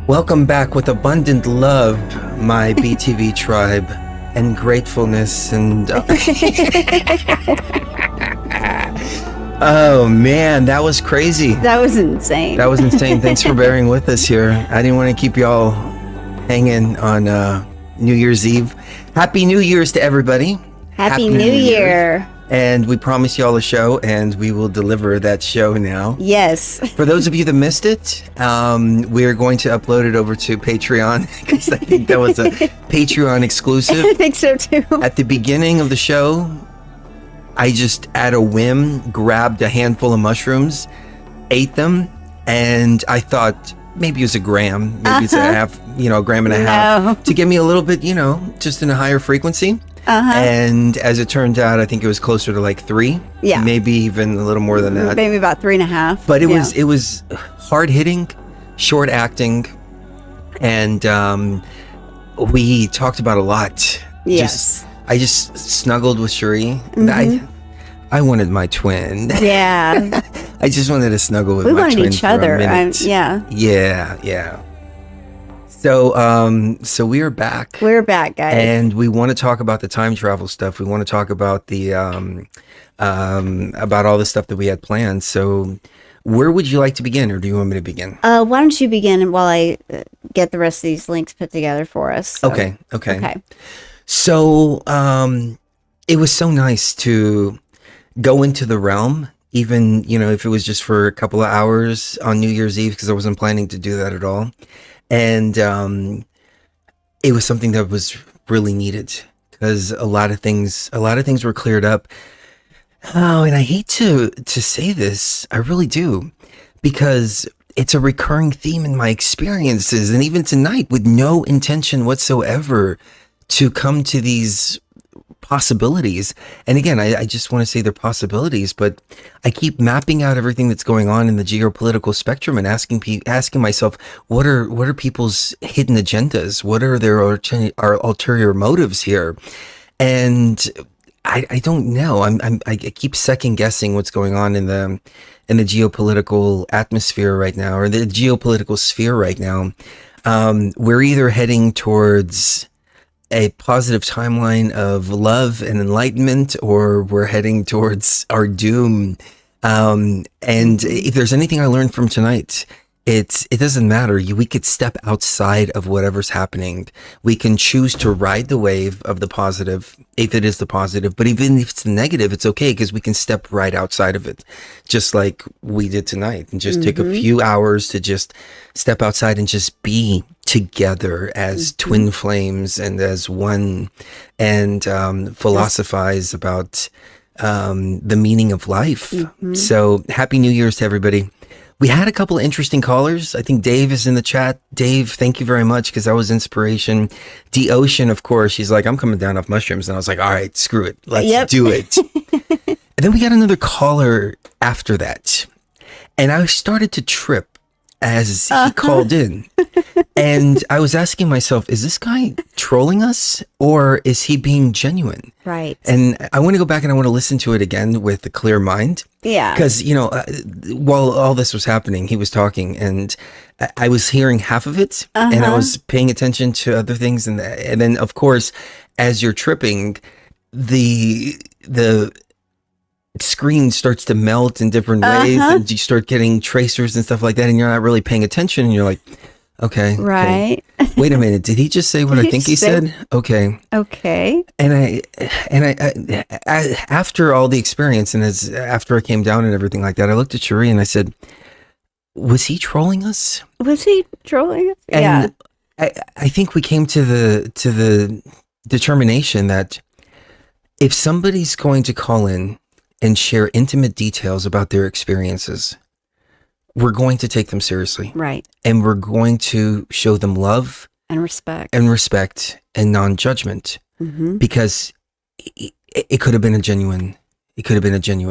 Welcome back with abundant love, my BTV tribe, and gratefulness and... Oh man, that was crazy. That was insane. That was insane. Thanks for bearing with us here. I didn't want to keep y'all hanging on New Year's Eve. Happy New Year's to everybody. Happy New Year. And we promised y'all a show, and we will deliver that show now. Yes. For those of you that missed it, we're going to upload it over to Patreon, because I think that was a Patreon exclusive. I think so too. At the beginning of the show, I just, at a whim, grabbed a handful of mushrooms, ate them, and I thought maybe it was a gram, maybe it's a half, a gram and a half, to get me a little bit, just in a higher frequency. And as it turned out, I think it was closer to like 3. Yeah. Maybe even a little more than that. Maybe about 3.5. But it was hard hitting, short acting, and we talked about a lot. Yes. I just snuggled with Cherie. Mm-hmm. I wanted my twin. Yeah. I just wanted to snuggle with my twin. We wanted each other. Yeah. Yeah. So we are back. We're back, guys. And we want to talk about the time travel stuff. We want to talk about the about all the stuff that we had planned. So where would you like to begin, or do you want me to begin? Why don't you begin while I get the rest of these links put together for us? So. Okay. So it was so nice to go into the realm, even, if it was just for a couple of hours on New Year's Eve, because I wasn't planning to do that at all. And it was something that was really needed, because a lot of things were cleared up. Oh, and I hate to say this, I really do, because it's a recurring theme in my experiences, and even tonight, with no intention whatsoever to come to these possibilities. And again, I just want to say they're possibilities, but I keep mapping out everything that's going on in the geopolitical spectrum and asking myself, what are people's hidden agendas? What are their ulterior motives here? And I don't know. I keep second guessing what's going on in the geopolitical atmosphere right now, or the geopolitical sphere right now. We're either heading towards a positive timeline of love and enlightenment, or we're heading towards our doom. And if there's anything I learned from tonight, it doesn't matter. We could step outside of whatever's happening. We can choose to ride the wave of the positive, if it is the positive. But even if it's the negative, it's okay, because we can step right outside of it, just like we did tonight, and just take a few hours to just step outside and just be together as twin flames and as one, and philosophize about the meaning of life. So happy New Year's to everybody. We had a couple of interesting callers. I think Dave is in the chat. Dave, thank you very much, because that was inspiration. D Ocean, of course, she's like, I'm coming down off mushrooms. And I was like, all right, screw it. Let's do it. And then we got another caller after that. And I started to trip as he called in. And I was asking myself, is this guy trolling us, or is he being genuine? Right. And I want to go back and I want to listen to it again with a clear mind. Yeah. Because, while all this was happening, he was talking, and I was hearing half of it, and I was paying attention to other things. And then, of course, as you're tripping, the screen starts to melt in different ways, and you start getting tracers and stuff like that, and you're not really paying attention, and you're like, okay, right. Okay. Wait a minute, did he just say what I think he said? Okay. And I after all the experience, and after I came down and everything like that, I looked at Cherie and I said, was he trolling us? And I think we came to the determination that if somebody's going to call in and share intimate details about their experiences, we're going to take them seriously. Right. And we're going to show them love and respect and non-judgment, because it could have been a genuine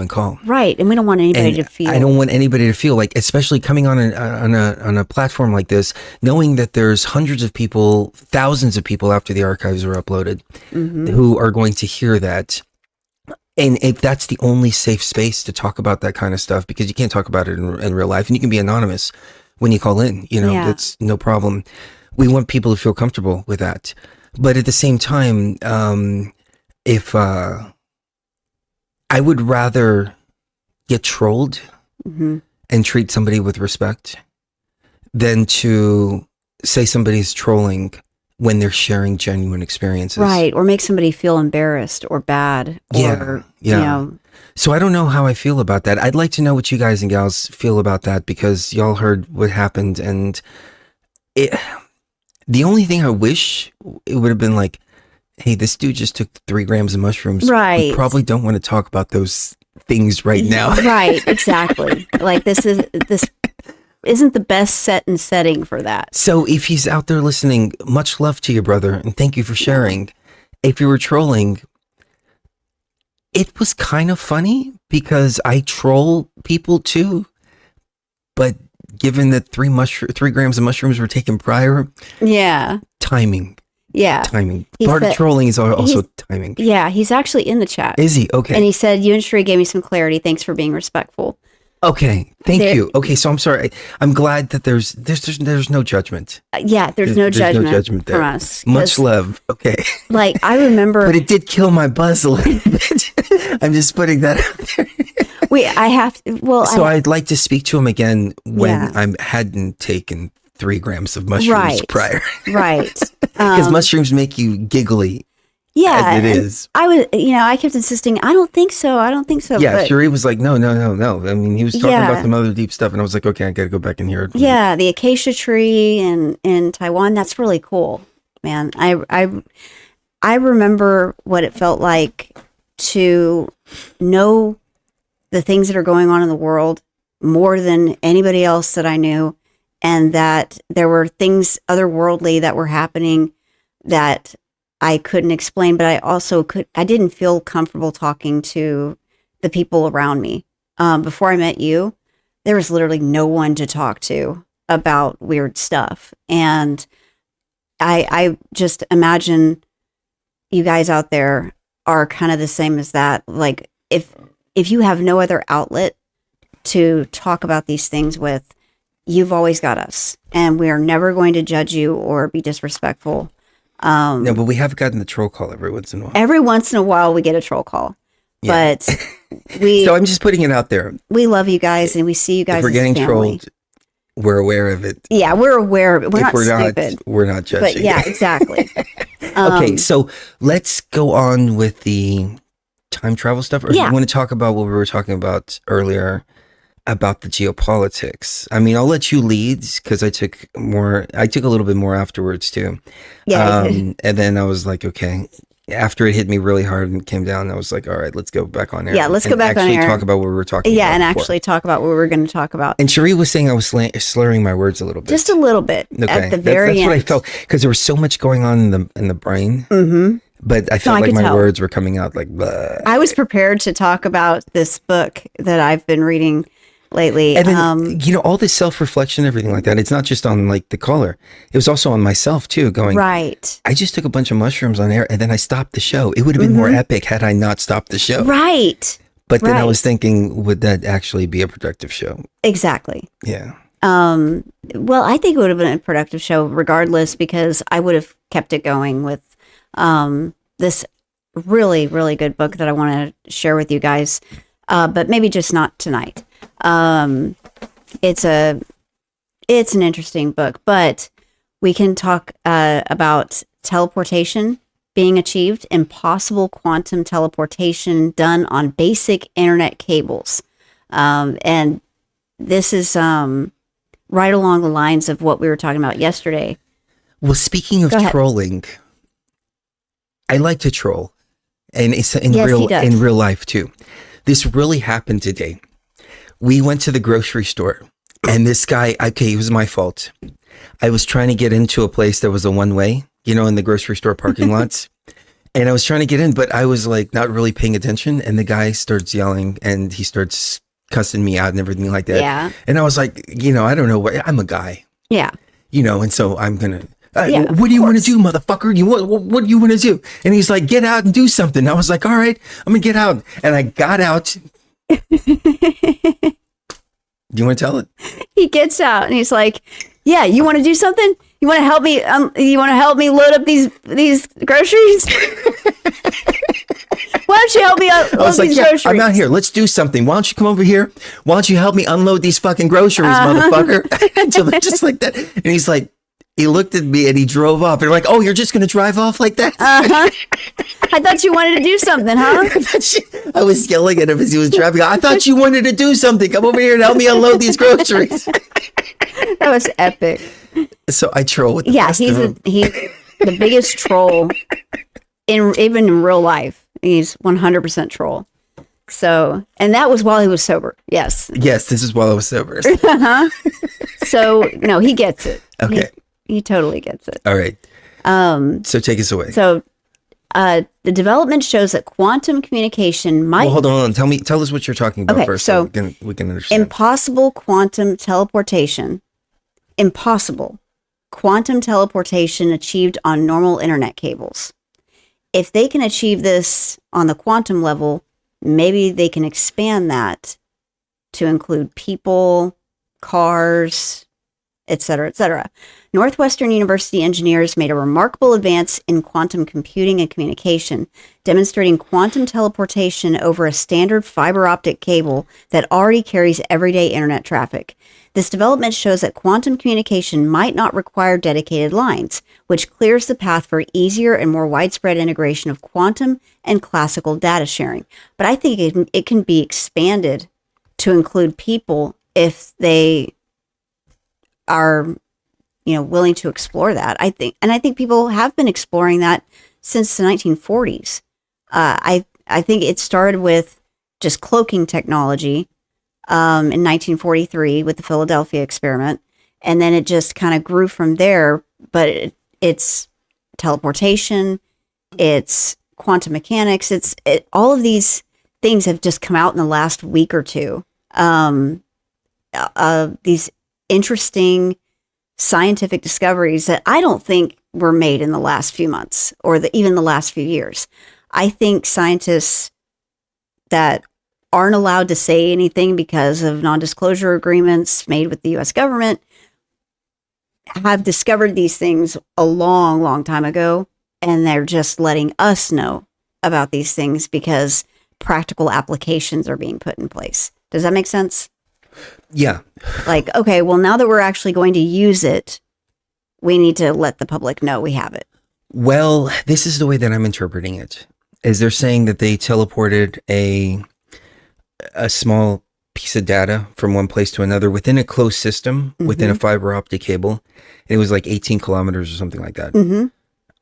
call. Right. And we don't want anybody to feel. I don't want anybody to feel like, especially coming on a platform like this, knowing that there's hundreds of people, thousands of people after the archives are uploaded, who are going to hear that. And if that's the only safe space to talk about that kind of stuff, because you can't talk about it in real life, and you can be anonymous, when you call in. You know, Yeah. that's no problem. We want people to feel comfortable with that. But at the same time, if I would rather get trolled Hmm. and treat somebody with respect than to say somebody's trolling when they're sharing genuine experiences. Right. Or make somebody feel embarrassed or bad. Or, Yeah. So I don't know how I feel about that. I'd like to know what you guys and gals feel about that, because y'all heard what happened, and the only thing I wish it would have been like, hey, this dude just took 3 grams of mushrooms. Right. We probably don't want to talk about those things right now. Right. Exactly. Like this isn't the best setting for that. So if he's out there listening, much love to you, brother, and thank you for sharing. If you were trolling, it was kind of funny because I troll people too, but given that 3 grams of mushrooms were taken prior, Yeah. timing. Yeah. Part of trolling is also timing. Yeah, he's actually in the chat. Is he? Okay. And he said, you and Sheree gave me some clarity. Thanks for being respectful. Okay. Thank you. Okay, so I'm sorry. I'm glad that there's no judgment. Yeah, there's no judgment there. from us. Much love. Okay. Like, I remember... But it did kill my buzz a little bit. I'm just putting that out there. I'd like to speak to him again when I hadn't taken 3 grams of mushrooms prior. Right. Because mushrooms make you giggly. Yeah. As it is. I kept insisting, I don't think so. Yeah, Sheree was like, no. I mean, he was talking about some other deep stuff, and I was like, okay, I got to go back and hear it. Yeah, the acacia tree in Taiwan, that's really cool, man. I remember what it felt like to know the things that are going on in the world more than anybody else that I knew, and that there were things otherworldly that were happening that I couldn't explain, but I didn't feel comfortable talking to the people around me. Before I met you, there was literally no one to talk to about weird stuff. And I just imagine you guys out there are kind of the same as that. Like if you have no other outlet to talk about these things with, you've always got us, and we are never going to judge you or be disrespectful. No, but we have gotten the troll call every once in a while. Every once in a while we get a troll call. Yeah. But so I'm just putting it out there. We love you guys, and we see you guys. If we're getting trolled, we're aware of it. Yeah, we're aware of it. We're not stupid. We're not judging. But yeah, exactly. Okay, so let's go on with the time travel stuff. Or do you want to talk about what we were talking about earlier about the geopolitics? I mean, I'll let you lead because I took a little bit more afterwards too. Yeah. And then I was like, okay. After it hit me really hard and came down, I was like, all right, let's go back on air. Yeah, let's go back on air. Actually talk about what we were talking about. Yeah, and actually talk about what we were going to talk about. And Sheree was saying I was slurring my words a little bit. Just a little bit. Okay. At the very end. That's what I felt, because there was so much going on in the brain. Mm-hmm. But I felt like my words were coming out like, bleh. I was prepared to talk about this book that I've been reading lately. And then, all this self-reflection, everything like that, it's not just on like the caller. It was also on myself too, going, right. I just took a bunch of mushrooms on air and then I stopped the show. It would have been more epic had I not stopped the show. Right. But then I was thinking, would that actually be a productive show? Exactly. Yeah. Well, I think it would have been a productive show regardless, because I would have kept it going with this really, really good book that I want to share with you guys. But maybe just not tonight. It's an interesting book, but we can talk about teleportation being achieved, impossible quantum teleportation done on basic internet cables. And this is right along the lines of what we were talking about yesterday. Well, speaking of trolling, I like to troll, and it's in real life too. This really happened today. We went to the grocery store, and this guy, okay, it was my fault. I was trying to get into a place that was a one-way, in the grocery store parking lots. And I was trying to get in, but I was like not really paying attention. And the guy starts yelling, and he starts cussing me out and everything like that. Yeah. And I was like, I don't know what, I'm a guy. Yeah. And so I'm going to, what do you want to do, motherfucker? What do you want to do? And he's like, get out and do something. I was like, all right, I'm going to get out. And I got out. Do you want to tell it? He gets out and he's like, "Yeah, you want to do something? You want to help me? You want to help me load up these groceries? Why don't you help me load these groceries? I'm out here. Let's do something. Why don't you come over here? Why don't you help me unload these fucking groceries, motherfucker?" So they're just like that. And he's like, he looked at me and he drove off. And we're like, "Oh, you're just going to drive off like that?" I thought you wanted to do something, huh? I was yelling at him as he was driving. I thought you wanted to do something. Come over here and help me unload these groceries. That was epic. So I troll with the he's the biggest troll even in real life. He's 100% troll. So, and that was while he was sober. Yes. Yes, this is while I was sober. So no, he gets it. Okay. He totally gets it. All right. So take us away. So the development shows that quantum communication might... Well, hold on. Tell us what you're talking about first so we can understand. Impossible quantum teleportation achieved on normal internet cables. If they can achieve this on the quantum level, maybe they can expand that to include people, cars, etc., etc. Northwestern University engineers made a remarkable advance in quantum computing and communication, demonstrating quantum teleportation over a standard fiber optic cable that already carries everyday internet traffic. This development shows that quantum communication might not require dedicated lines, which clears the path for easier and more widespread integration of quantum and classical data sharing. But I think it can be expanded to include people if they are, willing to explore that. I think people have been exploring that since the 1940s. I think it started with just cloaking technology in 1943 with the Philadelphia experiment, and then it just kind of grew from there. But it's teleportation, it's quantum mechanics, all of these things have just come out in the last week or two. These interesting scientific discoveries that I don't think were made in the last few months or even the last few years. I think scientists that aren't allowed to say anything because of non-disclosure agreements made with the U.S. government have discovered these things a long, long time ago, and they're just letting us know about these things because practical applications are being put in place. Does that make sense? Yeah. Like, okay, well, now that we're actually going to use it, we need to let the public know we have it. Well, this is the way that I'm interpreting it. Is they're saying that they teleported a small piece of data from one place to another within a closed system, within a fiber optic cable. And it was like 18 kilometers or something like that. Mm-hmm.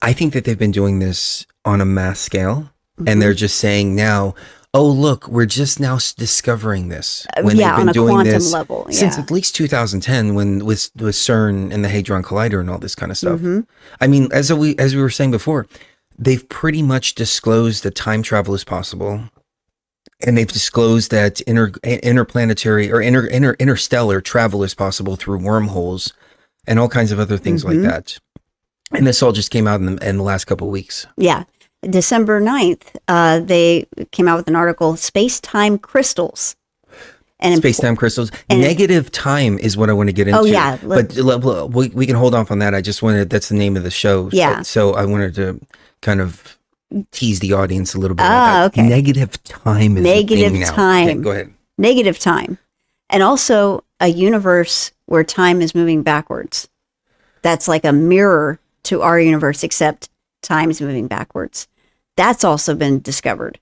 I think that they've been doing this on a mass scale, and they're just saying now, oh, look, we're just now discovering this. When they've been on a doing quantum this level. Since at least 2010, when with CERN and the Hadron Collider and all this kind of stuff. I mean, as we were saying before, they've pretty much disclosed that time travel is possible. And they've disclosed that interplanetary or interstellar travel is possible through wormholes and all kinds of other things like that. And this all just came out in the last couple of weeks. Yeah. December 9th, they came out with an article, SpaceTime Crystals. And SpaceTime crystals. Negative time is what I want to get into. Oh, yeah. But we can hold off on that. I just wanted, that's the name of the show. Yeah. So I wanted to kind of tease the audience a little bit. Okay. Negative time is negative the thing time. Now. Okay, go ahead. Negative time. And also a universe where time is moving backwards. That's like a mirror to our universe, except time is moving backwards. That's also been discovered.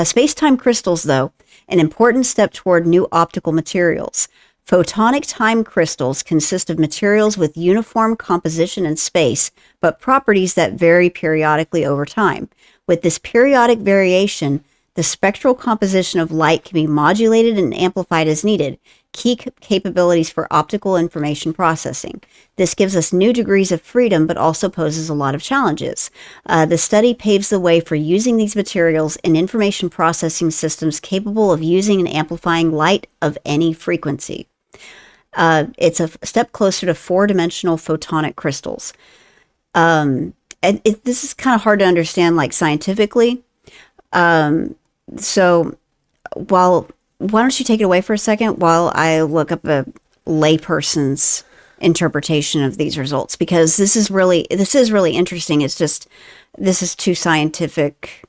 Space-time crystals, though, an important step toward new optical materials. Photonic time crystals consist of materials with uniform composition in space, but properties that vary periodically over time. With this periodic variation, the spectral composition of light can be modulated and amplified as needed, key capabilities for optical information processing. This gives us new degrees of freedom, but also poses a lot of challenges. The study paves the way for using these materials in information processing systems capable of using and amplifying light of any frequency. It's a step closer to four-dimensional photonic crystals. This is kind of hard to understand, like scientifically. So while why don't you take it away for a second while I look up a layperson's interpretation of these results, because this is really interesting. It's just this is too scientific.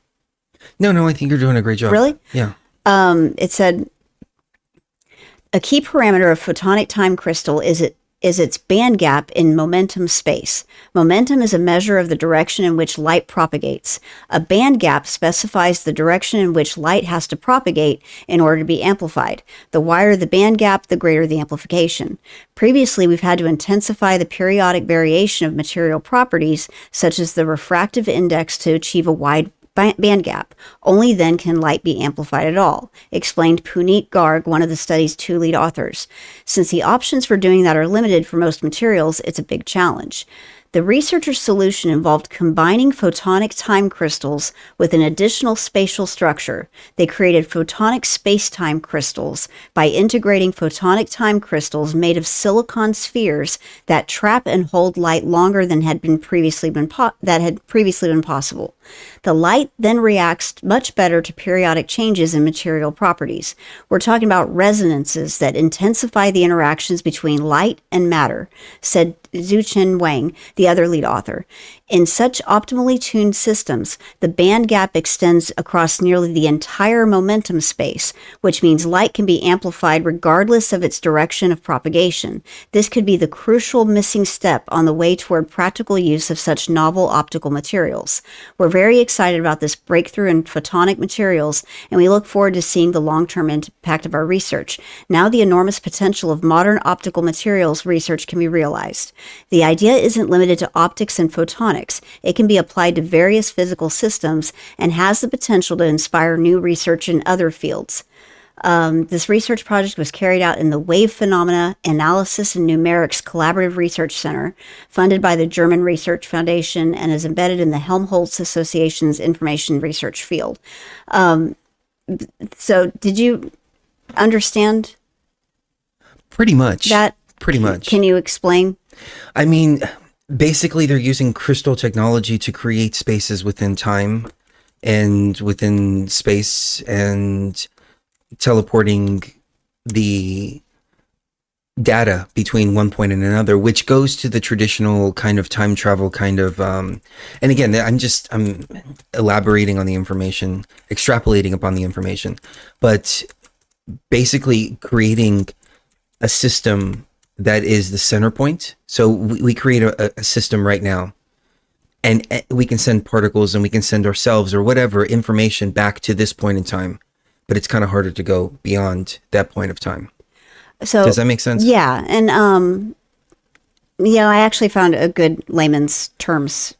No, I think you're doing a great job. Really? Yeah. It said a key parameter of photonic time crystal is its band gap in momentum space. Momentum is a measure of the direction in which light propagates. A band gap specifies the direction in which light has to propagate in order to be amplified. The wider the band gap, the greater the amplification. Previously, we've had to intensify the periodic variation of material properties, such as the refractive index, to achieve a wide band gap. Only then can light be amplified at all, explained Puneet Garg, one of the study's 2 lead authors. Since the options for doing that are limited for most materials, it's a big challenge. The researchers' solution involved combining photonic time crystals with an additional spatial structure. They created photonic space-time crystals by integrating photonic time crystals made of silicon spheres that trap and hold light longer than had previously been possible. The light then reacts much better to periodic changes in material properties. We're talking about resonances that intensify the interactions between light and matter, said Zhuchen Wang, the other lead author. In such optimally tuned systems, the band gap extends across nearly the entire momentum space, which means light can be amplified regardless of its direction of propagation. This could be the crucial missing step on the way toward practical use of such novel optical materials. We're very excited about this breakthrough in photonic materials, and we look forward to seeing the long-term impact of our research. Now the enormous potential of modern optical materials research can be realized. The idea isn't limited to optics and photonics. It can be applied to various physical systems and has the potential to inspire new research in other fields. This research project was carried out in the Wave Phenomena Analysis and Numerics Collaborative Research Center, funded by the German Research Foundation, and is embedded in the Helmholtz Association's information research field. So did you understand Pretty much. that? Pretty much. Can you explain? I mean, basically, they're using crystal technology to create spaces within time and within space and teleporting the data between one point and another, which goes to the traditional kind of time travel kind of, and again, I'm elaborating on the information, extrapolating upon the information, but basically creating a system that is the center point. So we create a system right now, and we can send particles and we can send ourselves or whatever information back to this point in time, but it's kind of harder to go beyond that point of time. So does that make sense? Yeah. And, I actually found a good layman's terms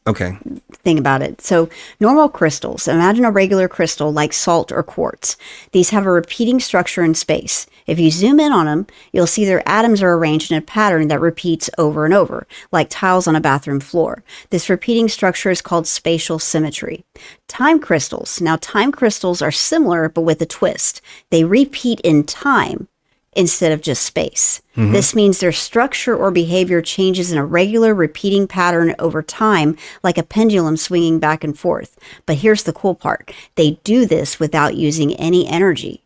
thing about it. So normal crystals, imagine a regular crystal like salt or quartz. These have a repeating structure in space. If you zoom in on them, you'll see their atoms are arranged in a pattern that repeats over and over, like tiles on a bathroom floor. This repeating structure is called spatial symmetry. Time crystals. Now, time crystals are similar, but with a twist. They repeat in time instead of just space. Mm-hmm. This means their structure or behavior changes in a regular repeating pattern over time, like a pendulum swinging back and forth. But here's the cool part. They do this without using any energy,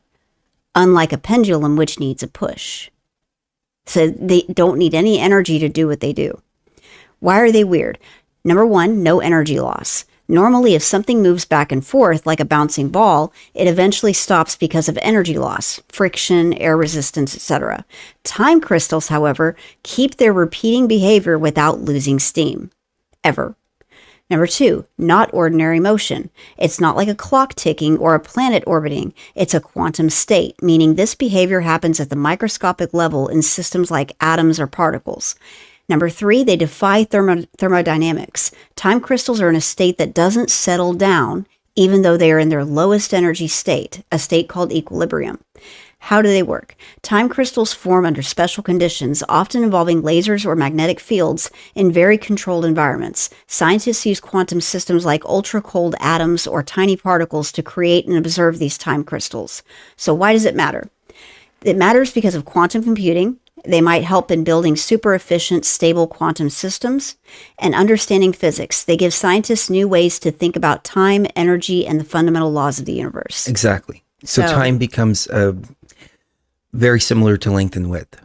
unlike a pendulum, which needs a push. So they don't need any energy to do what they do. Why are they weird? Number one, no energy loss. Normally, if something moves back and forth like a bouncing ball, it eventually stops because of energy loss, friction, air resistance, etc. Time crystals, however, keep their repeating behavior without losing steam. Ever. Number two, not ordinary motion. It's not like a clock ticking or a planet orbiting. It's a quantum state, meaning this behavior happens at the microscopic level in systems like atoms or particles. Number three, they defy thermodynamics. Time crystals are in a state that doesn't settle down, even though they are in their lowest energy state, a state called equilibrium. How do they work? Time crystals form under special conditions, often involving lasers or magnetic fields in very controlled environments. Scientists use quantum systems like ultra-cold atoms or tiny particles to create and observe these time crystals. So why does it matter? It matters because of quantum computing. They might help in building super efficient, stable quantum systems and understanding physics. They give scientists new ways to think about time, energy, and the fundamental laws of the universe. Exactly. So time becomes very similar to length and width,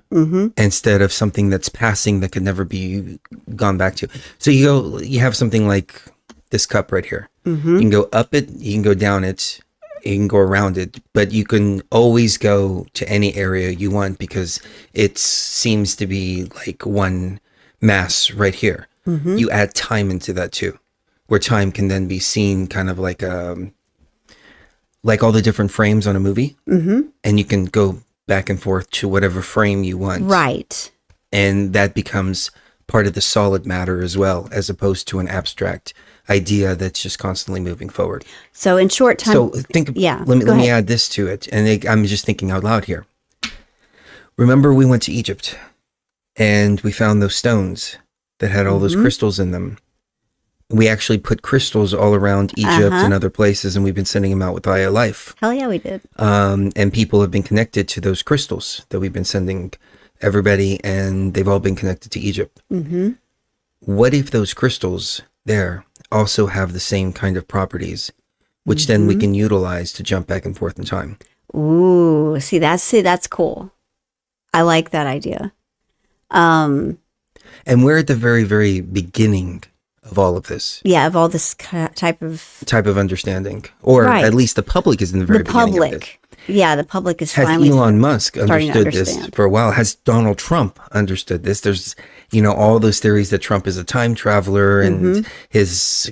instead of something that's passing that could never be gone back to. So you have something like this cup right here. You can go up it, you can go down it, you can go around it, but you can always go to any area you want because it seems to be like one mass right here. You add time into that too, where time can then be seen kind of like all the different frames on a movie, and you can go back and forth to whatever frame you want. Right. And that becomes part of the solid matter as well, as opposed to an abstract idea that's just constantly moving forward. So in short time. So let me add this to it. And I'm just thinking out loud here. Remember we went to Egypt and we found those stones that had all those crystals in them. We actually put crystals all around Egypt and other places, and we've been sending them out with Aya Life. Hell yeah, we did. And people have been connected to those crystals that we've been sending everybody, and they've all been connected to Egypt. What if those crystals there also have the same kind of properties, which then we can utilize to jump back and forth in time? Ooh, that's cool. I like that idea. And we're at the very, very beginning of all of this. Yeah, of all this type of understanding, or at least the public is in the very beginning of this. Yeah, the public is has finally Elon Musk understood this for a while? Has Donald Trump understood this? There's, all those theories that Trump is a time traveler, and his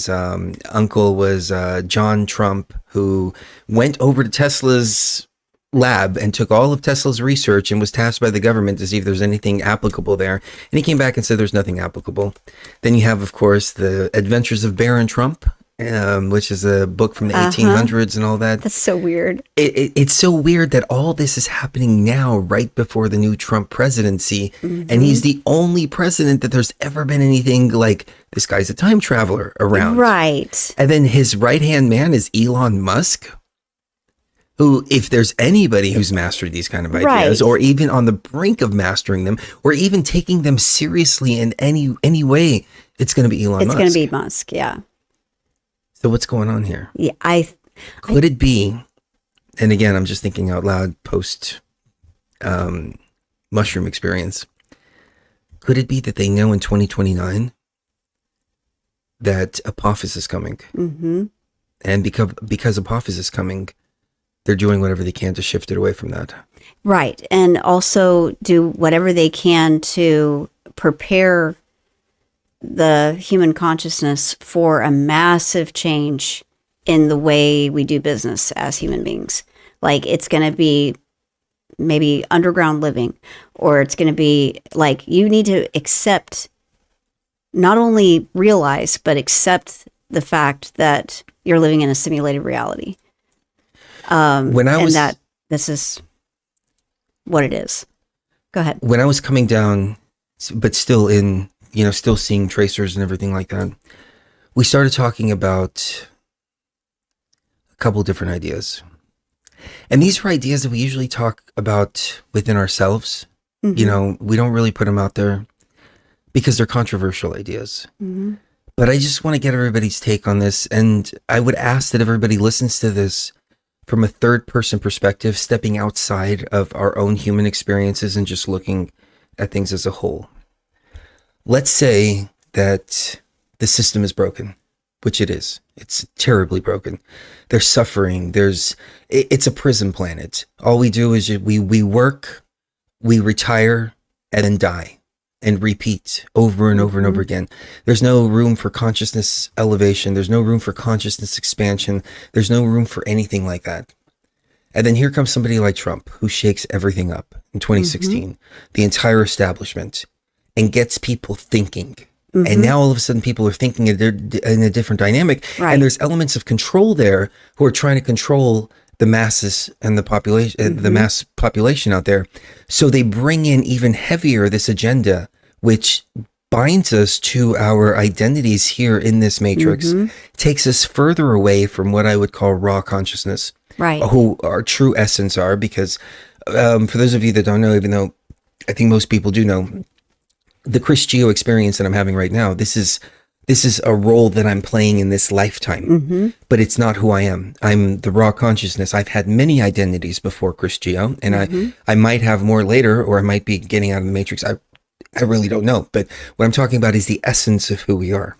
uncle was John Trump, who went over to Tesla's lab and took all of Tesla's research and was tasked by the government to see if there's anything applicable there. And he came back and said there's nothing applicable. Then you have, of course, the Adventures of Baron Trump, which is a book from the 1800s and all that. That's so weird. It's so weird that all this is happening now, right before the new Trump presidency. And he's the only president that there's ever been anything like, this guy's a time traveler around. Right. And then his right-hand man is Elon Musk, who, if there's anybody who's mastered these kind of ideas, or even on the brink of mastering them, or even taking them seriously in any way, it's going to be Elon Musk. It's going to be Musk, yeah. So what's going on here? Yeah, Could it be, and again, I'm just thinking out loud post mushroom experience, could it be that they know in 2029 that Apophis is coming? And because Apophis is coming, they're doing whatever they can to shift it away from that. Right. And also do whatever they can to prepare the human consciousness for a massive change in the way we do business as human beings. Like, it's going to be maybe underground living, or it's going to be like, you need to accept, not only realize, but accept the fact that you're living in a simulated reality. That this is what it is. Go ahead. When I was coming down, but still in, still seeing tracers and everything like that, we started talking about a couple different ideas. And these are ideas that we usually talk about within ourselves. We don't really put them out there because they're controversial ideas. But I just want to get everybody's take on this. And I would ask that everybody listens to this from a third person perspective, stepping outside of our own human experiences and just looking at things as a whole. Let's say that the system is broken, which it is. It's terribly broken. There's suffering. It's a prison planet. All we do is we work, we retire, and then die and repeat over and over and over again. There's no room for consciousness elevation. There's no room for consciousness expansion. There's no room for anything like that. And then here comes somebody like Trump, who shakes everything up in 2016, the entire establishment, and gets people thinking. And now all of a sudden people are thinking in a different dynamic. Right. And there's elements of control there who are trying to control the masses and the population, the mass population out there. So they bring in even heavier this agenda, which binds us to our identities here in this matrix, takes us further away from what I would call raw consciousness, who our true essence are. Because for those of you that don't know, even though I think most people do know, the Chris Geo experience that I'm having right now, this is this is a role that I'm playing in this lifetime, but it's not who I am. I'm the raw consciousness. I've had many identities before Chris Geo, and I might have more later, or I might be getting out of the matrix. I really don't know. But what I'm talking about is the essence of who we are.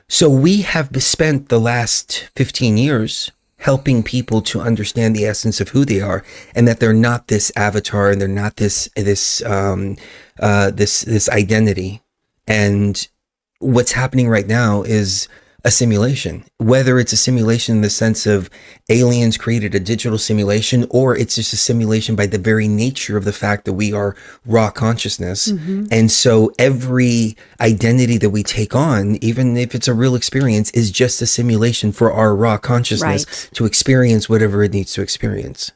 So we have spent the last 15 years helping people to understand the essence of who they are, and that they're not this avatar, and they're not this identity. And what's happening right now is a simulation, whether it's a simulation in the sense of aliens created a digital simulation, or it's just a simulation by the very nature of the fact that we are raw consciousness. And so every identity that we take on, even if it's a real experience, is just a simulation for our raw consciousness to experience whatever it needs to experience.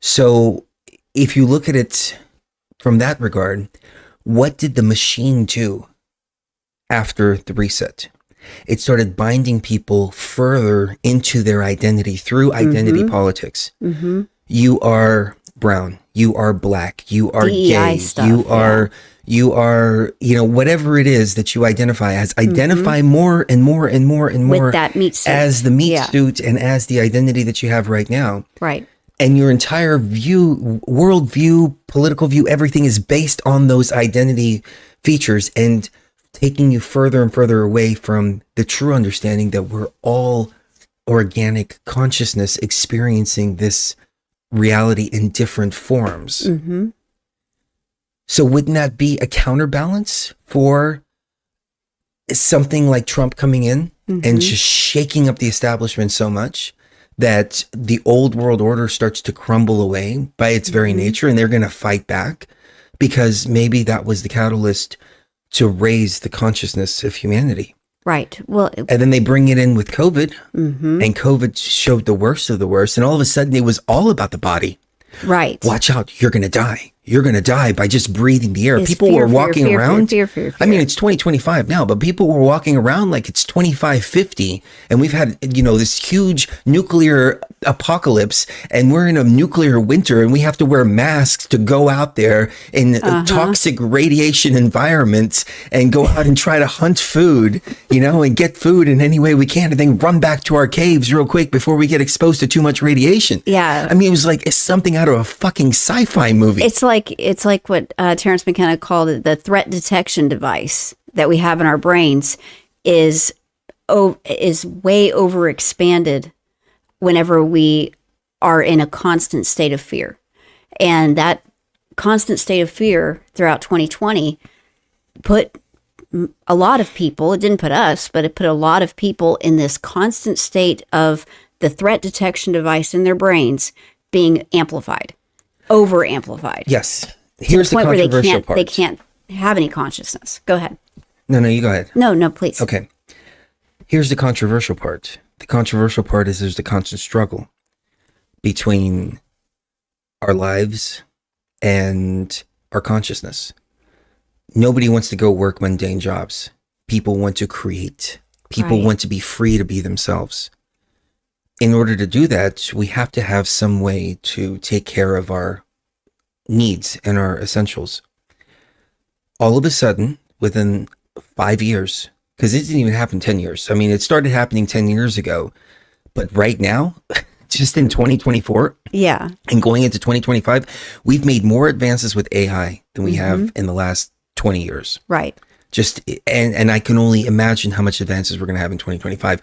So if you look at it from that regard, what did the machine do after the reset? It started binding people further into their identity through identity politics. You are brown, you are black, you are DEI gay, stuff, you are, whatever it is that you identify as, identify more and more and more and more with that meat suit. As the meat suit and as the identity that you have right now. Right. And your entire view, worldview, political view, everything is based on those identity features, and taking you further and further away from the true understanding that we're all organic consciousness experiencing this reality in different forms. So wouldn't that be a counterbalance for something like Trump coming in and just shaking up the establishment so much that the old world order starts to crumble away by its very nature, and they're going to fight back because maybe that was the catalyst to raise the consciousness of humanity. Right. Well, and then they bring it in with COVID, and COVID showed the worst of the worst. And all of a sudden it was all about the body. Right. Watch out. You're going to die. You're going to die by just breathing the air. It's People fear, were walking fear, around. fear, fear, fear. I mean, it's 2025 now, but people were walking around like it's 2550. And we've had, this huge nuclear apocalypse, and we're in a nuclear winter, and we have to wear masks to go out there in toxic radiation environments and go out and try to hunt food, and get food in any way we can, and then run back to our caves real quick before we get exposed to too much radiation. Yeah. I mean, it was like it's something out of a fucking sci-fi movie. It's like what Terrence McKenna called it, the threat detection device that we have in our brains is way overexpanded whenever we are in a constant state of fear. And that constant state of fear throughout 2020 put a lot of people, it didn't put us, but it put a lot of people in this constant state of the threat detection device in their brains being amplified, over amplified. Yes. Here's the point where controversial part. They can't have any consciousness. Go ahead. No, you go ahead. No, please. Okay. Here's the controversial part. The controversial part is there's the constant struggle between our lives and our consciousness. Nobody wants to go work mundane jobs. People want to create. People want to be free to be themselves. In order to do that, we have to have some way to take care of our needs and our essentials. All of a sudden, within 5 years, because it didn't even happen 10 years. I mean, it started happening 10 years ago, but right now, just in 2024 and going into 2025, we've made more advances with AI than we have in the last 20 years. Right. And I can only imagine how much advances we're going to have in 2025.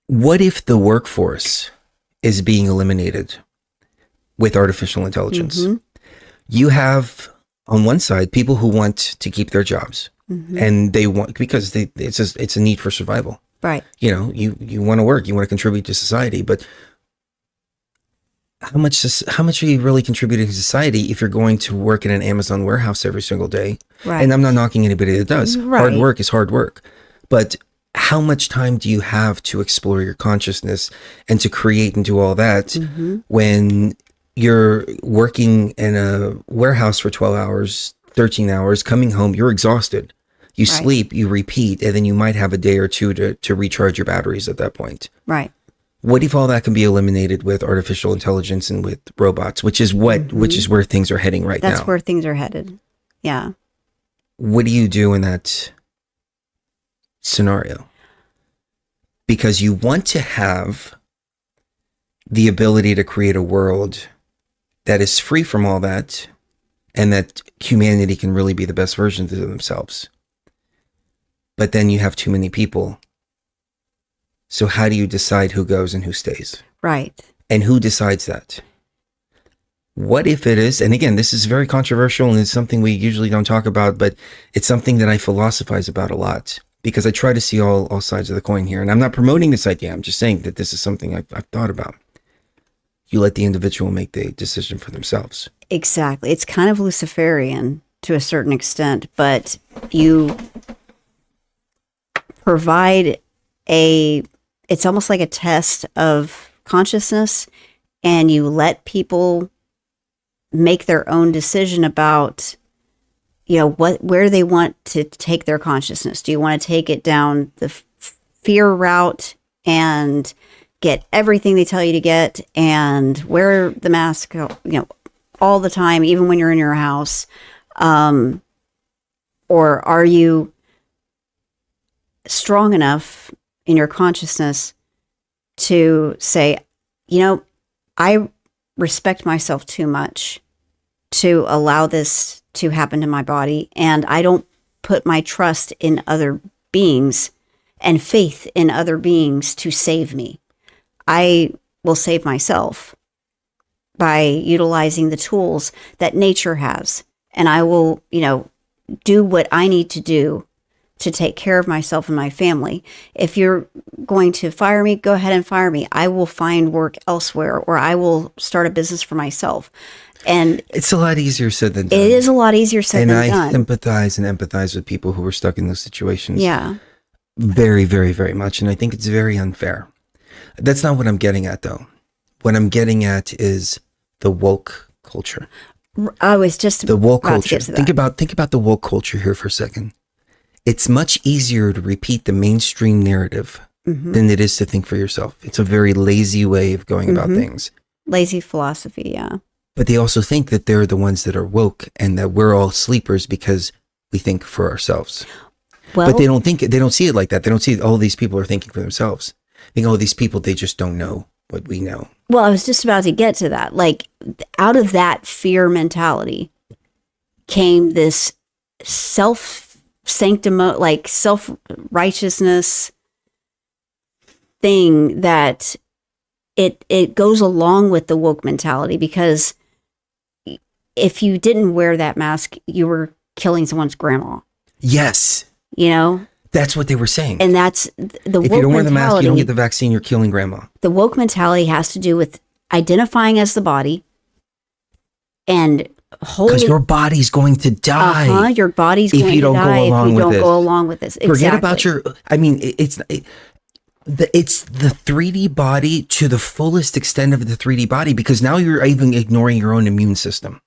What if the workforce is being eliminated with artificial intelligence? You have on one side people who want to keep their jobs, and they want, because it's a need for survival. Right. You want to work, you want to contribute to society, but how much are you really contributing to society if you're going to work in an Amazon warehouse every single day? Right. And I'm not knocking anybody that does. Right. Hard work is hard work. But how much time do you have to explore your consciousness and to create and do all that when you're working in a warehouse for 12 hours, 13 hours, coming home, you're exhausted. You sleep, you repeat, and then you might have a day or two to recharge your batteries at that point. Right. What if all that can be eliminated with artificial intelligence and with robots, which is where things are heading right now? That's where things are headed. Yeah. What do you do in that scenario, because you want to have the ability to create a world that is free from all that, and that humanity can really be the best versions of themselves. But then you have too many people. So how do you decide who goes and who stays? Right. And who decides that? What if it is, and again, this is very controversial and it's something we usually don't talk about, but it's something that I philosophize about a lot, because I try to see all sides of the coin here. And I'm not promoting this idea. I'm just saying that this is something I've thought about. You let the individual make the decision for themselves. Exactly. It's kind of Luciferian to a certain extent, but you provide it's almost like a test of consciousness, and you let people make their own decision about, where they want to take their consciousness. Do you want to take it down the fear route and get everything they tell you to get and wear the mask, all the time, even when you're in your house? Or are you strong enough in your consciousness to say, I respect myself too much to allow this to happen to my body, and I don't put my trust in other beings and faith in other beings to save me. I will save myself by utilizing the tools that nature has, and I will, do what I need to do to take care of myself and my family. If you're going to fire me, go ahead and fire me. I will find work elsewhere, or I will start a business for myself. And it's a lot easier said than done. It is a lot easier said than done. And I sympathize and empathize with people who are stuck in those situations. Yeah. Very, very, very much. And I think it's very unfair. That's not what I'm getting at, though. What I'm getting at is the woke culture. I was just the woke about culture. To get to that. Think about the woke culture here for a second. It's much easier to repeat the mainstream narrative than it is to think for yourself. It's a very lazy way of going about things. Lazy philosophy, yeah. But they also think that they're the ones that are woke and that we're all sleepers because we think for ourselves. Well, but they don't see it like that. They don't see all these people are thinking for themselves. They think, these people, they just don't know what we know. Well, I was just about to get to that. Like, out of that fear mentality came this self-righteousness thing that it goes along with the woke mentality, because if you didn't wear that mask, you were killing someone's grandma. Yes. That's what they were saying. And that's the woke mentality. If you don't wear the mask, you don't get the vaccine, you're killing grandma. The woke mentality has to do with identifying as the body and because your body's going to die. Your body's going to die if you don't go along with this. Exactly. Forget about it's the 3D body to the fullest extent of the 3D body, because now you're even ignoring your own immune system.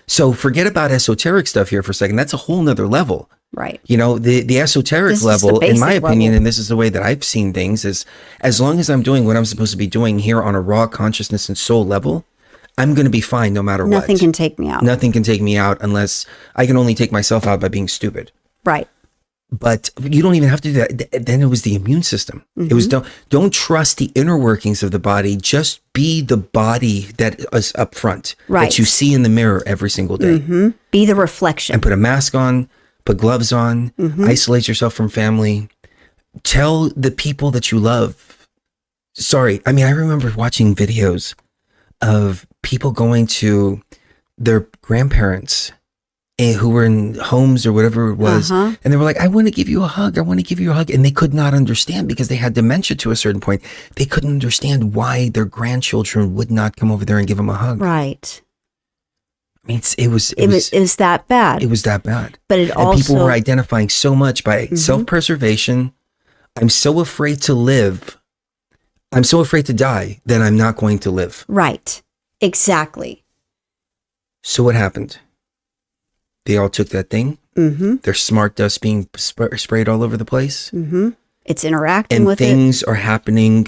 So forget about esoteric stuff here for a second. That's a whole nother level. Right. The esoteric level, in my opinion, and this is the way that I've seen things, is as long as I'm doing what I'm supposed to be doing here on a raw consciousness and soul level, I'm going to be fine no matter what. Nothing can take me out. Nothing can take me out unless I can only take myself out by being stupid. Right. But you don't even have to do that. Then it was the immune system. It was don't trust the inner workings of the body. Just be the body that is up front, that you see in the mirror every single day. Be the reflection. And put a mask on, put gloves on, isolate yourself from family. Tell the people that you love. I remember watching videos of people going to their grandparents who were in homes or whatever it was. And they were like, I want to give you a hug. I want to give you a hug. And they could not understand, because they had dementia to a certain point. They couldn't understand why their grandchildren would not come over there and give them a hug. Right. I mean, it was that bad. It was that bad. But and people were identifying so much by self-preservation. I'm so afraid to live. I'm so afraid to die that I'm not going to live. Right. Exactly. So what happened? They all took that thing. There's smart dust being sprayed all over the place. It's interacting with it. And things are happening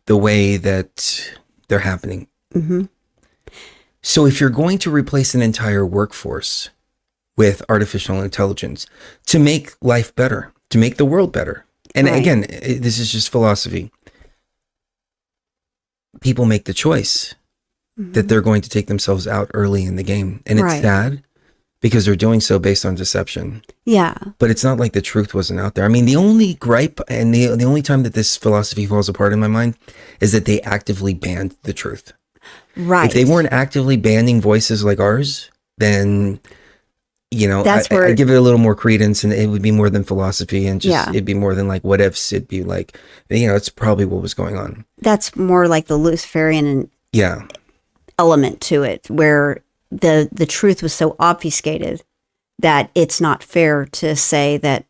the way that they're happening. So if you're going to replace an entire workforce with artificial intelligence to make life better, to make the world better. And Right. again, this is just philosophy. People make the choice that they're going to take themselves out early in the game. And it's Right. sad because they're doing so based on deception. Yeah. But it's not like the truth wasn't out there. I mean, the only gripe and the only time that this philosophy falls apart in my mind is that they actively banned the truth. Right. If they weren't actively banning voices like ours, then, you know, That's where I'd give it a little more credence, and it would be more than philosophy, and just Yeah. it'd be more than like what ifs. It'd be like, you know, it's probably what was going on. that's more like the Luciferian Yeah. element to it, where the truth was so obfuscated that it's not fair to say that,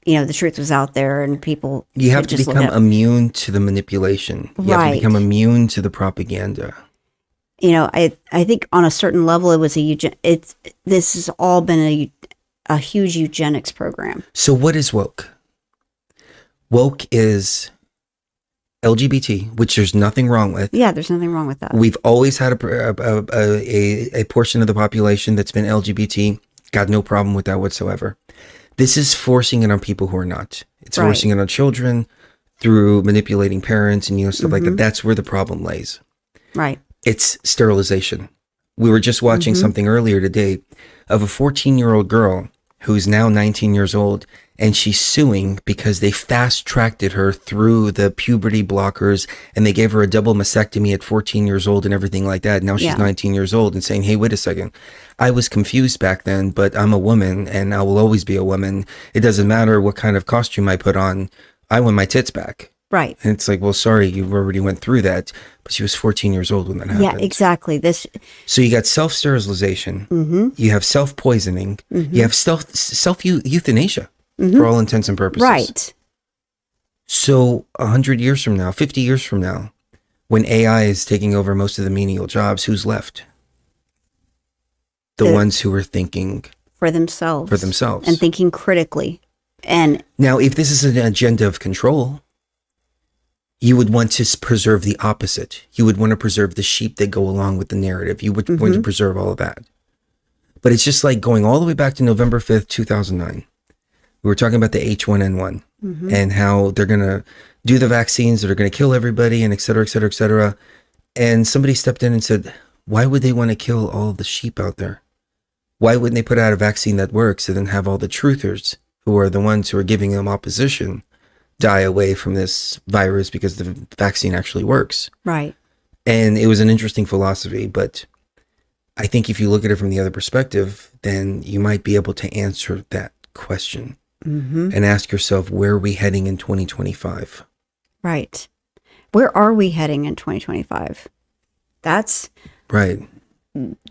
you know, the truth was out there and people You have could to just look become at- immune to the manipulation. You have to Right. become immune to the propaganda. You know, I think on a certain level it was this has all been a huge eugenics program. So what is woke? Woke is LGBT, which there's nothing wrong with. Yeah, there's nothing wrong with that. We've always had a portion of the population that's been LGBT. Got no problem with that whatsoever. This is forcing it on people who are not. It's Right. forcing it on children through manipulating parents and, you know, stuff like that. That's where the problem lays. Right. It's sterilization. We were just watching something earlier today of a 14-year-old girl who's now 19 years old, and she's suing because they fast-tracked her through the puberty blockers, and they gave her a double mastectomy at 14 years old and everything like that. Now she's Yeah. 19 years old and saying, hey, wait a second. I was confused back then, but I'm a woman and I will always be a woman. It doesn't matter what kind of costume I put on. I want my tits back. Right. And it's like, well, sorry, you already went through that. But she was 14 years old when that happened. Yeah, exactly. This So you got self-sterilization, you have self-poisoning, you have self-euthanasia for all intents and purposes. right. So 100 years from now, 50 years from now, when AI is taking over most of the menial jobs, who's left? The ones who are thinking For themselves. and thinking critically. And now, if this is an agenda of control, you would want to preserve the opposite. You would want to preserve the sheep that go along with the narrative. You would want to preserve all of that. But it's just like going all the way back to November 5th, 2009. We were talking about the H1N1 and how they're going to do the vaccines that are going to kill everybody and et cetera, et cetera, et cetera. And somebody stepped in and said, why would they want to kill all the sheep out there? Why wouldn't they put out a vaccine that works and then have all the truthers, who are the ones who are giving them opposition, die away from this virus because the vaccine actually works? right. And it was an interesting philosophy, but I think if you look at it from the other perspective, then you might be able to answer that question and ask yourself, where are we heading in 2025? Right. Where are we heading in 2025? That's Right.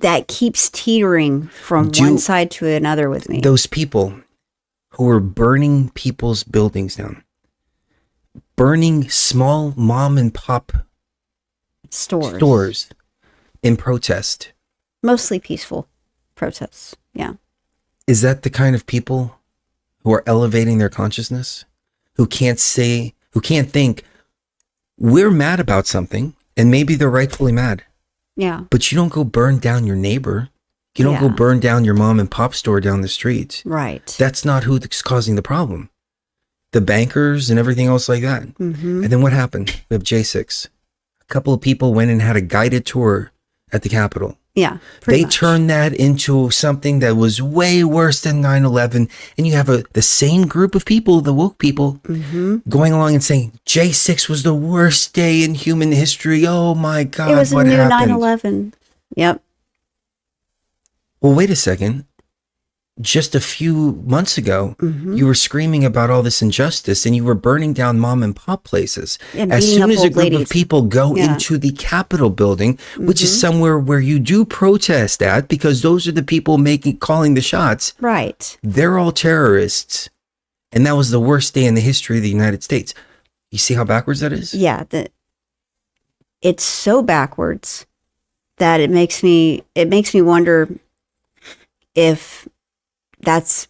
that keeps teetering from one side to another with me. Those people who are burning people's buildings down, burning small mom and pop stores in protest. Mostly peaceful protests. Yeah. Is that the kind of people who are elevating their consciousness? Who can't think, we're mad about something, and maybe they're rightfully mad, Yeah. but you don't go burn down your neighbor. You don't go Yeah. burn down your mom and pop store down the street. Right. That's not who's causing the problem. The bankers and everything else like that. And then what happened? We have J6. A couple of people went and had a guided tour at the Capitol. Yeah. They much. turned that into something that was way worse than 9/11. And you have the same group of people, the woke people, going along and saying, J6 was the worst day in human history. Oh my God, It was a what new happened? 9/11. Yep. Well, wait a second. Just a few months ago, you were screaming about all this injustice and you were burning down mom and pop places. And As beating soon up as a old group ladies. of people go Yeah. into the Capitol building, which is somewhere where you do protest at, because those are the people calling the shots, Right. they're all terrorists. And that was the worst day in the history of the United States. You see how backwards that is? Yeah. It's so backwards that it makes me wonder if that's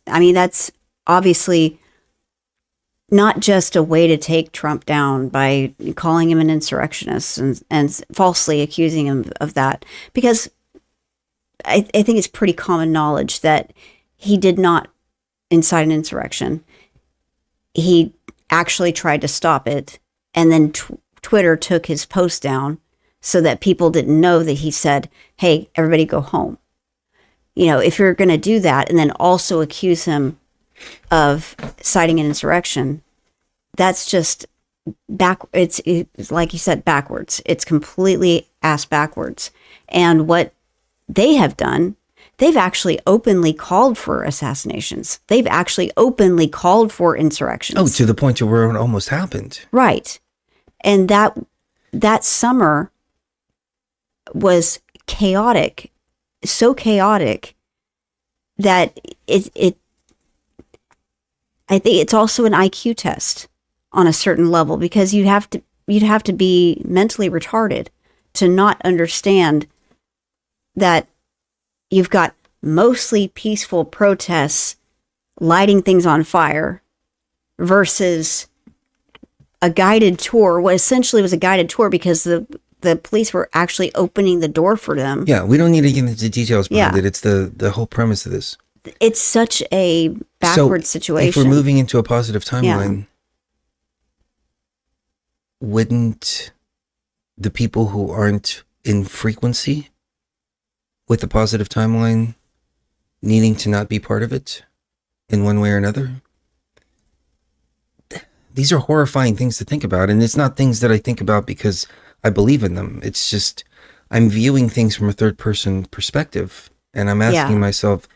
obviously not just a way to take Trump down by calling him an insurrectionist and falsely accusing him of that, because I think it's pretty common knowledge that he did not incite an insurrection. he actually tried to stop it, and then Twitter took his post down so that people didn't know that he said, hey, everybody go home. You know, if you're going to do that and then also accuse him of citing an insurrection, that's just it's like you said, backwards. It's completely ass backwards. And what they have done, they've actually openly called for assassinations. They've actually openly called for insurrections. Oh, to the point to where it almost happened. Right. And that summer was chaotic, so chaotic that I think it's also an IQ test on a certain level, because you'd have to be mentally retarded to not understand that you've got mostly peaceful protests lighting things on fire versus a guided tour, what essentially was a guided tour because the police were actually opening the door for them. Yeah, we don't need to get into details behind it. It's the whole premise of this. It's such a backward situation. If we're moving into a positive timeline, wouldn't the people who aren't in frequency with the positive timeline needing to not be part of it in one way or another? These are horrifying things to think about, and it's not things that I think about because I believe in them. It's just I'm viewing things from a third person perspective, and I'm asking myself,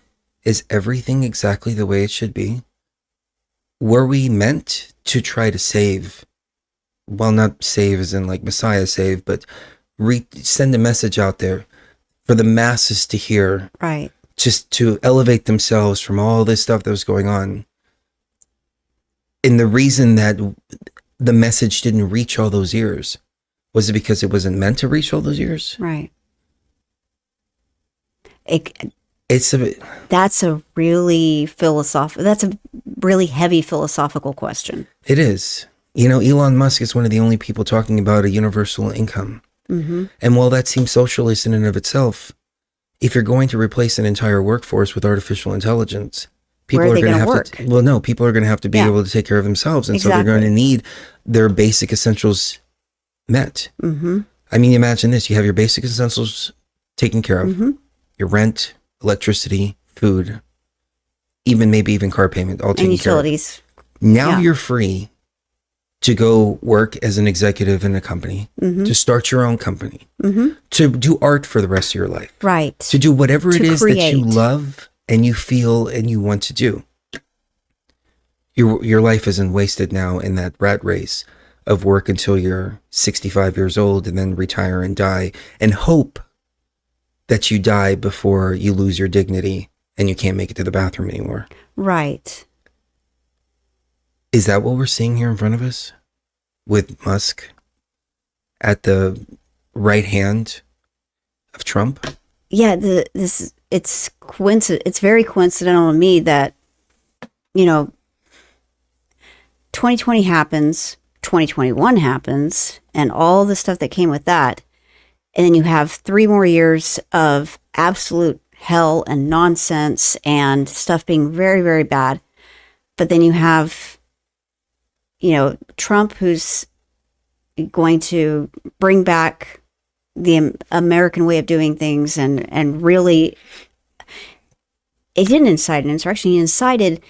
is everything exactly the way it should be? Were we meant to try to save, well, not save as in like Messiah save, but send a message out there for the masses to hear, right? Just to elevate themselves from all this stuff that was going on. And the reason that the message didn't reach all those ears, was it because it wasn't meant to reach all those ears? Right. That's a really heavy philosophical question. It is. You know, Elon Musk is one of the only people talking about a universal income. Mm-hmm. And while that seems socialist in and of itself, if you're going to replace an entire workforce with artificial intelligence, people are going to have to, well, no, people are going to have to be able to take care of themselves. And so they're going to need their basic essentials met. Mm-hmm. I mean, imagine this. You have your basic essentials taken care of, your rent, electricity, food, maybe even car payment, all taken care of. And utilities. Now you're free to go work as an executive in a company, to start your own company, to do art for the rest of your life. Right. To do whatever it is that you love and you feel and you want to do. Your life isn't wasted now in that rat race of work until you're 65 years old and then retire and die and hope that you die before you lose your dignity and you can't make it to the bathroom anymore. Right. Is that what we're seeing here in front of us with Musk at the right hand of Trump? Yeah, it's coincident. It's very coincidental to me that, 2020 happens, 2021 happens, and all the stuff that came with that. And then you have 3 more years of absolute hell and nonsense and stuff being very, very bad. But then you have, Trump, who's going to bring back the American way of doing things and really, it didn't incite an insurrection. He incited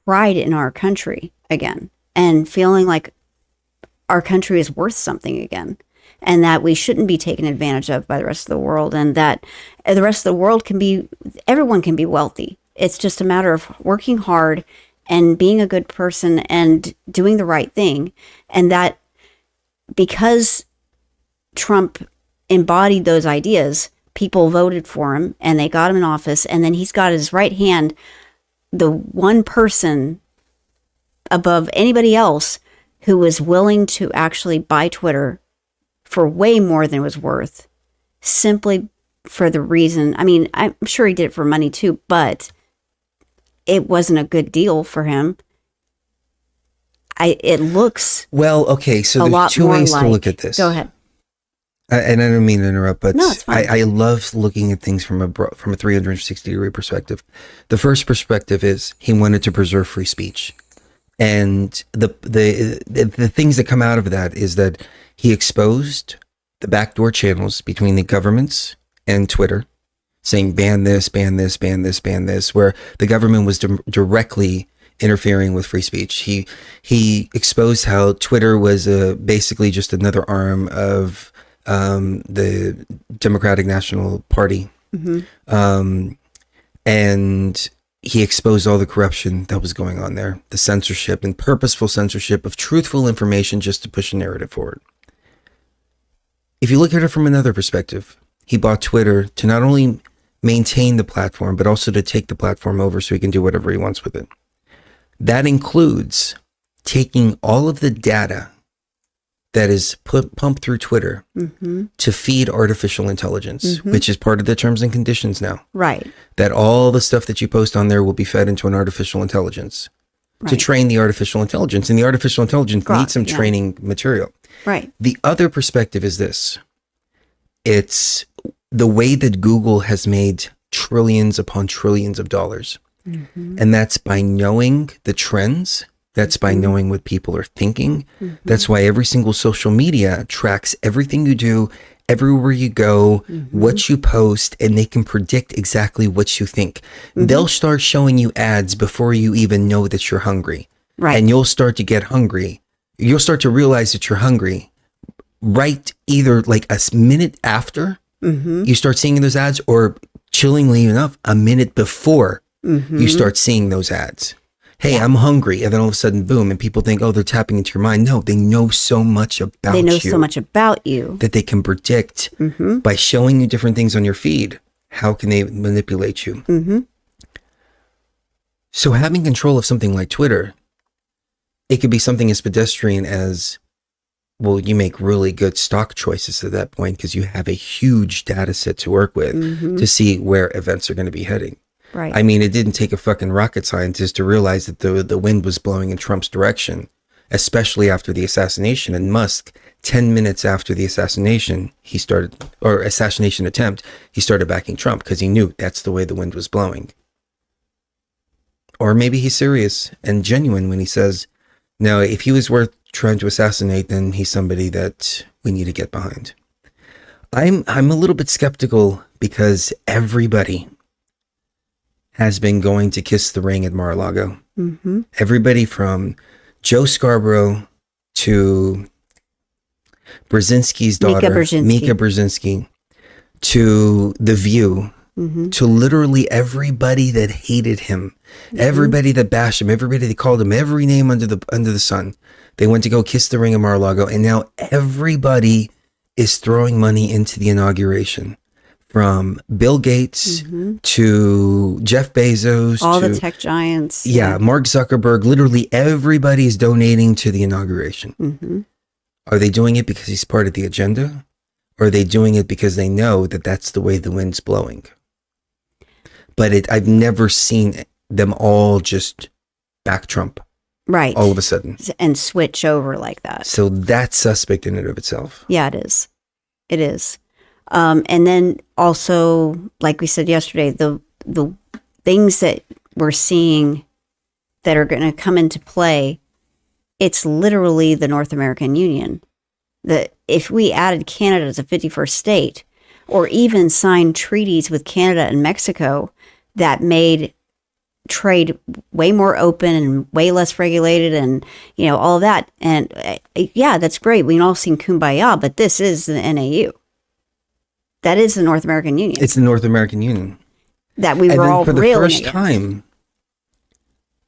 pride in our country again and feeling like our country is worth something again and that we shouldn't be taken advantage of by the rest of the world and that the rest of the world everyone can be wealthy. It's just a matter of working hard and being a good person and doing the right thing. And that because Trump embodied those ideas, people voted for him and they got him in office. And then he's got his right hand, the one person above anybody else who was willing to actually buy Twitter for way more than it was worth, simply for the reason, I mean, I'm sure he did it for money too, but it wasn't a good deal for him. It looks well, okay. So there's 2 ways to look at this. Go ahead. And I don't mean to interrupt, but no, it's fine. I love looking at things from a 360-degree perspective. The first perspective is he wanted to preserve free speech. And the things that come out of that is that he exposed the backdoor channels between the governments and Twitter, saying ban this, ban this, ban this, ban this, where the government was directly interfering with free speech. He exposed how Twitter was basically just another arm of the Democratic National Party. And he exposed all the corruption that was going on there, the censorship and purposeful censorship of truthful information just to push a narrative forward. If you look at it from another perspective, he bought Twitter to not only maintain the platform, but also to take the platform over so he can do whatever he wants with it. That includes taking all of the data that is pumped through Twitter to feed artificial intelligence, which is part of the terms and conditions now. Right. That all the stuff that you post on there will be fed into an artificial intelligence to train the artificial intelligence. And the artificial intelligence needs some training material. Right. The other perspective is this. It's the way that Google has made trillions upon trillions of dollars. And that's by knowing the trends. That's by knowing what people are thinking. That's why every single social media tracks everything you do, everywhere you go, what you post, and they can predict exactly what you think. They'll start showing you ads before you even know that you're hungry. Right. And you'll start to get hungry. You'll start to realize that you're hungry right either like a minute after you start seeing those ads, or chillingly enough, a minute before you start seeing those ads. Hey, I'm hungry. And then all of a sudden, boom. And people think, oh, they're tapping into your mind. No, they know so much about you. They know so much about you. That they can predict by showing you different things on your feed. How can they manipulate you? So having control of something like Twitter, it could be something as pedestrian as, well, you make really good stock choices at that point because you have a huge data set to work with to see where events are going to be heading. Right. I mean, it didn't take a fucking rocket scientist to realize that the wind was blowing in Trump's direction, especially after the assassination. And Musk, 10 minutes after the assassination, assassination attempt, he started backing Trump because he knew that's the way the wind was blowing. Or maybe he's serious and genuine when he says, no, if he was worth trying to assassinate, then he's somebody that we need to get behind. I'm a little bit skeptical because everybody has been going to kiss the ring at Mar-a-Lago. Everybody from Joe Scarborough to Brzezinski's daughter, Mika Brzezinski, to The View, to literally everybody that hated him, everybody that bashed him, everybody that called him every name under the sun. They went to go kiss the ring at Mar-a-Lago, and now everybody is throwing money into the inauguration. From Bill Gates to Jeff Bezos. All the tech giants. Yeah, Mark Zuckerberg. Literally everybody is donating to the inauguration. Are they doing it because he's part of the agenda? Or are they doing it because they know that that's the way the wind's blowing? But I've never seen them all just back Trump. Right. All of a sudden. And switch over like that. So that's suspect in and of itself. Yeah, it is. It is. And then also, like we said yesterday, the things that we're seeing that are going to come into play, it's literally the North American Union. If we added Canada as a 51st state, or even signed treaties with Canada and Mexico that made trade way more open and way less regulated, and all of that, and yeah, that's great. We can all sing Kumbaya, but this is the NAU. That is the North American Union. It's the North American Union. That we were all for the railing first against. time,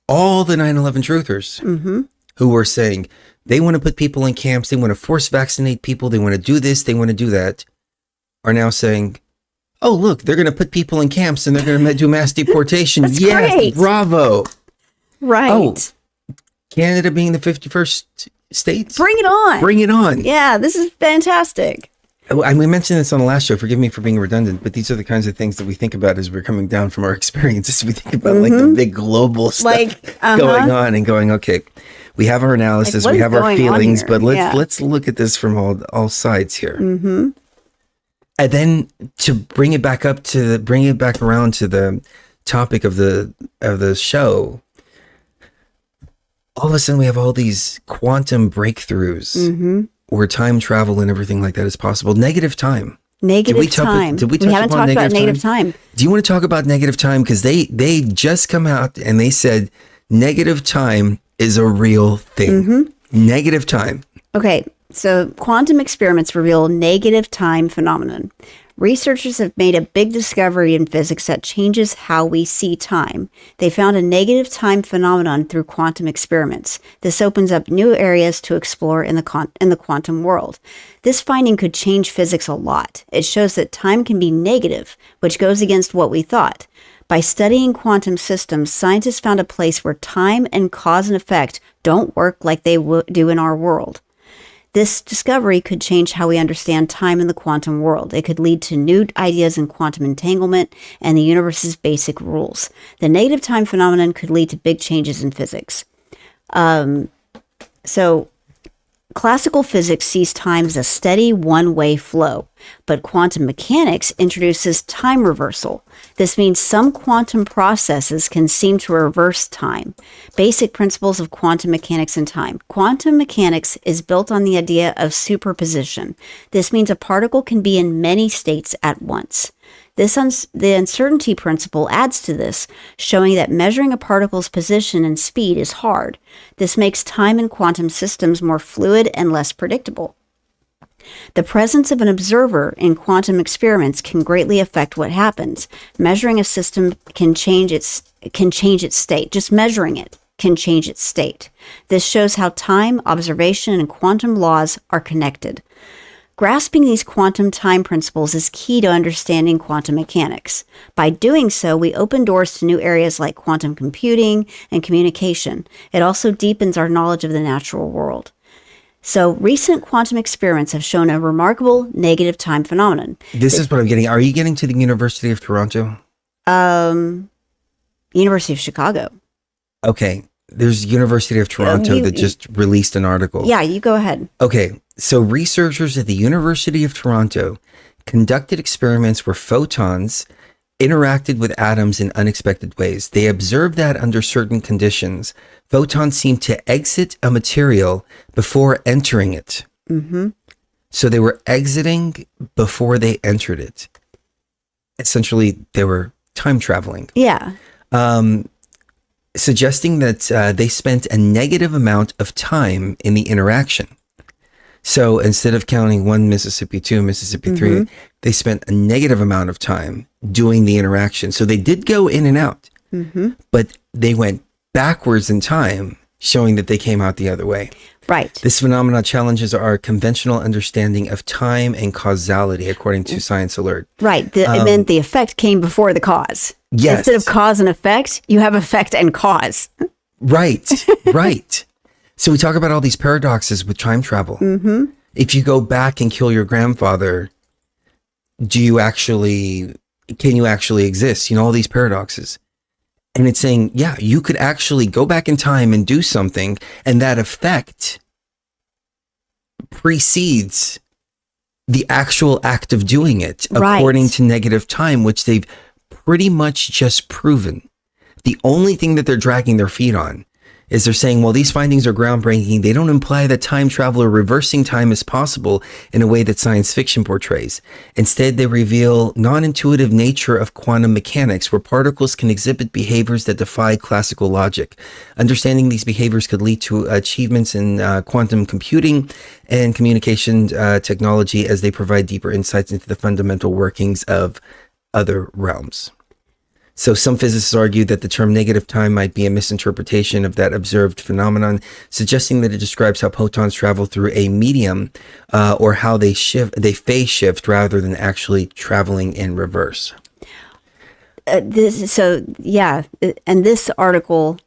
all the 9/11 truthers who were saying they want to put people in camps, they want to force vaccinate people, they want to do this, they want to do that, are now saying, oh, look, they're going to put people in camps and they're going to do mass deportation. That's yes, great. Bravo. Right. Oh, Canada being the 51st state? Bring it on. Bring it on. Yeah, this is fantastic. We mentioned this on the last show. Forgive me for being redundant, but these are the kinds of things that we think about as we're coming down from our experiences. We think about like the big global stuff going on and going, okay, we have our analysis, we have our feelings, but let's look at this from all sides here. And then to bring it back around to the topic of the show, all of a sudden we have all these quantum breakthroughs where time travel and everything like that is possible. Negative time. Negative time. Did we We haven't talked about negative time. Do you want to talk about negative time? Because they just come out and they said negative time is a real thing. Negative time. Okay, so quantum experiments reveal negative time phenomenon. Researchers have made a big discovery in physics that changes how we see time. They found a negative time phenomenon through quantum experiments. This opens up new areas to explore in the quantum world. This finding could change physics a lot. It shows that time can be negative, which goes against what we thought. By studying quantum systems, scientists found a place where time and cause and effect don't work like they do in our world. This discovery could change how we understand time in the quantum world. It could lead to new ideas in quantum entanglement and the universe's basic rules. The negative time phenomenon could lead to big changes in physics. So classical physics sees time as a steady one-way flow, but quantum mechanics introduces time reversal. This means some quantum processes can seem to reverse time. Basic principles of quantum mechanics and time. Quantum mechanics is built on the idea of superposition. This means a particle can be in many states at once. The uncertainty principle adds to this, showing that measuring a particle's position and speed is hard. This makes time in quantum systems more fluid and less predictable. The presence of an observer in quantum experiments can greatly affect what happens. Measuring a system can change its state. Just measuring it can change its state. This shows how time, observation, and quantum laws are connected. Grasping these quantum time principles is key to understanding quantum mechanics. By doing so, we open doors to new areas like quantum computing and communication. It also deepens our knowledge of the natural world. So, recent quantum experiments have shown a remarkable negative time phenomenon. This is what I'm getting. Are you getting to the University of Toronto? University of Chicago. Okay. There's University of Toronto that just released an article. Yeah, you go ahead. Okay. So researchers at the University of Toronto conducted experiments where photons interacted with atoms in unexpected ways. They observed that under certain conditions, photons seemed to exit a material before entering it. So they were exiting before they entered it. Essentially, they were time traveling. Yeah. Suggesting that they spent a negative amount of time in the interaction. So instead of counting 1 Mississippi, 2 Mississippi, 3, they spent a negative amount of time doing the interaction. So they did go in and out, but they went backwards in time, showing that they came out the other way. Right. This phenomenon challenges our conventional understanding of time and causality, according to Science Alert. Right. It meant the effect came before the cause. Yes. Instead of cause and effect, you have effect and cause. Right. Right. So we talk about all these paradoxes with time travel. If you go back and kill your grandfather, can you actually exist? You know, all these paradoxes. And it's saying, yeah, you could actually go back in time and do something, and that effect precedes the actual act of doing it, according to negative time, which they've pretty much just proven. The only thing that they're dragging their feet on is they're saying, well, these findings are groundbreaking. They don't imply that time travel or reversing time is possible in a way that science fiction portrays. Instead, they reveal non-intuitive nature of quantum mechanics, where particles can exhibit behaviors that defy classical logic. Understanding these behaviors could lead to achievements in quantum computing and communication technology, as they provide deeper insights into the fundamental workings of other realms. So some physicists argue that the term negative time might be a misinterpretation of that observed phenomenon, suggesting that it describes how photons travel through a medium or how they phase shift rather than actually traveling in reverse. And this article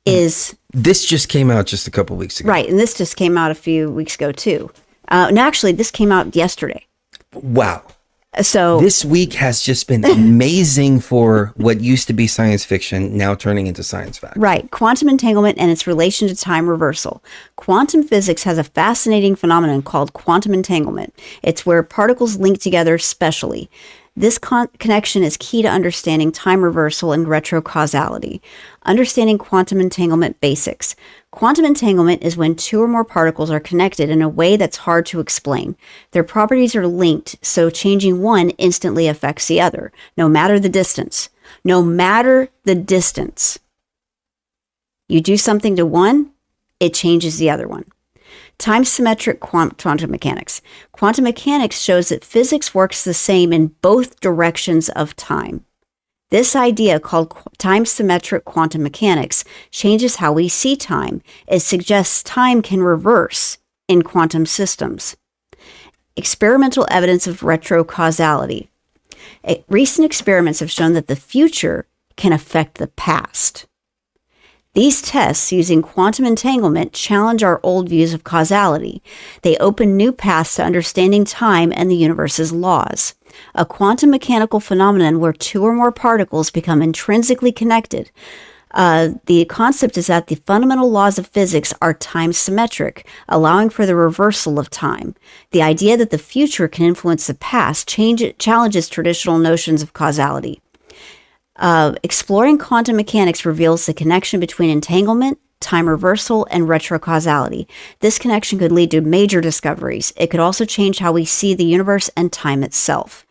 is... This just came out just a couple weeks ago. Right, and this just came out a few weeks ago too. No, actually, this came out yesterday. Wow. So this week has just been amazing for what used to be science fiction, now turning into science fact. Right. Quantum entanglement and its relation to time reversal. Quantum physics has a fascinating phenomenon called quantum entanglement. It's where particles link together specially. This connection is key to understanding time reversal and retrocausality. Understanding quantum entanglement basics. Quantum entanglement is when two or more particles are connected in a way that's hard to explain. Their properties are linked, so changing one instantly affects the other, no matter the distance. No matter the distance. You do something to one, it changes the other one. Time-symmetric quantum mechanics. Quantum mechanics shows that physics works the same in both directions of time. This idea, called time-symmetric quantum mechanics, changes how we see time. It suggests time can reverse in quantum systems. Experimental evidence of retrocausality. Recent experiments have shown that the future can affect the past. These tests using quantum entanglement challenge our old views of causality. They open new paths to understanding time and the universe's laws. A quantum mechanical phenomenon where two or more particles become intrinsically connected. The concept is that the fundamental laws of physics are time-symmetric, allowing for the reversal of time. The idea that the future can influence the past challenges traditional notions of causality. Exploring quantum mechanics reveals the connection between entanglement, time reversal, and retrocausality. This connection could lead to major discoveries. It could also change how we see the universe and time itself.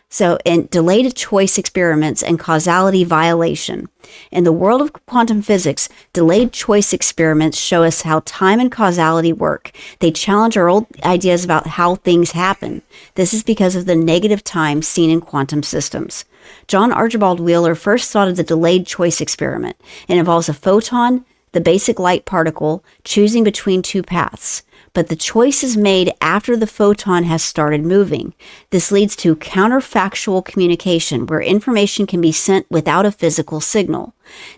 So, in delayed choice experiments and causality violation. In the world of quantum physics, delayed choice experiments show us how time and causality work. They challenge our old ideas about how things happen. This is because of the negative time seen in quantum systems. John Archibald Wheeler first thought of the delayed choice experiment. It involves a photon, the basic light particle, choosing between two paths. But the choice is made after the photon has started moving. This leads to counterfactual communication, where information can be sent without a physical signal.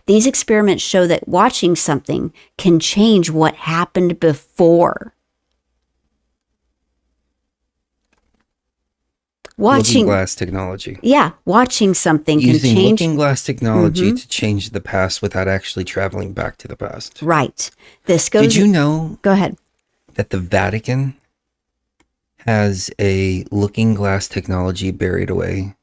These experiments show that watching something can change what happened before. Looking glass technology. Yeah, watching something can Using change. looking glass technology to change the past without actually traveling back to the past. Right. This goes. Did you know? Go ahead. That the Vatican has a looking glass technology buried away.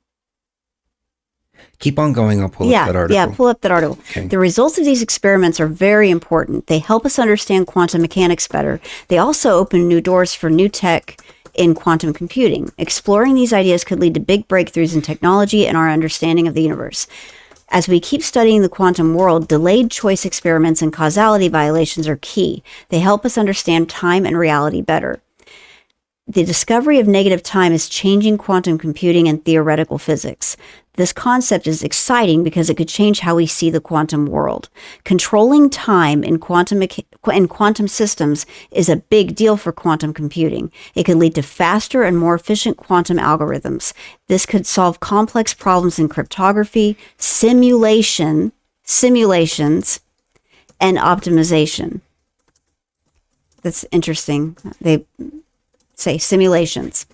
Keep on going. I'll pull up that article. Yeah, pull up that article. Okay. The results of these experiments are very important. They help us understand quantum mechanics better. They also open new doors for new tech in quantum computing. Exploring these ideas could lead to big breakthroughs in technology and our understanding of the universe. As we keep studying the quantum world, delayed choice experiments and causality violations are key. They help us understand time and reality better. The discovery of negative time is changing quantum computing and theoretical physics. This concept is exciting because it could change how we see the quantum world. Controlling time in quantum systems is a big deal for quantum computing. It could lead to faster and more efficient quantum algorithms. This could solve complex problems in cryptography, simulations, and optimization. That's interesting. They say simulations.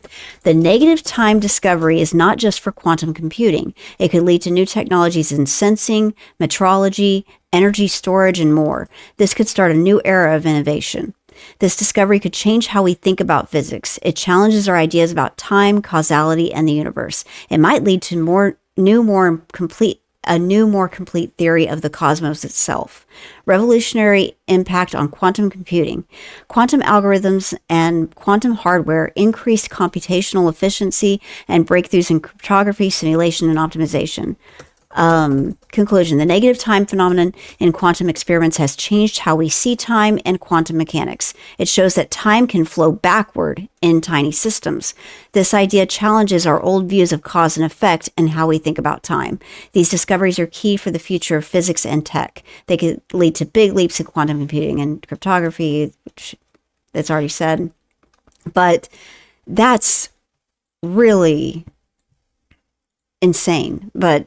The negative time discovery is not just for quantum computing. It could lead to new technologies in sensing, metrology, energy storage, and more. This could start a new era of innovation. This discovery could change how we think about physics. It challenges our ideas about time, causality, and the universe. It might lead to a new, more complete theory of the cosmos itself. Revolutionary impact on quantum computing. Quantum algorithms and quantum hardware increased computational efficiency and breakthroughs in cryptography, simulation, and optimization. Conclusion. The negative time phenomenon in quantum experiments has changed how we see time and quantum mechanics. It shows that time can flow backward in tiny systems. This idea challenges our old views of cause and effect and how we think about time. These discoveries are key for the future of physics and tech. They could lead to big leaps in quantum computing and cryptography, which that's already said. But that's really insane. But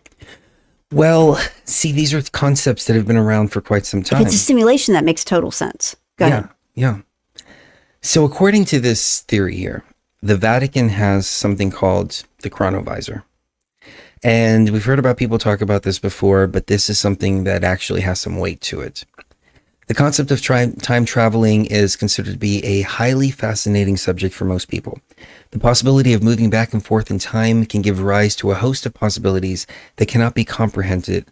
well, see, these are concepts that have been around for quite some time. If it's a simulation, that makes total sense. Go ahead. Yeah. So according to this theory here, the Vatican has something called the Chronovisor. And we've heard about people talk about this before, but this is something that actually has some weight to it. The concept of time traveling is considered to be a highly fascinating subject for most people. The possibility of moving back and forth in time can give rise to a host of possibilities that cannot be comprehended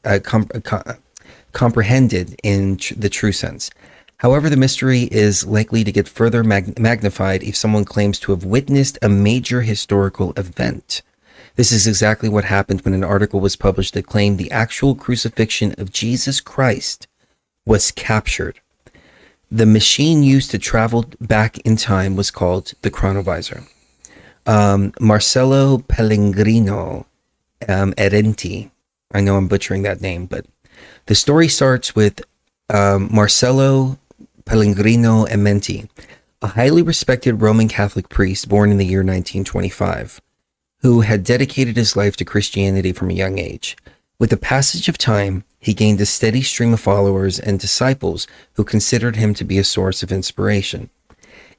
in the true sense. However, the mystery is likely to get further magnified if someone claims to have witnessed a major historical event. This is exactly what happened when an article was published that claimed the actual crucifixion of Jesus Christ was captured. The machine used to travel back in time was called the Chronovisor. Marcello Pellegrino Erenti, I know I'm butchering that name, but the story starts with Marcello Pellegrino Erenti, a highly respected Roman Catholic priest born in the year 1925, who had dedicated his life to Christianity from a young age. With the passage of time, he gained a steady stream of followers and disciples who considered him to be a source of inspiration.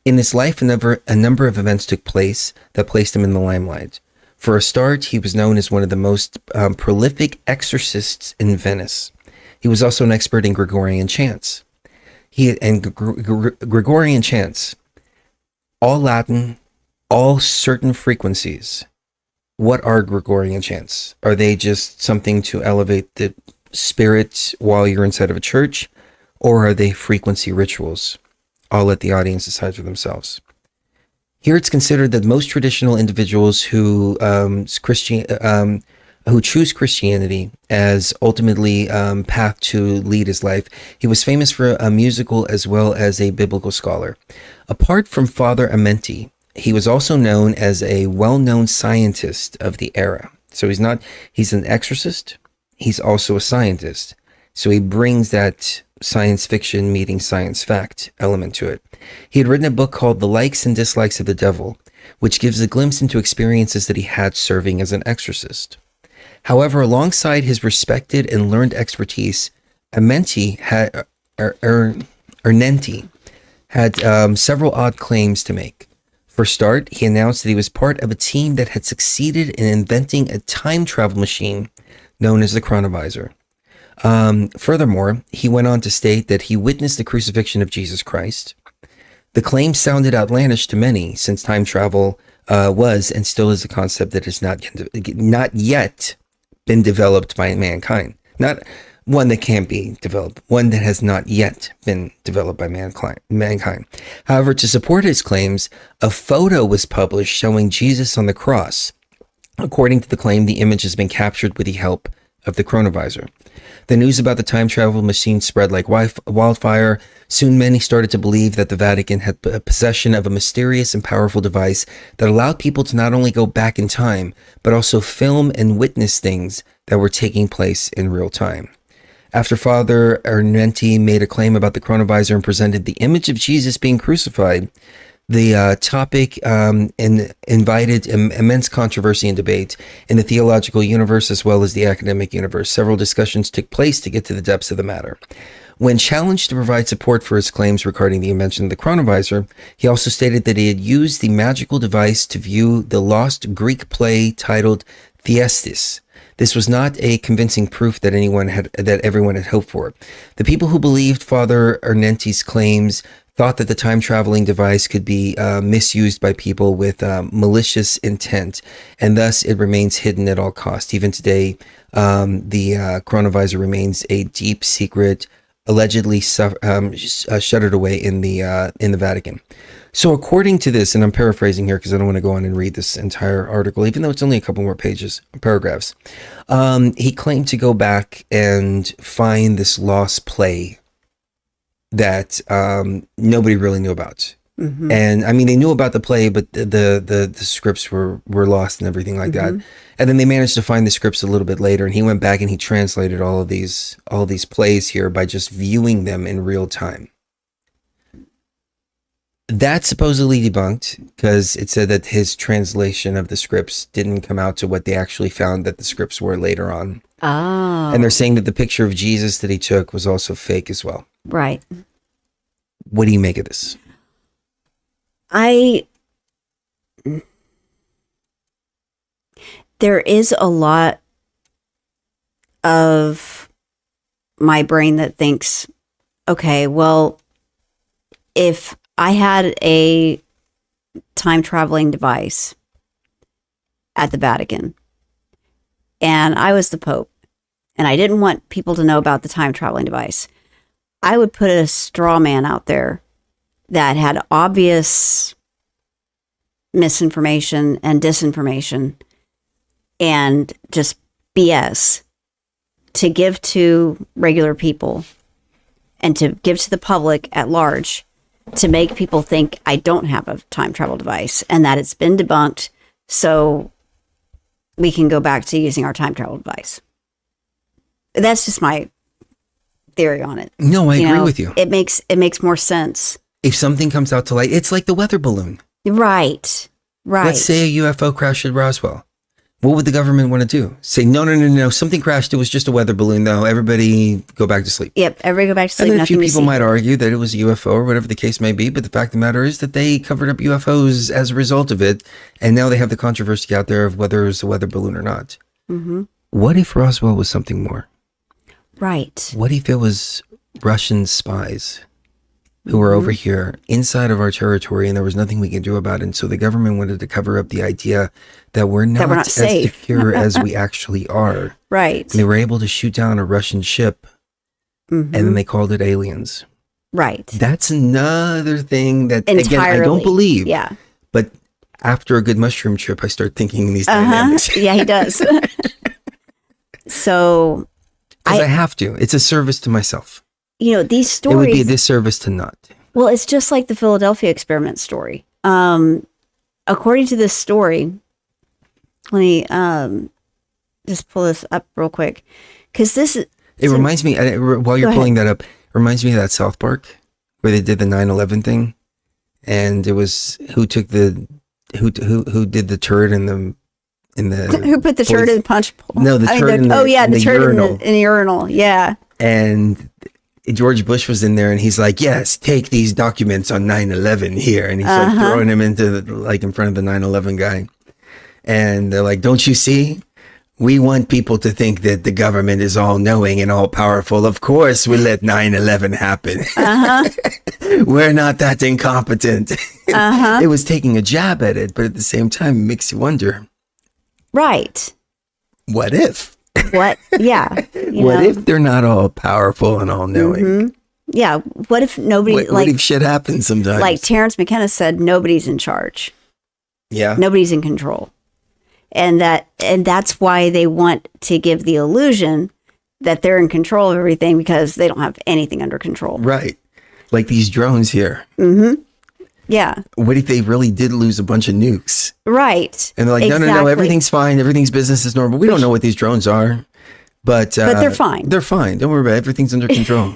In his life, a number of events took place that placed him in the limelight. For a start, he was known as one of the most prolific exorcists in Venice. He was also an expert in Gregorian chants. Gregorian chants, all Latin, all certain frequencies. What are Gregorian chants? Are they just something to elevate the spirit while you're inside of a church? Or are they frequency rituals? I'll let the audience decide for themselves. Here it's considered that most traditional individuals who choose Christianity as ultimately path to lead his life. He was famous for a musical as well as a biblical scholar. Apart from Father Amenti, he was also known as a well-known scientist of the era. So he's an exorcist. He's also a scientist. So he brings that science fiction meeting science fact element to it. He had written a book called The Likes and Dislikes of the Devil, which gives a glimpse into experiences that he had serving as an exorcist. However, alongside his respected and learned expertise, Amenti had several odd claims to make. For start, he announced that he was part of a team that had succeeded in inventing a time travel machine known as the Chronovisor. Furthermore, he went on to state that he witnessed the crucifixion of Jesus Christ. The claim sounded outlandish to many, since time travel was and still is a concept that has not yet been developed by mankind. Not one that can't be developed, one that has not yet been developed by mankind. However, to support his claims, a photo was published showing Jesus on the cross. According to the claim, the image has been captured with the help of the Chronovisor. The news about the time travel machine spread like wildfire. Soon many started to believe that the Vatican had possession of a mysterious and powerful device that allowed people to not only go back in time, but also film and witness things that were taking place in real time. After Father Arnenti made a claim about the Chronovisor and presented the image of Jesus being crucified, the topic invited immense controversy and debate in the theological universe as well as the academic universe. Several discussions took place to get to the depths of the matter. When challenged to provide support for his claims regarding the invention of the Chronovisor, he also stated that he had used the magical device to view the lost Greek play titled Thyestes. This was not a convincing proof that everyone had hoped for. The people who believed Father Arnenti's claims thought that the time-traveling device could be misused by people with malicious intent, and thus it remains hidden at all costs. Even today, the Chronovisor remains a deep secret, allegedly shuttered away in the Vatican. So according to this, and I'm paraphrasing here because I don't want to go on and read this entire article, even though it's only a couple more paragraphs, he claimed to go back and find this lost play that nobody really knew about. Mm-hmm. And I mean, they knew about the play, but the scripts were lost and everything like that. And then they managed to find the scripts a little bit later, and he went back and he translated all of these plays here by just viewing them in real time. That's supposedly debunked because it said that his translation of the scripts didn't come out to what they actually found that the scripts were later on. Oh. And they're saying that the picture of Jesus that he took was also fake as well. Right. What do you make of this? There is a lot of my brain that thinks, okay, well, if I had a time traveling device at the Vatican and I was the Pope and I didn't want people to know about the time traveling device, I would put a straw man out there that had obvious misinformation and disinformation and just BS to give to regular people and to give to the public at large to make people think I don't have a time travel device and that it's been debunked, so we can go back to using our time travel device. That's just my theory on it. No, I agree with you. It makes more sense. If something comes out to light, it's like the weather balloon. Right. Let's say a UFO crashed at Roswell. What would the government want to do? Say, no, something crashed. It was just a weather balloon, though. Everybody go back to sleep. Yep, everybody go back to sleep. And then a few people might argue that it was a UFO or whatever the case may be, but the fact of the matter is that they covered up UFOs as a result of it, and now they have the controversy out there of whether it was a weather balloon or not. Mm-hmm. What if Roswell was something more? Right. What if it was Russian spies who were over here inside of our territory and there was nothing we could do about it? And so the government wanted to cover up the idea that we're not as safe. secure as we actually are. Right. And they were able to shoot down a Russian ship and then they called it aliens. Right. That's another thing that, entirely. Again, I don't believe. Yeah. But after a good mushroom trip, I start thinking in these dynamics. Yeah, he does. So... Because I have to. It's a service to myself. These stories... It would be a disservice to not. Well, it's just like the Philadelphia experiment story. According to this story, let me just pull this up real quick. Because this is... It reminds me, while you're pulling that up, it reminds me of that South Park where they did the 9/11 thing. And it was who did the turd in the... Who put the turd in the punch bowl? No, the turd in the turd urinal. in the urinal. Yeah. And George Bush was in there and he's like, yes, take these documents on 9/11 here. And he's like throwing him into in front of the 9/11 guy. And they're like, don't you see? We want people to think that the government is all knowing and all powerful. Of course, we let 9/11 happen. We're not that incompetent. It was taking a jab at it, but at the same time, it makes you wonder. Right. What if? What? Yeah. What if they're not all powerful and all knowing? Mm-hmm. Yeah. What if nobody what if shit happens sometimes? Like Terrence McKenna said, nobody's in charge. Yeah. Nobody's in control. And that's why they want to give the illusion that they're in control of everything because they don't have anything under control. Right. Like these drones here. Mm-hmm. Yeah. What if they really did lose a bunch of nukes? Right. And they're like, no, everything's fine. Everything's business as normal. We don't know what these drones are, but they're fine. They're fine. Don't worry about it. Everything's under control.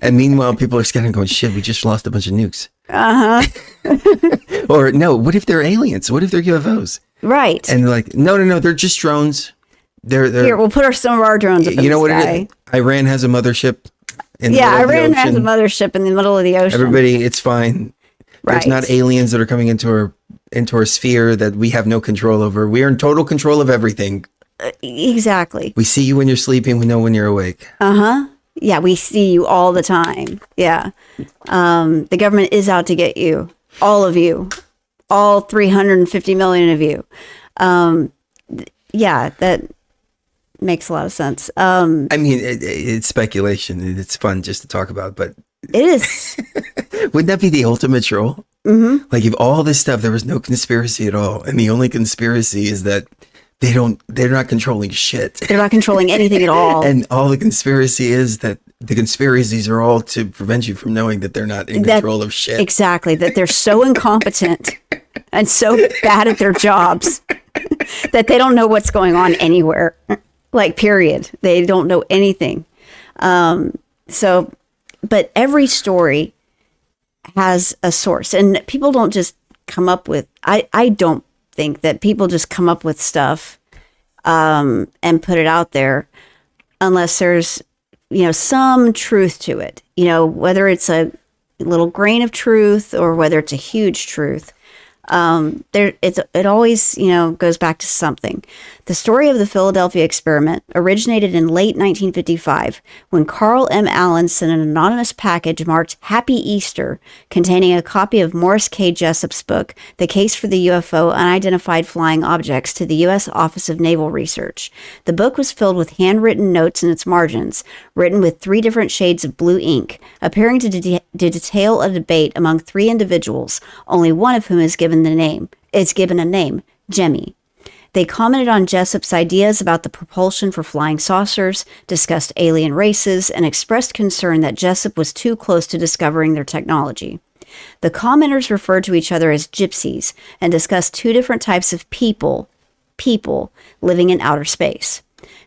And meanwhile, people are scared and going, shit, we just lost a bunch of nukes. Or no, what if they're aliens? What if they're UFOs? Right. And they're like, no, they're just drones. They're Here, we'll put some of our drones up in the sky. You know what it is? Iran has a mothership in the middle of the Iran ocean. has a mothership in the middle of the ocean. Everybody, it's fine. Right. There's not aliens that are coming into our sphere that we have no control over. We are in total control of everything. Exactly. We see you when you're sleeping. We know when you're awake. Yeah, we see you all the time. Yeah. The government is out to get you. All of you. All 350 million of you. Yeah, that makes a lot of sense. I mean, it's speculation. It's fun just to talk about, but... It is. Wouldn't that be the ultimate troll? Mm-hmm. Like if all this stuff, there was no conspiracy at all. And the only conspiracy is that they're not controlling shit. They're not controlling anything at all. And all the conspiracy is that the conspiracies are all to prevent you from knowing that they're not in control of shit. Exactly. That they're so incompetent and so bad at their jobs that they don't know what's going on anywhere. Like, period. They don't know anything. But every story has a source, and people don't just come up with, I don't think that people just come up with stuff and put it out there unless there's, some truth to it, whether it's a little grain of truth or whether it's a huge truth. It always, goes back to something. The story of the Philadelphia experiment originated in late 1955 when Carl M. Allen sent an anonymous package marked Happy Easter containing a copy of Morris K. Jessup's book, The Case for the UFO Unidentified Flying Objects, to the U.S. Office of Naval Research. The book was filled with handwritten notes in its margins, written with 3 different shades of blue ink, appearing to detail a debate among 3 individuals, only one of whom is given a name, Jemmy. They commented on Jessup's ideas about the propulsion for flying saucers, discussed alien races, and expressed concern that Jessup was too close to discovering their technology. The commenters referred to each other as gypsies and discussed 2 different types of people living in outer space.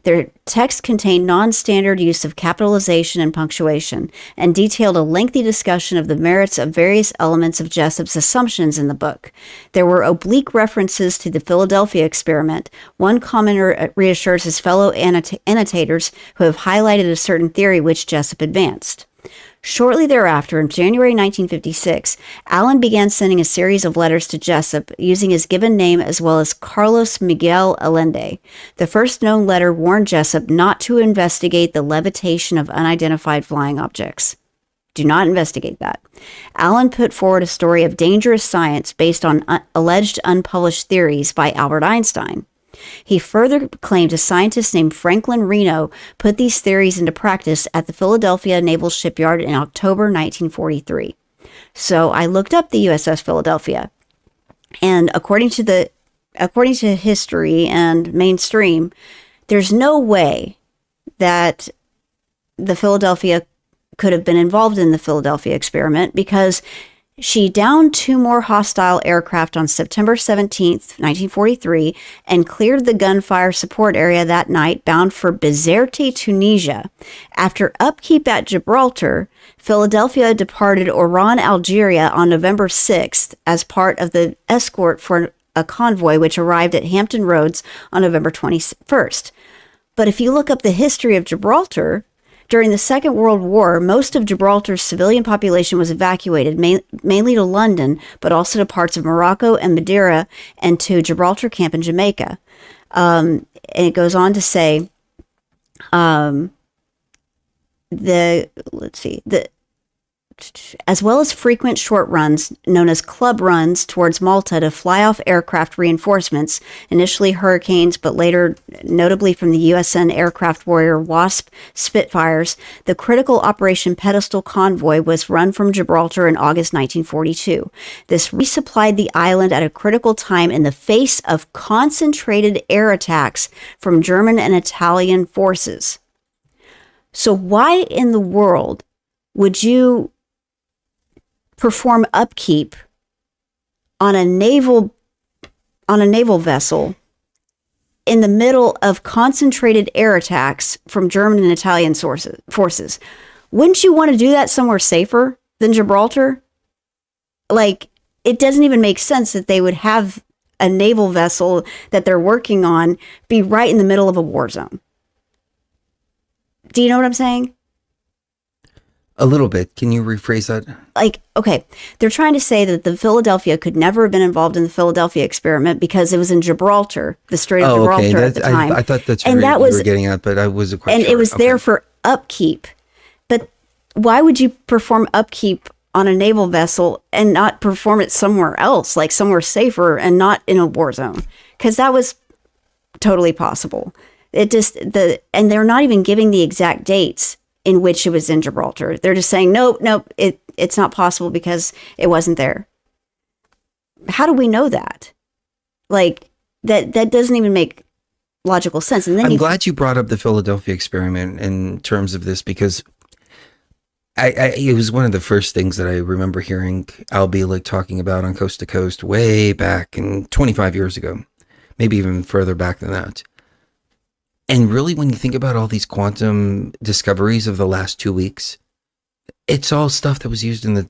Their text contained non-standard use of capitalization and punctuation and detailed a lengthy discussion of the merits of various elements of Jessup's assumptions in the book. There were oblique references to the Philadelphia experiment. One commenter reassures his fellow annotators who have highlighted a certain theory which Jessup advanced. Shortly thereafter, in January 1956, Allen began sending a series of letters to Jessup using his given name as well as Carlos Miguel Allende. The first known letter warned Jessup not to investigate the levitation of unidentified flying objects. Do not investigate that. Allen put forward a story of dangerous science based on alleged unpublished theories by Albert Einstein. He further claimed a scientist named Franklin Reno put these theories into practice at the Philadelphia Naval Shipyard in October 1943. So I looked up the USS Philadelphia, and according to history and mainstream, there's no way that the Philadelphia could have been involved in the Philadelphia experiment because she downed 2 more hostile aircraft on September 17th, 1943, and cleared the gunfire support area that night, bound for Bizerte, Tunisia. After upkeep at Gibraltar, Philadelphia departed Oran, Algeria on November 6th as part of the escort for a convoy which arrived at Hampton Roads on November 21st. But if you look up the history of Gibraltar, during the Second World War, most of Gibraltar's civilian population was evacuated, mainly to London, but also to parts of Morocco and Madeira and to Gibraltar Camp in Jamaica. And it goes on to say, as well as frequent short runs known as club runs towards Malta to fly off aircraft reinforcements, initially Hurricanes, but later notably from the USN aircraft warrior Wasp Spitfires. The critical Operation Pedestal convoy was run from Gibraltar in August 1942. This resupplied the island at a critical time in the face of concentrated air attacks from German and Italian forces. So why in the world would you perform upkeep on a naval vessel in the middle of concentrated air attacks from German and Italian forces? Wouldn't you want to do that somewhere safer than Gibraltar? Like, it doesn't even make sense that they would have a naval vessel that they're working on be right in the middle of a war zone. Do you know what I'm saying? A little bit. Can you rephrase that? Like, okay, they're trying to say that the Philadelphia could never have been involved in the Philadelphia experiment because it was in Gibraltar, the Strait of Gibraltar at the time. I thought that's what you were getting at, but I wasn't quite sure. And it was there for upkeep. But why would you perform upkeep on a naval vessel and not perform it somewhere else, like somewhere safer and not in a war zone? Because that was totally possible. And they're not even giving the exact dates in which it was in Gibraltar. They're just saying, nope, it's not possible because it wasn't there. How do we know that? Like, that doesn't even make logical sense. And then I'm glad you brought up the Philadelphia experiment in terms of this, because it was one of the first things that I remember hearing Al Bielek talking about on Coast to Coast way back in 25 years ago, maybe even further back than that. And really, when you think about all these quantum discoveries of the last 2 weeks, it's all stuff that was used in the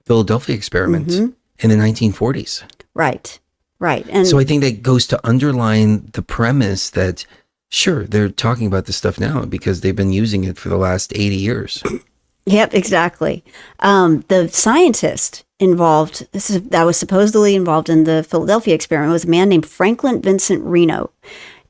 Philadelphia experiment in the 1940s. Right. And so I think that goes to underline the premise that, sure, they're talking about this stuff now because they've been using it for the last 80 years. Yep, exactly. The scientist involved, that was supposedly involved in the Philadelphia experiment, was a man named Franklin Vincent Reno.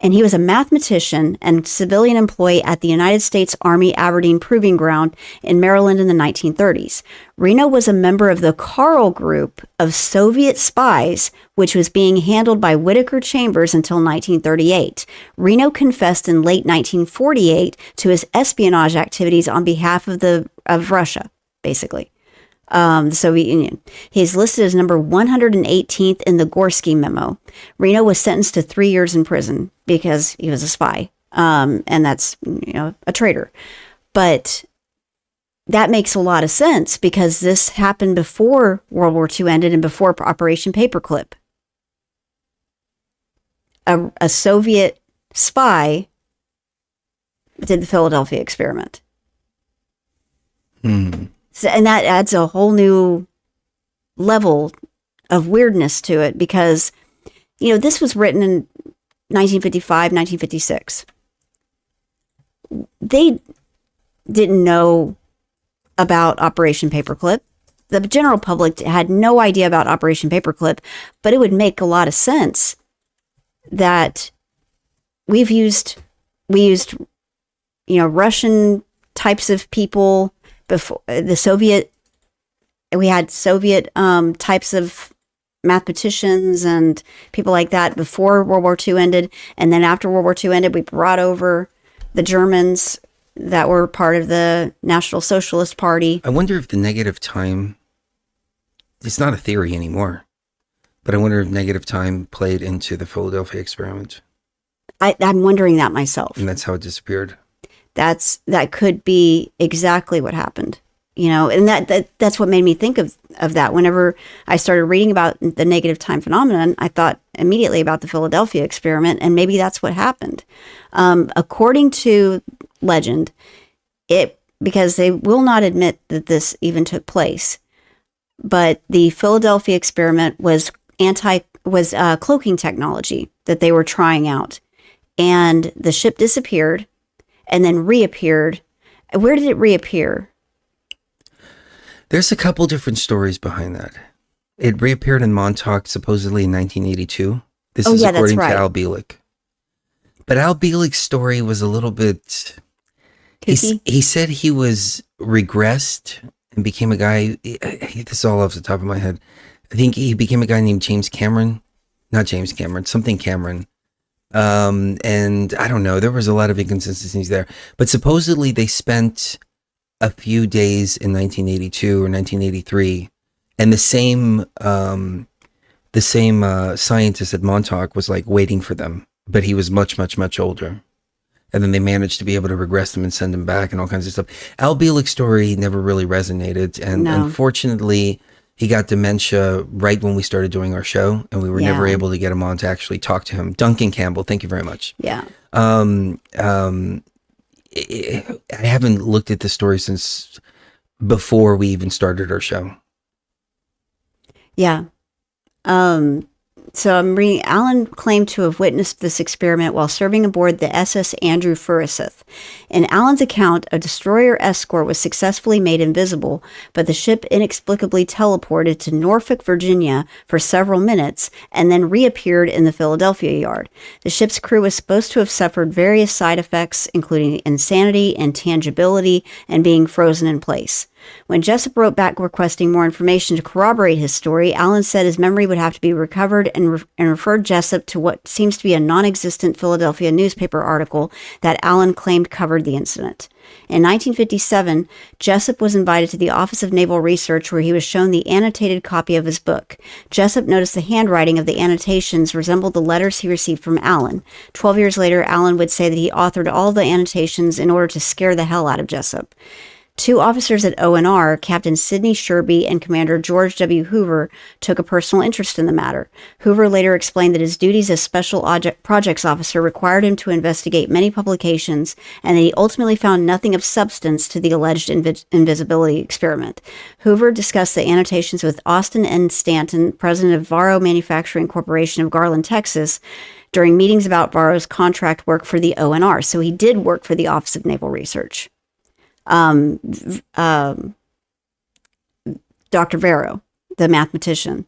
And he was a mathematician and civilian employee at the United States Army Aberdeen Proving Ground in Maryland in the 1930s. Reno was a member of the Karl Group of Soviet spies, which was being handled by Whittaker Chambers until 1938. Reno confessed in late 1948 to his espionage activities on behalf of Russia, basically. The Soviet Union. He is listed as number 118th in the Gorsky memo. Reno was sentenced to 3 years in prison because he was a spy, and that's a traitor. But that makes a lot of sense because this happened before World War II ended and before Operation Paperclip. A Soviet spy did the Philadelphia experiment. So, and that adds a whole new level of weirdness to it because, this was written in 1955, 1956. They didn't know about Operation Paperclip. The general public had no idea about Operation Paperclip, but it would make a lot of sense that we used, Russian types of people. Before we had Soviet types of mathematicians and people like that before World War II ended. And then after World War II ended, we brought over the Germans that were part of the National Socialist Party. I wonder if the negative time, it's not a theory anymore, but I wonder if negative time played into the Philadelphia experiment. I'm wondering that myself. And that's how it disappeared. That could be exactly what happened, and that's what made me think of that. Whenever I started reading about the negative time phenomenon, I thought immediately about the Philadelphia experiment, and maybe that's what happened. According to legend, because they will not admit that this even took place, but the Philadelphia experiment was cloaking technology that they were trying out, and the ship disappeared. And then reappeared. Where did it reappear? There's a couple different stories behind that. It reappeared in Montauk supposedly in 1982. This is according to Al Bielek. But Al Bielek's story was a little bit... He said he was regressed and became a guy... This is all off the top of my head. I think he became a guy named James Cameron. Not James Cameron, something Cameron. And I don't know, there was a lot of inconsistencies there, but supposedly they spent a few days in 1982 or 1983, and the same scientist at Montauk was like waiting for them, but he was much, much, much older. And then they managed to be able to regress them and send them back and all kinds of stuff. Al Bielek's story never really resonated, and unfortunately, he got dementia right when we started doing our show, and we were never able to get him on to actually talk to him. Duncan Campbell, thank you very much. Yeah. I haven't looked at the story since before we even started our show. Yeah. So I'm reading, Allen claimed to have witnessed this experiment while serving aboard the SS Andrew Furuseth. In Allen's account, a destroyer escort was successfully made invisible, but the ship inexplicably teleported to Norfolk, Virginia for several minutes and then reappeared in the Philadelphia yard. The ship's crew was supposed to have suffered various side effects, including insanity, intangibility, and being frozen in place. When Jessup wrote back requesting more information to corroborate his story, Allen said his memory would have to be recovered and referred Jessup to what seems to be a non-existent Philadelphia newspaper article that Allen claimed covered the incident. In 1957, Jessup was invited to the Office of Naval Research, where he was shown the annotated copy of his book. Jessup noticed the handwriting of the annotations resembled the letters he received from Allen. 12 years later, Allen would say that he authored all the annotations in order to scare the hell out of Jessup. Two officers at ONR, Captain Sidney Sherby and Commander George W. Hoover, took a personal interest in the matter. Hoover later explained that his duties as Special Projects Officer required him to investigate many publications, and that he ultimately found nothing of substance to the alleged invisibility experiment. Hoover discussed the annotations with Austin N. Stanton, president of Varro Manufacturing Corporation of Garland, Texas, during meetings about Varro's contract work for the ONR. So he did work for the Office of Naval Research. Dr. Varro, the mathematician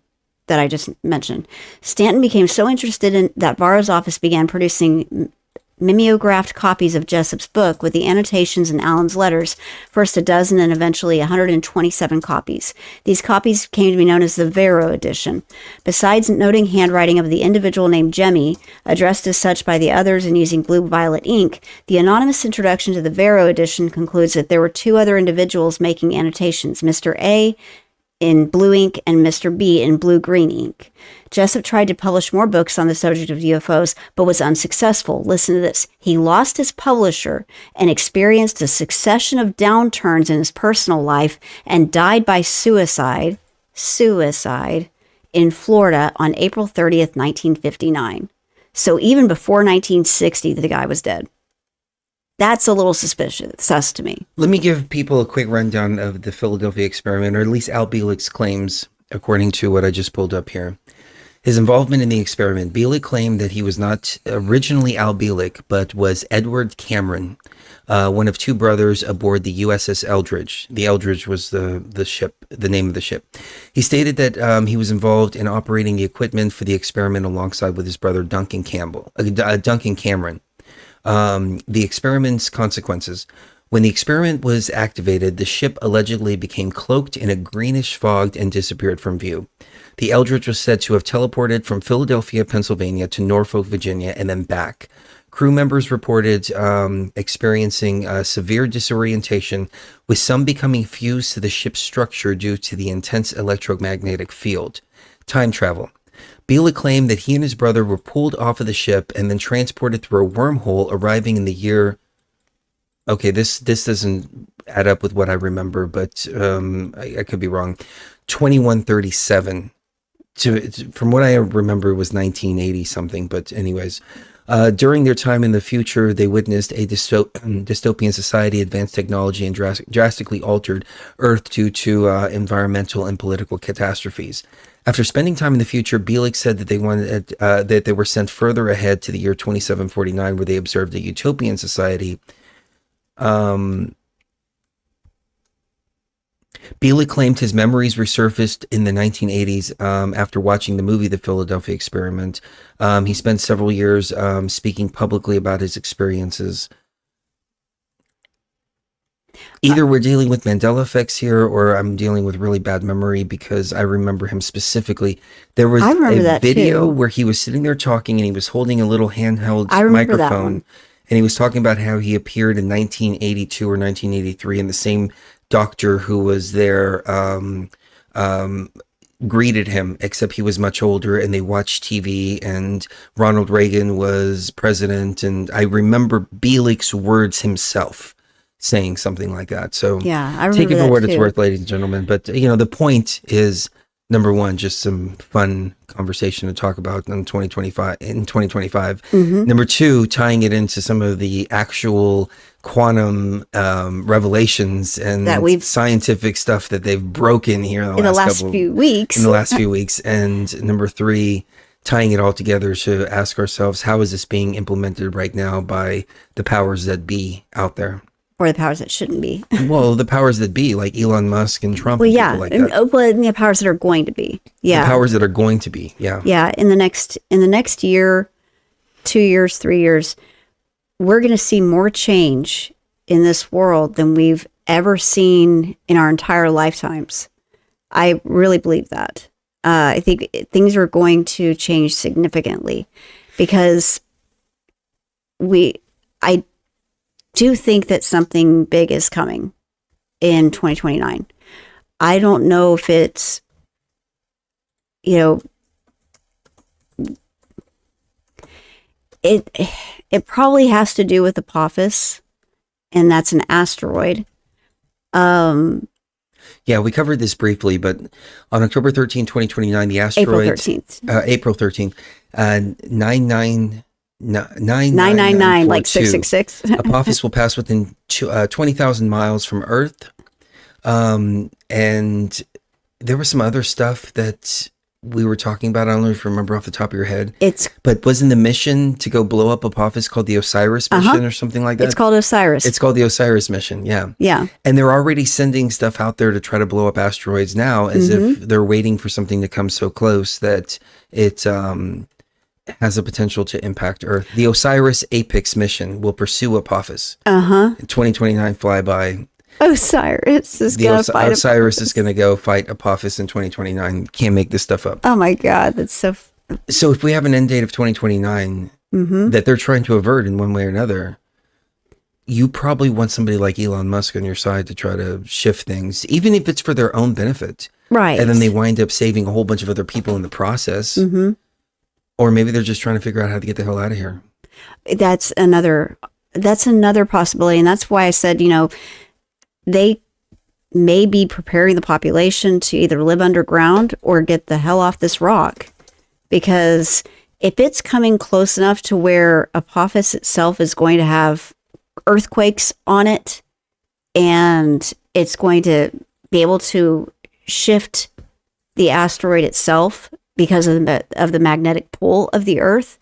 that I just mentioned. Stanton became so interested in that Varro's office began producing mimeographed copies of Jessup's book with the annotations and Allen's letters, first a dozen and eventually 127 copies. These copies came to be known as the Varro edition. Besides noting handwriting of the individual named Jemmy, addressed as such by the others and using blue-violet ink, the anonymous introduction to the Varro edition concludes that there were two other individuals making annotations, Mr. A in blue ink and Mr. B in blue-green ink. Jessup tried to publish more books on the subject of UFOs, but was unsuccessful. Listen to this. He lost his publisher and experienced a succession of downturns in his personal life and died by suicide in Florida on April 30th, 1959. So even before 1960, the guy was dead. That's a little sus to me. Let me give people a quick rundown of the Philadelphia experiment, or at least Al Bielek's claims, according to what I just pulled up here. His involvement in the experiment. Bielek claimed that he was not originally Al Bielek, but was Edward Cameron, one of two brothers aboard the USS Eldridge. The Eldridge was the ship, the name of the ship. He stated that he was involved in operating the equipment for the experiment alongside with his brother Duncan Cameron. The experiment's consequences. When the experiment was activated, the ship allegedly became cloaked in a greenish fog and disappeared from view. The Eldridge was said to have teleported from Philadelphia, Pennsylvania to Norfolk, Virginia, and then back. Crew members reported experiencing severe disorientation, with some becoming fused to the ship's structure due to the intense electromagnetic field. Time travel. Bielek claimed that he and his brother were pulled off of the ship and then transported through a wormhole, arriving in the year... Okay, this doesn't add up with what I remember, but I could be wrong. 2137. From what I remember, it was 1980 something, but anyways. During their time in the future, they witnessed a dystopian society, advanced technology, and drastically altered Earth due to environmental and political catastrophes. After spending time in the future, Bielek said that they were sent further ahead to the year 2749, where they observed a utopian society. Bielek claimed his memories resurfaced in the 1980s after watching the movie The Philadelphia Experiment. He spent several years speaking publicly about his experiences. Either we're dealing with Mandela effects here, or I'm dealing with really bad memory, because I remember him specifically. There was a video where he was sitting there talking, and he was holding a little handheld microphone, and he was talking about how he appeared in 1982 or 1983, and the same doctor who was there greeted him, except he was much older, and they watched TV, and Ronald Reagan was president, and I remember Bielek's words himself saying something like that. So yeah, I remember take it for what too. It's worth, ladies and gentlemen. But the point is, number one, just some fun conversation to talk about in 2025. Mm-hmm. Number two, tying it into some of the actual quantum revelations and scientific stuff that they've broken here in the last few weeks. And number three, tying it all together to ask ourselves, how is this being implemented right now by the powers that be out there? Or the powers that shouldn't be. Well, the powers that be, like Elon Musk and Trump. Well, and yeah. People like that. Well, the powers that are going to be. Yeah. The powers that are going to be. Yeah. Yeah. In the next year, 2 years, 3 years, we're going to see more change in this world than we've ever seen in our entire lifetimes. I really believe that. I think things are going to change significantly, because I do think that something big is coming in 2029. I don't know if it's, it probably has to do with Apophis, and that's an asteroid. Yeah, we covered this briefly, but on October 13, 2029, the asteroid... April 13th, 999, like 666. Apophis will pass within 20,000 miles from Earth. And there was some other stuff that we were talking about? I don't know if you remember off the top of your head. It's But wasn't the mission to go blow up Apophis called the Osiris mission or something like that? it's called Osiris. It's called the Osiris mission, yeah. Yeah. And they're already sending stuff out there to try to blow up asteroids now, as if they're waiting for something to come so close that it has a potential to impact Earth. The Osiris Apex mission will pursue Apophis. In 2029 flyby. Osiris is going to fight Osiris is going to go fight Apophis in 2029. Can't make this stuff up. Oh my God, that's so... So if we have an end date of 2029 that they're trying to avert in one way or another, you probably want somebody like Elon Musk on your side to try to shift things, even if it's for their own benefit. Right. And then they wind up saving a whole bunch of other people in the process. Or maybe they're just trying to figure out how to get the hell out of here. That's another possibility. And that's why I said, they may be preparing the population to either live underground or get the hell off this rock. Because if it's coming close enough to where Apophis itself is going to have earthquakes on it, and it's going to be able to shift the asteroid itself because of the magnetic pull of the Earth,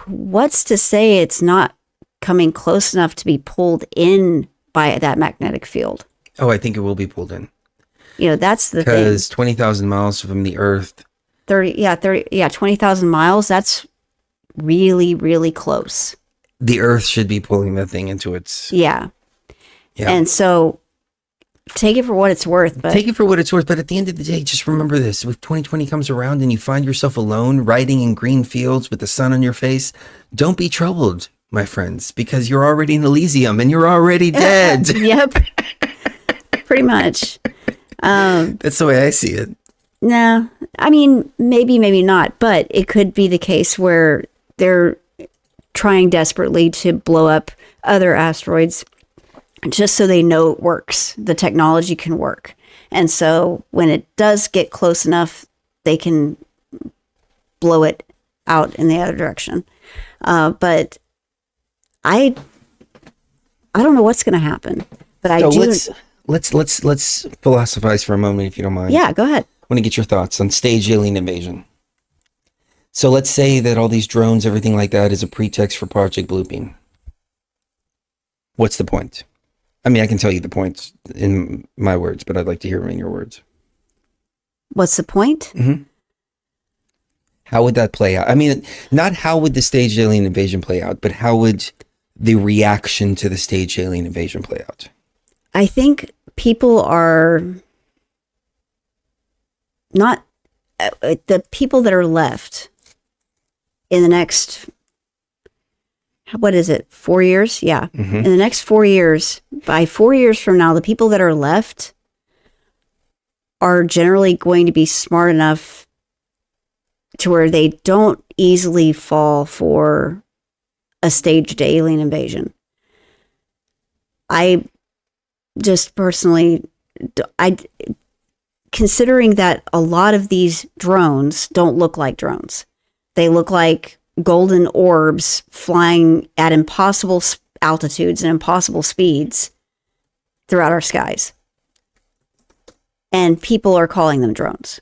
what's to say it's not coming close enough to be pulled in by that magnetic field? Oh, I think it will be pulled in. That's the thing. Because 20,000 miles from the Earth. 20,000 miles. That's really, really close. The Earth should be pulling that thing into its... Yeah. And so take it for what it's worth. But take it for what it's worth. But at the end of the day, just remember this. If 2020 comes around and you find yourself alone, riding in green fields with the sun on your face, don't be troubled, my friends, because you're already in Elysium and you're already dead. Yep. Pretty much. That's the way I see it. No, I mean, maybe not, but it could be the case where they're trying desperately to blow up other asteroids just so they know it works. The technology can work. And so when it does get close enough, they can blow it out in the other direction. But I don't know what's going to happen. But I do. Let's philosophize for a moment, if you don't mind. Yeah, go ahead. I want to get your thoughts on staged alien invasion. So let's say that all these drones, everything like that, is a pretext for Project Bluebeam. What's the point? I mean, I can tell you the points in my words, but I'd like to hear them in your words. What's the point? How would that play out? I mean, not how would the staged alien invasion play out, but how would the reaction to the staged alien invasion play out? I think people are not... the people that are left in the next, what is it, 4 years? Yeah. In the next 4 years, by 4 years from now, the people that are left are generally going to be smart enough to where they don't easily fall for a staged alien invasion. I just personally, considering that a lot of these drones don't look like drones. They look like golden orbs flying at impossible altitudes and impossible speeds throughout our skies. And people are calling them drones.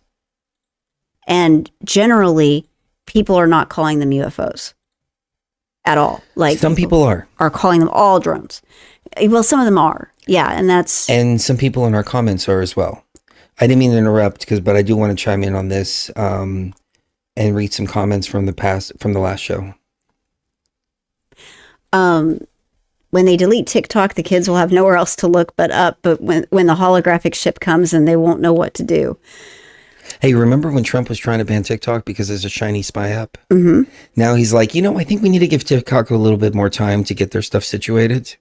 And generally, people are not calling them UFOs at all. Like some people are calling them all drones. Well, some of them are. Yeah, and some people in our comments are as well. I didn't mean to interrupt, but I do want to chime in on this and read some comments from the last show. When they delete TikTok, the kids will have nowhere else to look but up. But when the holographic ship comes, and they won't know what to do. Hey, remember when Trump was trying to ban TikTok because there's a Chinese spy app? Now he's like, I think we need to give TikTok a little bit more time to get their stuff situated.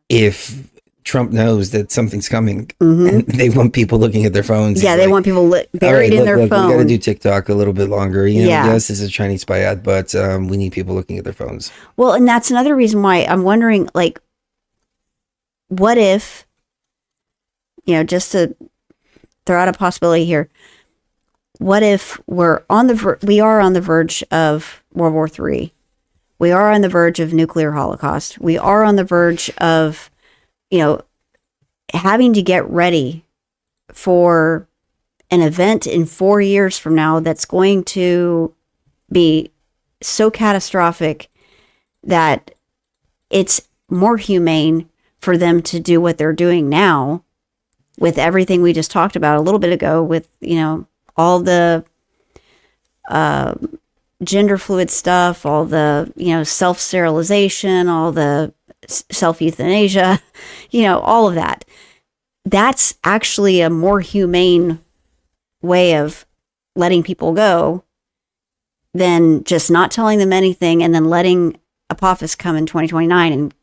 If Trump knows that something's coming, and they want people looking at their phones. Yeah, they want people buried in their phone. We got to do TikTok a little bit longer. Yes, it's a Chinese spy ad, but we need people looking at their phones. Well, and that's another reason why I'm wondering, like, what if, just to throw out a possibility here, what if we are on the verge of World War III? We are on the verge of nuclear holocaust. We are on the verge of, having to get ready for an event in 4 years from now that's going to be so catastrophic that it's more humane for them to do what they're doing now with everything we just talked about a little bit ago with, all the gender fluid stuff, all the, self-sterilization, all the self-euthanasia, all of that. That's actually a more humane way of letting people go than just not telling them anything and then letting Apophis come in 2029 and,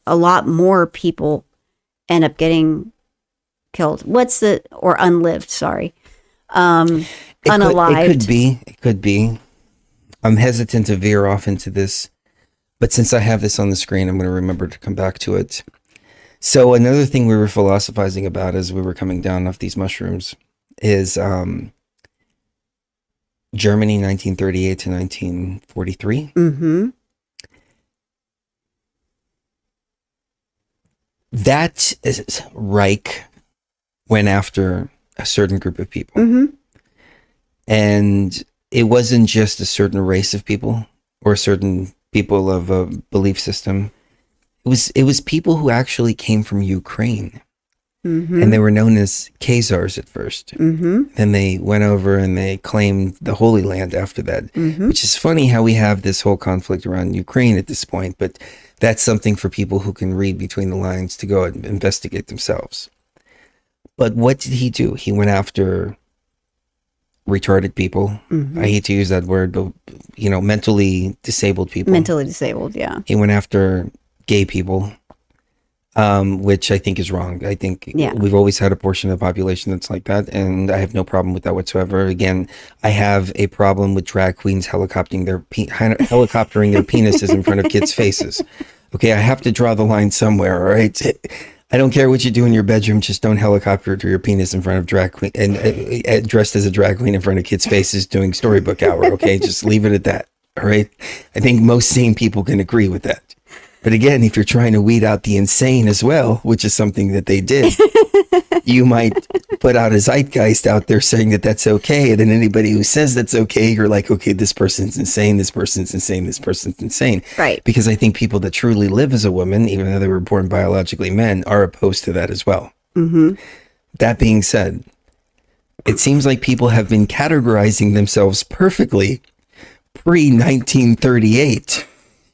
a lot more people end up getting killed. Or unlived, sorry. Unalived. It could be. I'm hesitant to veer off into this, but since I have this on the screen, I'm going to remember to come back to it. So another thing we were philosophizing about as we were coming down off these mushrooms is Germany, 1938 to 1943. Mm-hmm. That Reich went after a certain group of people. Mm-hmm. And it wasn't just a certain race of people or certain people of a belief system. It was people who actually came from Ukraine. Mm-hmm. And they were known as Khazars at first. Mm-hmm. Then they went over and they claimed the Holy Land after that, mm-hmm. which is funny how we have this whole conflict around Ukraine at this point, but that's something for people who can read between the lines to go and investigate themselves. But what did he do? He went after retarded people. Mm-hmm. I hate to use that word, but, mentally disabled people. Mentally disabled, yeah. He went after gay people. Which I think is wrong. I think we've always had a portion of the population that's like that, and I have no problem with that whatsoever. Again, I have a problem with drag queens helicoptering their penises in front of kids' faces. Okay, I have to draw the line somewhere, all right? I don't care what you do in your bedroom, just don't helicopter to your penis in front of drag queen and dressed as a drag queen in front of kids' faces doing storybook hour, okay? Just leave it at that, all right? I think most sane people can agree with that. But again, if you're trying to weed out the insane as well, which is something that they did, you might put out a zeitgeist out there saying that that's okay. And then anybody who says that's okay, you're like, okay, this person's insane, this person's insane, this person's insane. Right. Because I think people that truly live as a woman, even though they were born biologically men, are opposed to that as well. Mm-hmm. That being said, it seems like people have been categorizing themselves perfectly pre-1938.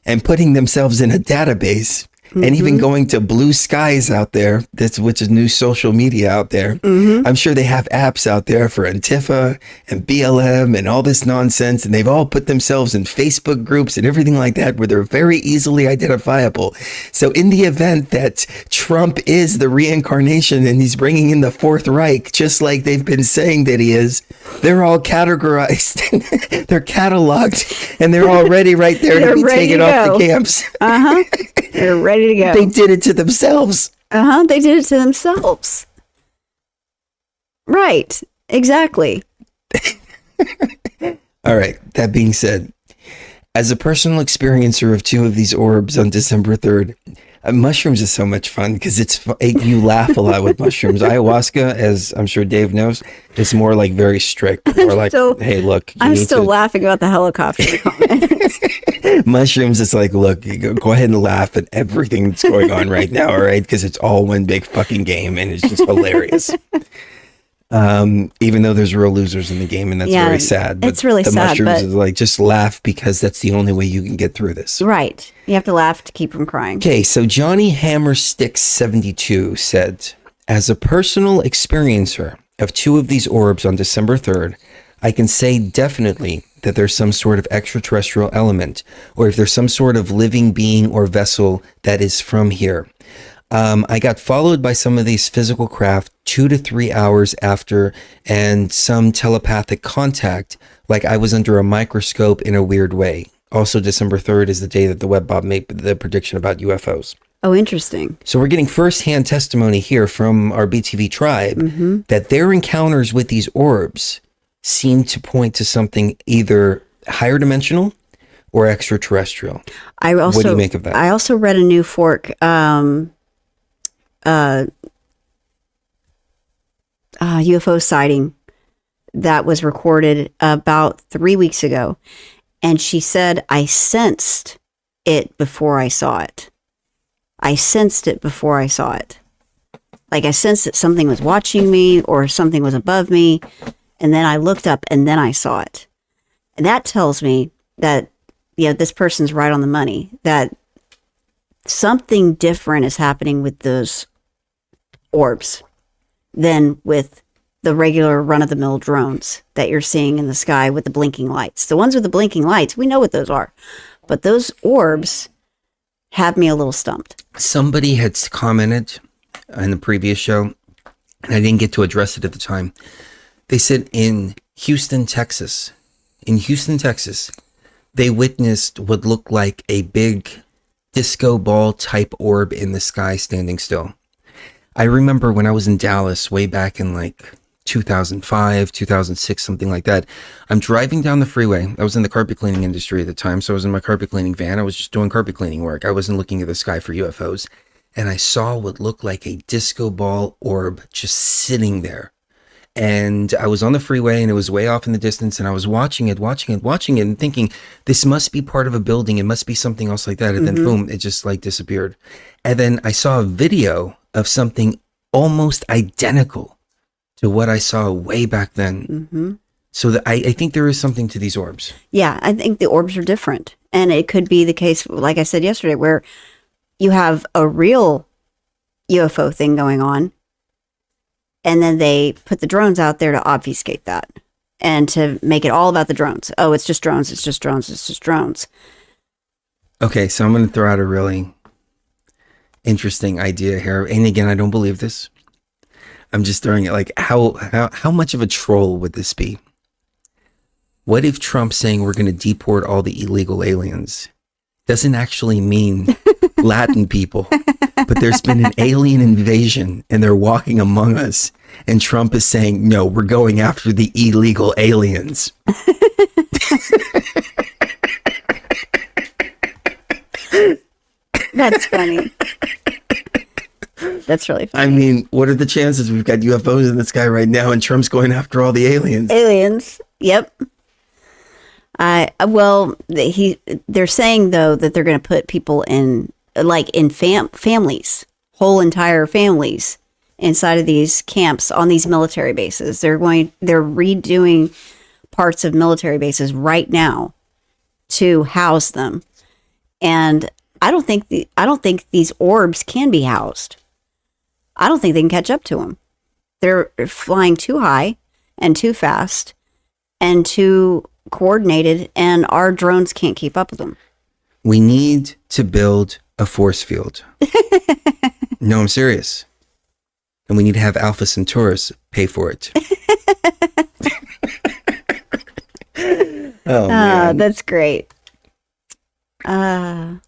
And putting themselves in a database and even going to blue skies out there, which is new social media out there. Mm-hmm. I'm sure they have apps out there for Antifa and BLM and all this nonsense. And they've all put themselves in Facebook groups and everything like that where they're very easily identifiable. So in the event that Trump is the reincarnation and he's bringing in the Fourth Reich, just like they've been saying that he is, they're all categorized. They're cataloged and they're already right there to be taken off the camps. Uh-huh. They're ready to go. They did it to themselves. Uh-huh. They did it to themselves. Right. Exactly. All right. That being said, as a personal experiencer of two of these orbs on December 3rd, mushrooms is so much fun because you laugh a lot with mushrooms. Ayahuasca, as I'm sure Dave knows, is more like very strict. More like, hey, look. I'm still laughing about the helicopter comment. Mushrooms, it's like, look, go ahead and laugh at everything that's going on right now, all right? Because it's all one big fucking game and it's just hilarious. Even though there's real losers in the game, and that's very sad. But it's really the sad. Mushrooms is like, just laugh because that's the only way you can get through this. Right. You have to laugh to keep from crying. Okay, so Johnny Hammerstick 72 said, as a personal experiencer of two of these orbs on December 3rd, I can say definitely that there's some sort of extraterrestrial element, or if there's some sort of living being or vessel that is from here. I got followed by some of these physical craft 2 to 3 hours after, and some telepathic contact, like I was under a microscope in a weird way. Also, December 3rd is the day that the WebBob made the prediction about UFOs. Oh, interesting. So we're getting firsthand testimony here from our BTV tribe that their encounters with these orbs seem to point to something either higher dimensional or extraterrestrial. What do you make of that? I also read a New Fork UFO sighting that was recorded about 3 weeks ago. And she said, I sensed it before I saw it. I sensed it before I saw it. Like I sensed that something was watching me or something was above me. And then I looked up and then I saw it. And that tells me that, this person's right on the money, that something different is happening with those orbs than with the regular run-of-the-mill drones that you're seeing in the sky with the blinking lights. The ones with the blinking lights, we know what those are. But those orbs have me a little stumped. Somebody had commented in the previous show, and I didn't get to address it at the time. They said in Houston, Texas, they witnessed what looked like a big disco ball type orb in the sky standing still. I remember when I was in Dallas way back in like 2005, 2006, something like that. I'm driving down the freeway. I was in the carpet cleaning industry at the time, so I was in my carpet cleaning van. I was just doing carpet cleaning work. I wasn't looking at the sky for UFOs. And I saw what looked like a disco ball orb just sitting there. And I was on the freeway and it was way off in the distance, and I was watching it and thinking, this must be part of a building. It must be something else like that. And then boom, it just like disappeared. And then I saw a video of something almost identical to what I saw way back then. So I think there is something to these orbs. Yeah, I think the orbs are different. And it could be the case, like I said yesterday, where you have a real UFO thing going on, and then they put the drones out there to obfuscate that and to make it all about the drones. Oh, it's just drones, it's just drones, it's just drones. Okay, so I'm going to throw out a really interesting idea here. And again, I don't believe this. I'm just throwing it like, how much of a troll would this be? What if Trump saying we're going to deport all the illegal aliens doesn't actually mean Latin people, but there's been an alien invasion and they're walking among us, and Trump is saying, no, we're going after the illegal aliens. That's funny. That's really funny. I mean, what are the chances we've got UFOs in the sky right now and Trump's going after all the aliens? Aliens. Yep. They're saying though that they're going to put people in families, whole entire families inside of these camps on these military bases. They're redoing parts of military bases right now to house them. And I don't think these orbs can be housed. I don't think they can catch up to them. They're flying too high and too fast and too coordinated, and our drones can't keep up with them. We need to build a force field. No, I'm serious. And we need to have Alpha Centaurus pay for it. Oh, man. That's great. And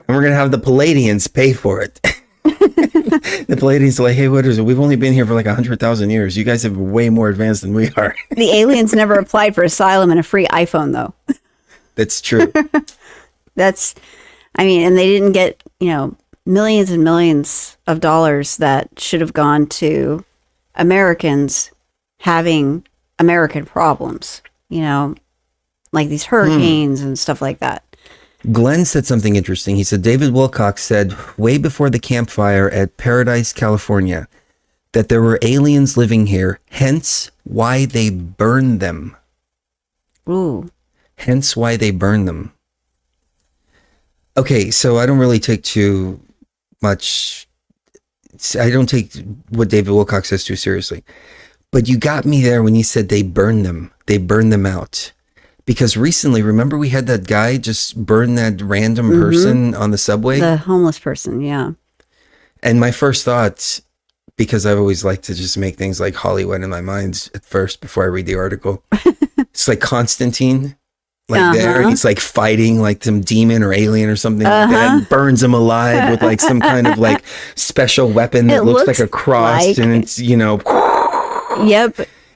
we're going to have the Palladians pay for it. The Palladians are like, hey, what is it? We've only been here for like 100,000 years. You guys have way more advanced than we are. The aliens never applied for asylum and a free iPhone, though. That's true. And they didn't get, millions and millions of dollars that should have gone to Americans having American problems, like these hurricanes and stuff like that. Glenn said something interesting. He said, David Wilcox said way before the campfire at Paradise, California, that there were aliens living here, hence why they burned them. Ooh. Hence why they burned them. Okay, so I don't really take too much. I don't take what David Wilcox says too seriously. But you got me there when you said they burned them. They burned them out. Because recently, remember we had that guy just burn that random person on the subway? The homeless person, yeah. And my first thought, because I've always liked to just make things like Hollywood in my mind at first before I read the article. It's like Constantine, like there, and he's like fighting like some demon or alien or something like that, and burns him alive with like some kind of like special weapon that looks like a cross, and it's, Yep.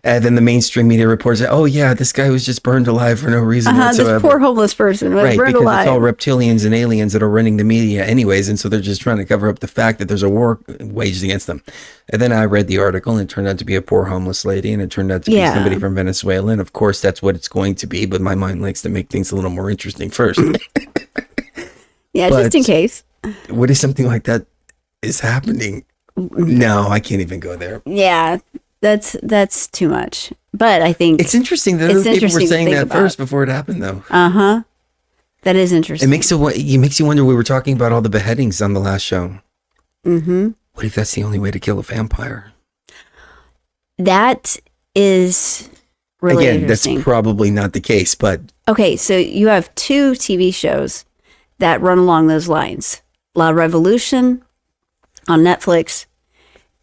And then the mainstream media reports that, oh yeah, this guy was just burned alive for no reason whatsoever. This poor homeless person was right, burned because alive. it's all reptilians and aliens that are running the media anyways, and so they're just trying to cover up the fact that there's a war waged against them. And then I read the article, and it turned out to be a poor homeless lady, and it turned out to be somebody from Venezuela, and of course that's what it's going to be, but my mind likes to make things a little more interesting first. Yeah, but just in case. What if something like that is happening? No, I can't even go there. Yeah, that's too much. But I think it's interesting that other people were saying that first before it happened, though. That is interesting. It makes you wonder. We were talking about all the beheadings on the last show. What if that's the only way to kill a vampire? That is really interesting. That's probably not the case, but okay. So you have 2 TV shows that run along those lines: La Revolution on Netflix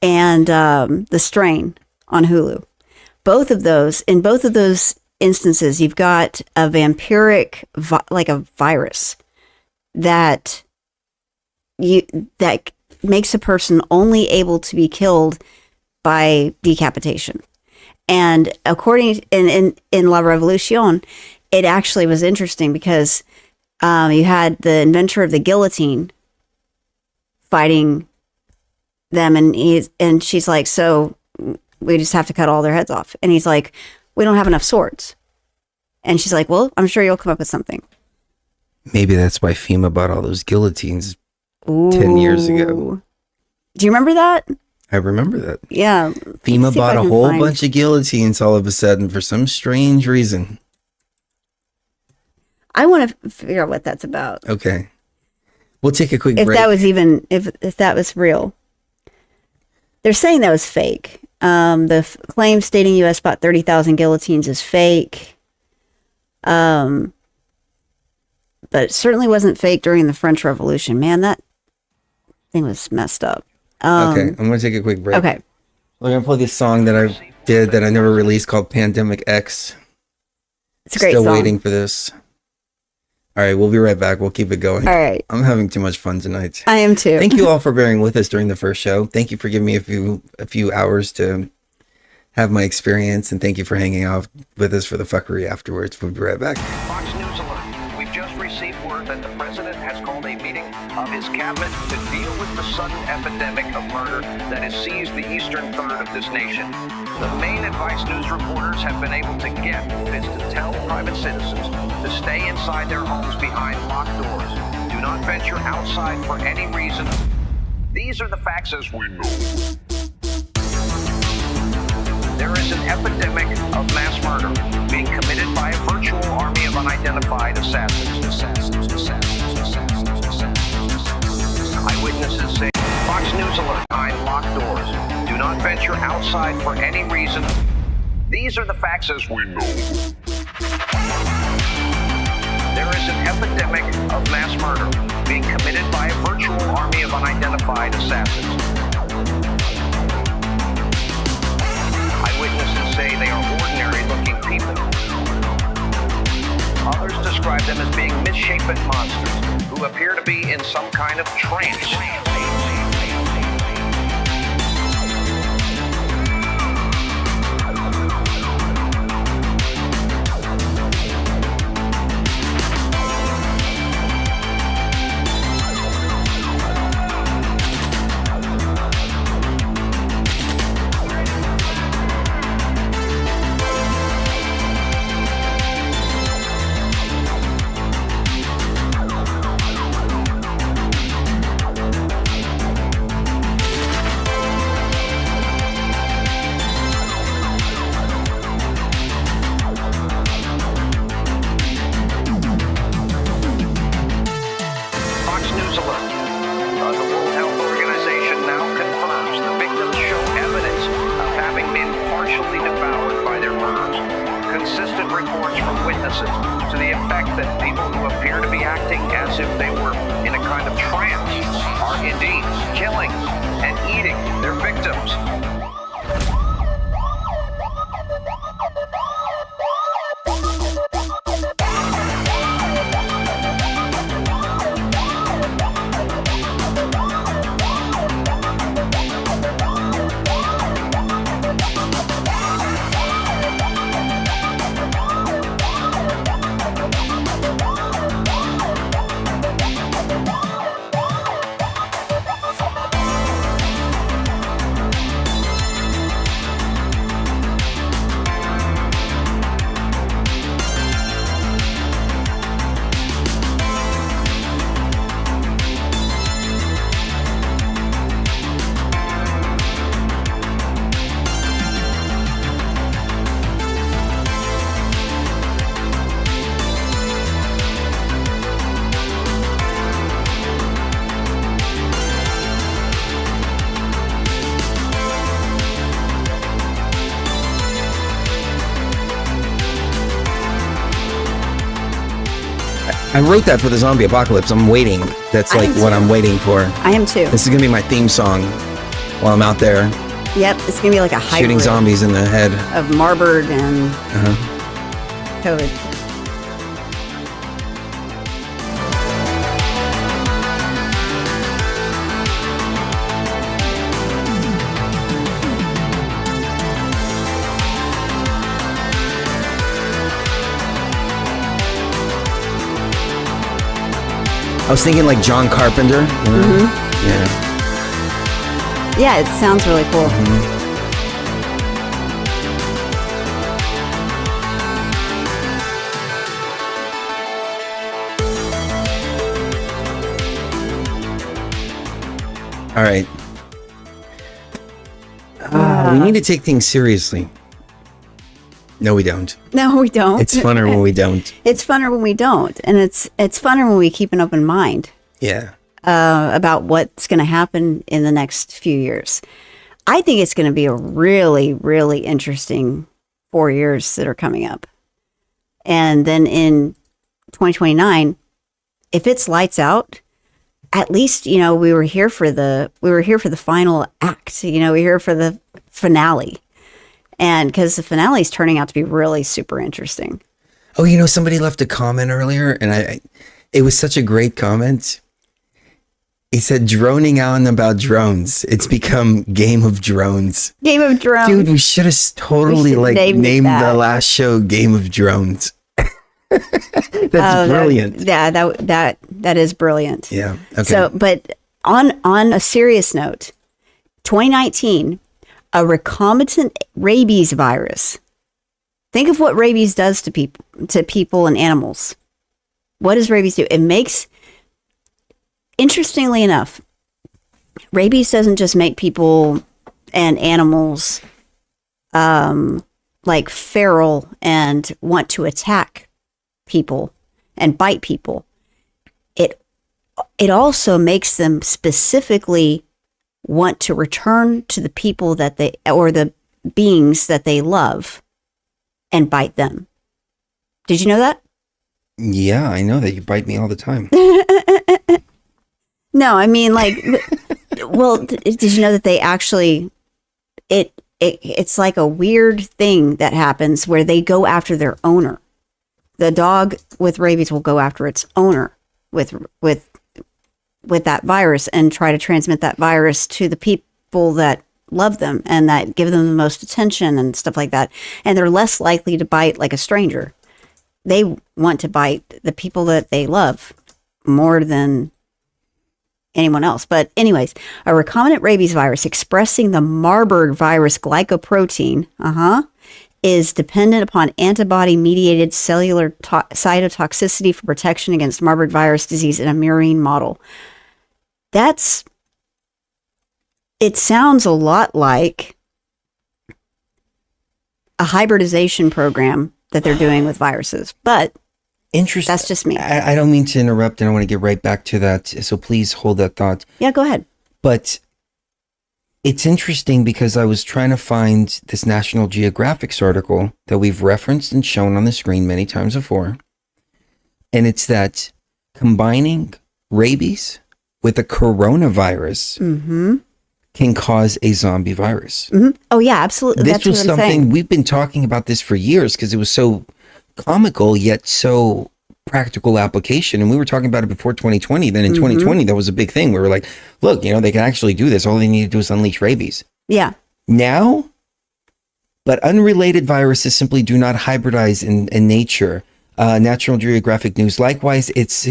and The Strain on Hulu. In both of those instances, you've got a vampiric, like a virus that makes a person only able to be killed by decapitation. And according in La Revolution, it actually was interesting because you had the inventor of the guillotine fighting them, and she's like, so we just have to cut all their heads off. And he's like, we don't have enough swords. And she's like, well, I'm sure you'll come up with something. Maybe that's why FEMA bought all those guillotines 10 years ago. Do you remember that? I remember that. Yeah. FEMA bought a whole bunch of guillotines all of a sudden for some strange reason. I want to figure out what that's about. Okay. We'll take a quick break. If that was even, if that was real. They're saying that was fake. The claim stating U.S. bought 30,000 guillotines is fake. But it certainly wasn't fake during the French Revolution. Man, that thing was messed up. Okay, I'm going to take a quick break. Okay. We're going to play this song that I did that I never released called Pandemic X. It's a great song. Still song. waiting for this. All right, we'll be right back. We'll keep it going. All right. I'm having too much fun tonight. I am too. Thank you all for bearing with us during the first show. Thank you for giving me a few hours to have my experience, and thank you for hanging out with us for the fuckery afterwards. We'll be right back. Fox News alert. We've just received word that the president has called a meeting of his cabinet to deal with the sudden epidemic of murder that has seized the eastern third of this nation. The main advice news reporters have been able to get is to tell private citizens to stay inside their homes behind locked doors. Do not venture outside for any reason. These are the facts as we know. There is an epidemic of mass murder being committed by a virtual army of unidentified assassins. Eyewitnesses say Fox News alert behind locked doors. Do not venture outside for any reason. These are the facts as we know. There is an epidemic of mass murder being committed by a virtual army of unidentified assassins. Eyewitnesses say they are ordinary-looking people. Others describe them as being misshapen monsters who appear to be in some kind of trance. I wrote that for the zombie apocalypse. I'm waiting. That's like what I'm waiting for. I am too. This is gonna be my theme song while I'm out there. Yep, it's gonna be like a hybrid shooting zombies in the head of Marburg and COVID. I was thinking like John Carpenter. You know? Yeah. Yeah, it sounds really cool. All right. We need to take things seriously. No, we don't. No, we don't. It's funner when we don't. It's funner when we don't, and it's funner when we keep an open mind. Yeah. About what's going to happen in the next few years. I think it's going to be a really, really interesting 4 years that are coming up. And then in 2029, if it's lights out, at least, you know, we were here for the final act. You know, we're here for the finale. And because the finale is turning out to be really super interesting. Oh, you know, somebody left a comment earlier, and it was such a great comment. He said, droning on about drones. It's become Game of Drones. Game of Drones. Dude, we should have totally named the last show Game of Drones. That's brilliant. That is brilliant. Yeah. Okay. So, but on a serious note, 2019, a recombinant rabies virus. Think of what rabies does to people and animals. What does rabies do? It makes, interestingly enough, rabies doesn't just make people and animals like feral and want to attack people and bite people. It also makes them specifically want to return to the people that they, or the beings that they love, and bite them. Did you know that? Yeah, I know that. You bite me all the time. No, I mean, like, well, did you know that they actually, it's like a weird thing that happens where they go after their owner. The dog with rabies will go after its owner with that virus and try to transmit that virus to the people that love them and that give them the most attention and stuff like that. And they're less likely to bite like a stranger. They want to bite the people that they love more than anyone else. But anyways, a recombinant rabies virus expressing the Marburg virus glycoprotein, is dependent upon antibody-mediated cellular cytotoxicity for protection against Marburg virus disease in a murine model. It sounds a lot like a hybridization program that they're doing with viruses, but interesting. That's just me. I don't mean to interrupt, and I want to get right back to that, so please hold that thought. Yeah, go ahead. But it's interesting because I was trying to find this National Geographic article that we've referenced and shown on the screen many times before. And it's that combining rabies with a coronavirus can cause a zombie virus. Oh, yeah, absolutely. This That's was what I'm something saying. we've been talking about this for years because it was so comical yet so practical application, and we were talking about it before 2020. Then in 2020 that was a big thing. We were like, look, you know, they can actually do this. All they need to do is unleash rabies. Yeah. Now, but unrelated viruses simply do not hybridize in nature. National Geographic News. Likewise, it's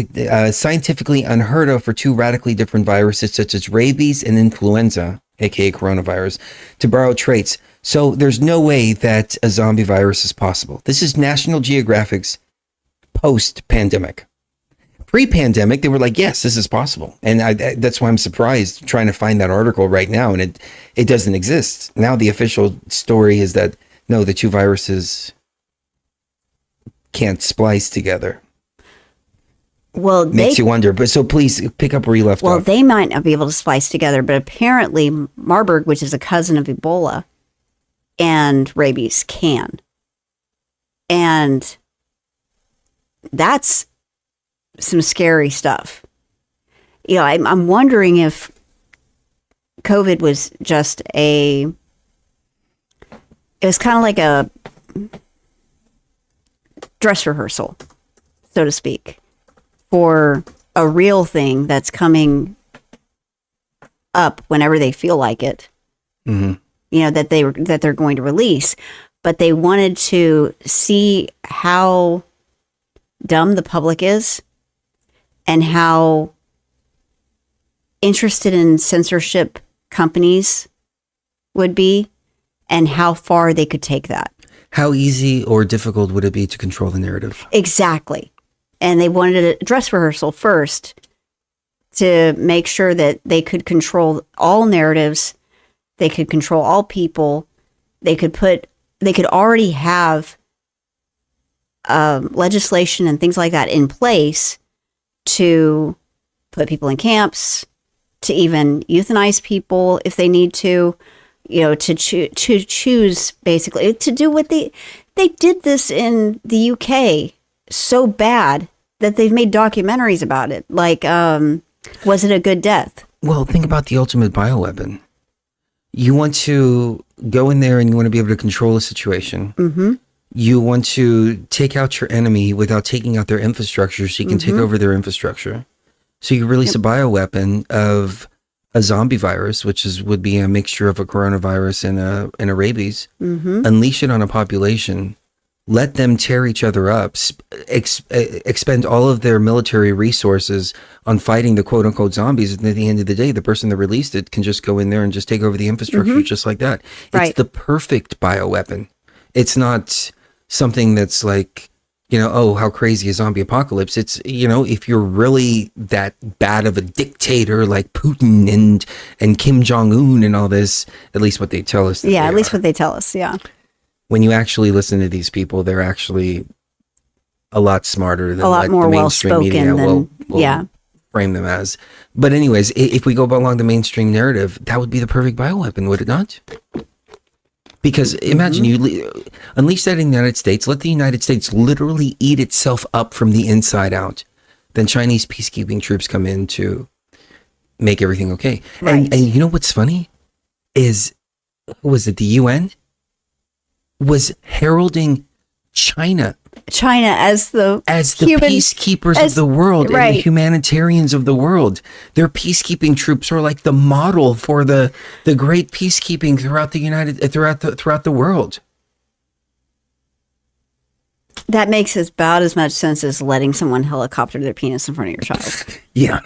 scientifically unheard of for two radically different viruses such as rabies and influenza, aka coronavirus, to borrow traits. So there's no way that a zombie virus is possible. This is National Geographic's post-pandemic. Pre-pandemic, they were like, yes, this is possible. And that's why I'm surprised trying to find that article right now, and it doesn't exist. Now the official story is that, no, the two viruses can't splice together. Well, makes you wonder. But so please pick up where you left off. Well, they might not be able to splice together, but apparently Marburg, which is a cousin of Ebola, and rabies can. And that's some scary stuff. You know, I'm wondering if COVID was just it was kind of like a dress rehearsal, so to speak, for a real thing that's coming up whenever they feel like it. Mm-hmm. You know, that they're going to release, but they wanted to see how dumb the public is and how interested in censorship companies would be and how far they could take that. How easy or difficult would it be to control the narrative? Exactly. And they wanted a dress rehearsal first to make sure that they could control all narratives, they could control all people, they could already have legislation and things like that in place to put people in camps, to even euthanize people if they need to, you know, to choose basically to do what they did this in the UK so bad that they've made documentaries about it. Like, was it a good death? Well, think about the ultimate bioweapon. You want to go in there and you want to be able to control a situation. Mm-hmm. You want to take out your enemy without taking out their infrastructure so you can take over their infrastructure. So you release a bioweapon of a zombie virus, which would be a mixture of a coronavirus and a rabies, unleash it on a population, let them tear each other up, expend all of their military resources on fighting the quote unquote zombies. And at the end of the day, the person that released it can just go in there and just take over the infrastructure just like that. Right. It's the perfect bioweapon. It's not something that's like, you know, oh, how crazy a zombie apocalypse. It's, you know, if you're really that bad of a dictator like Putin and Kim Jong-un and all this, at least what they tell us. Yeah, at least what they tell us. Yeah. When you actually listen to these people, they're actually a lot smarter than a lot what more the mainstream media well-spoken will yeah. frame them as. But anyways, if we go along the mainstream narrative, that would be the perfect bioweapon, would it not? Because imagine you unleash that in the United States, let the United States literally eat itself up from the inside out. Then Chinese peacekeeping troops come in to make everything okay. Right. And you know what's funny is, was it the UN? Was heralding China as the peacekeepers of the world, right. and the humanitarians of the world. Their peacekeeping troops are like the model for the great peacekeeping throughout the world. That makes about as much sense as letting someone helicopter their penis in front of your child. Yeah,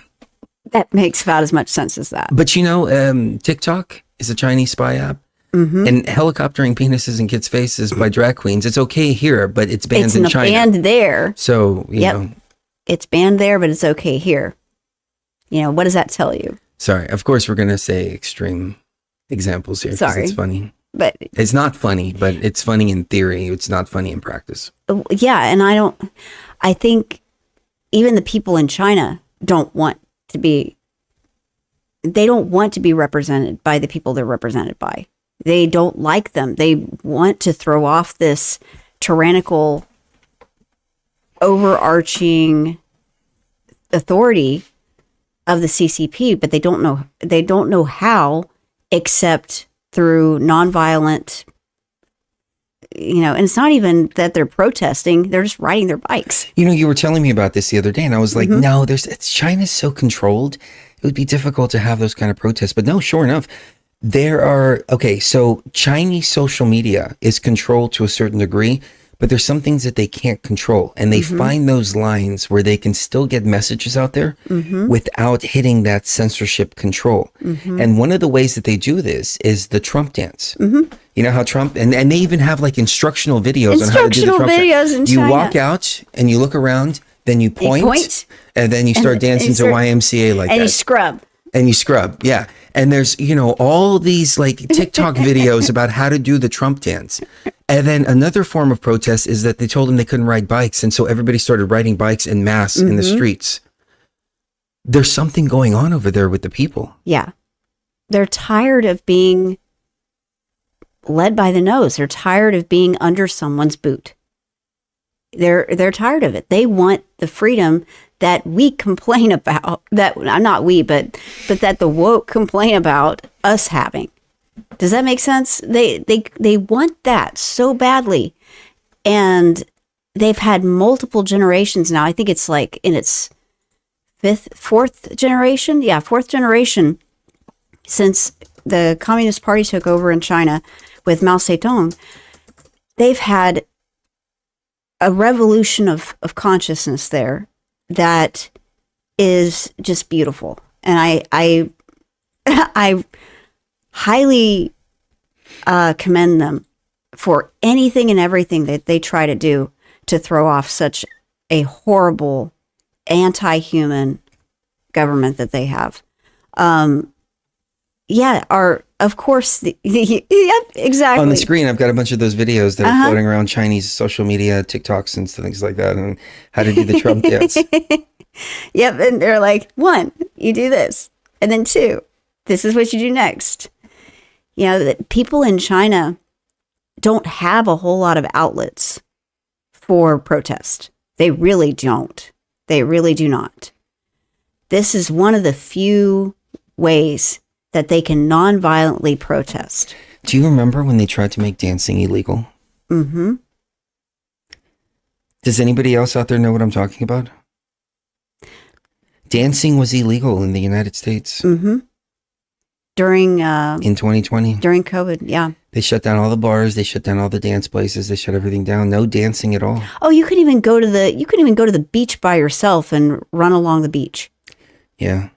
that makes about as much sense as that. But you know, TikTok is a Chinese spy app. And helicoptering penises in kids' faces by drag queens, it's okay here, but it's banned in China. It's banned there. So, you know. It's banned there, but it's okay here. You know, what does that tell you? Sorry. Of course, we're going to say extreme examples here. Sorry. It's funny. But it's not funny, but it's funny in theory. It's not funny in practice. Yeah. And I think even the people in China don't want to be represented by the people they're represented by. They don't like them. They want to throw off this tyrannical, overarching authority of the CCP, but they don't know how, except through nonviolent, you know, and it's not even that they're protesting, they're just riding their bikes. You know, you were telling me about this the other day, and I was like, no, China's so controlled, it would be difficult to have those kind of protests. But no, sure enough, so Chinese social media is controlled to a certain degree, but there's some things that they can't control. And they find those lines where they can still get messages out there without hitting that censorship control. And one of the ways that they do this is the Trump dance. You know how Trump, and they even have like instructional videos on how to do the Trump dance. In China. You walk out and you look around, then you point. And then you start dancing to YMCA like that. And you scrub. And you scrub, yeah. And there's, you know, all these like TikTok videos about how to do the Trump dance. And then another form of protest is that they told them they couldn't ride bikes. And so everybody started riding bikes en masse in the streets. There's something going on over there with the people. Yeah. They're tired of being led by the nose. They're tired of being under someone's boot. They're tired of it. They want the freedom that we complain about, that not we, but that the woke complain about us having. Does that make sense? They want that so badly. And they've had multiple generations now. I think it's like in its fourth generation. Yeah, fourth generation since the Communist Party took over in China with Mao Zedong. They've had a revolution of consciousness there that is just beautiful. And I highly commend them for anything and everything that they try to do to throw off such a horrible, anti-human government that they have. Of course, yep, exactly. On the screen, I've got a bunch of those videos that are floating around Chinese social media, TikToks and things like that, and how to do the Trump dance. Yep, and they're like, 1, you do this, and then 2, this is what you do next. You know, that people in China don't have a whole lot of outlets for protest. They really don't. They really do not. This is one of the few ways that they can non-violently protest. Do you remember when they tried to make dancing illegal? Mm-hmm. Does anybody else out there know what I'm talking about? Dancing was illegal in the United States. Mm-hmm. During in 2020. During COVID, yeah. They shut down all the bars, they shut down all the dance places, they shut everything down. No dancing at all. Oh, you couldn't even go to the beach by yourself and run along the beach. Yeah.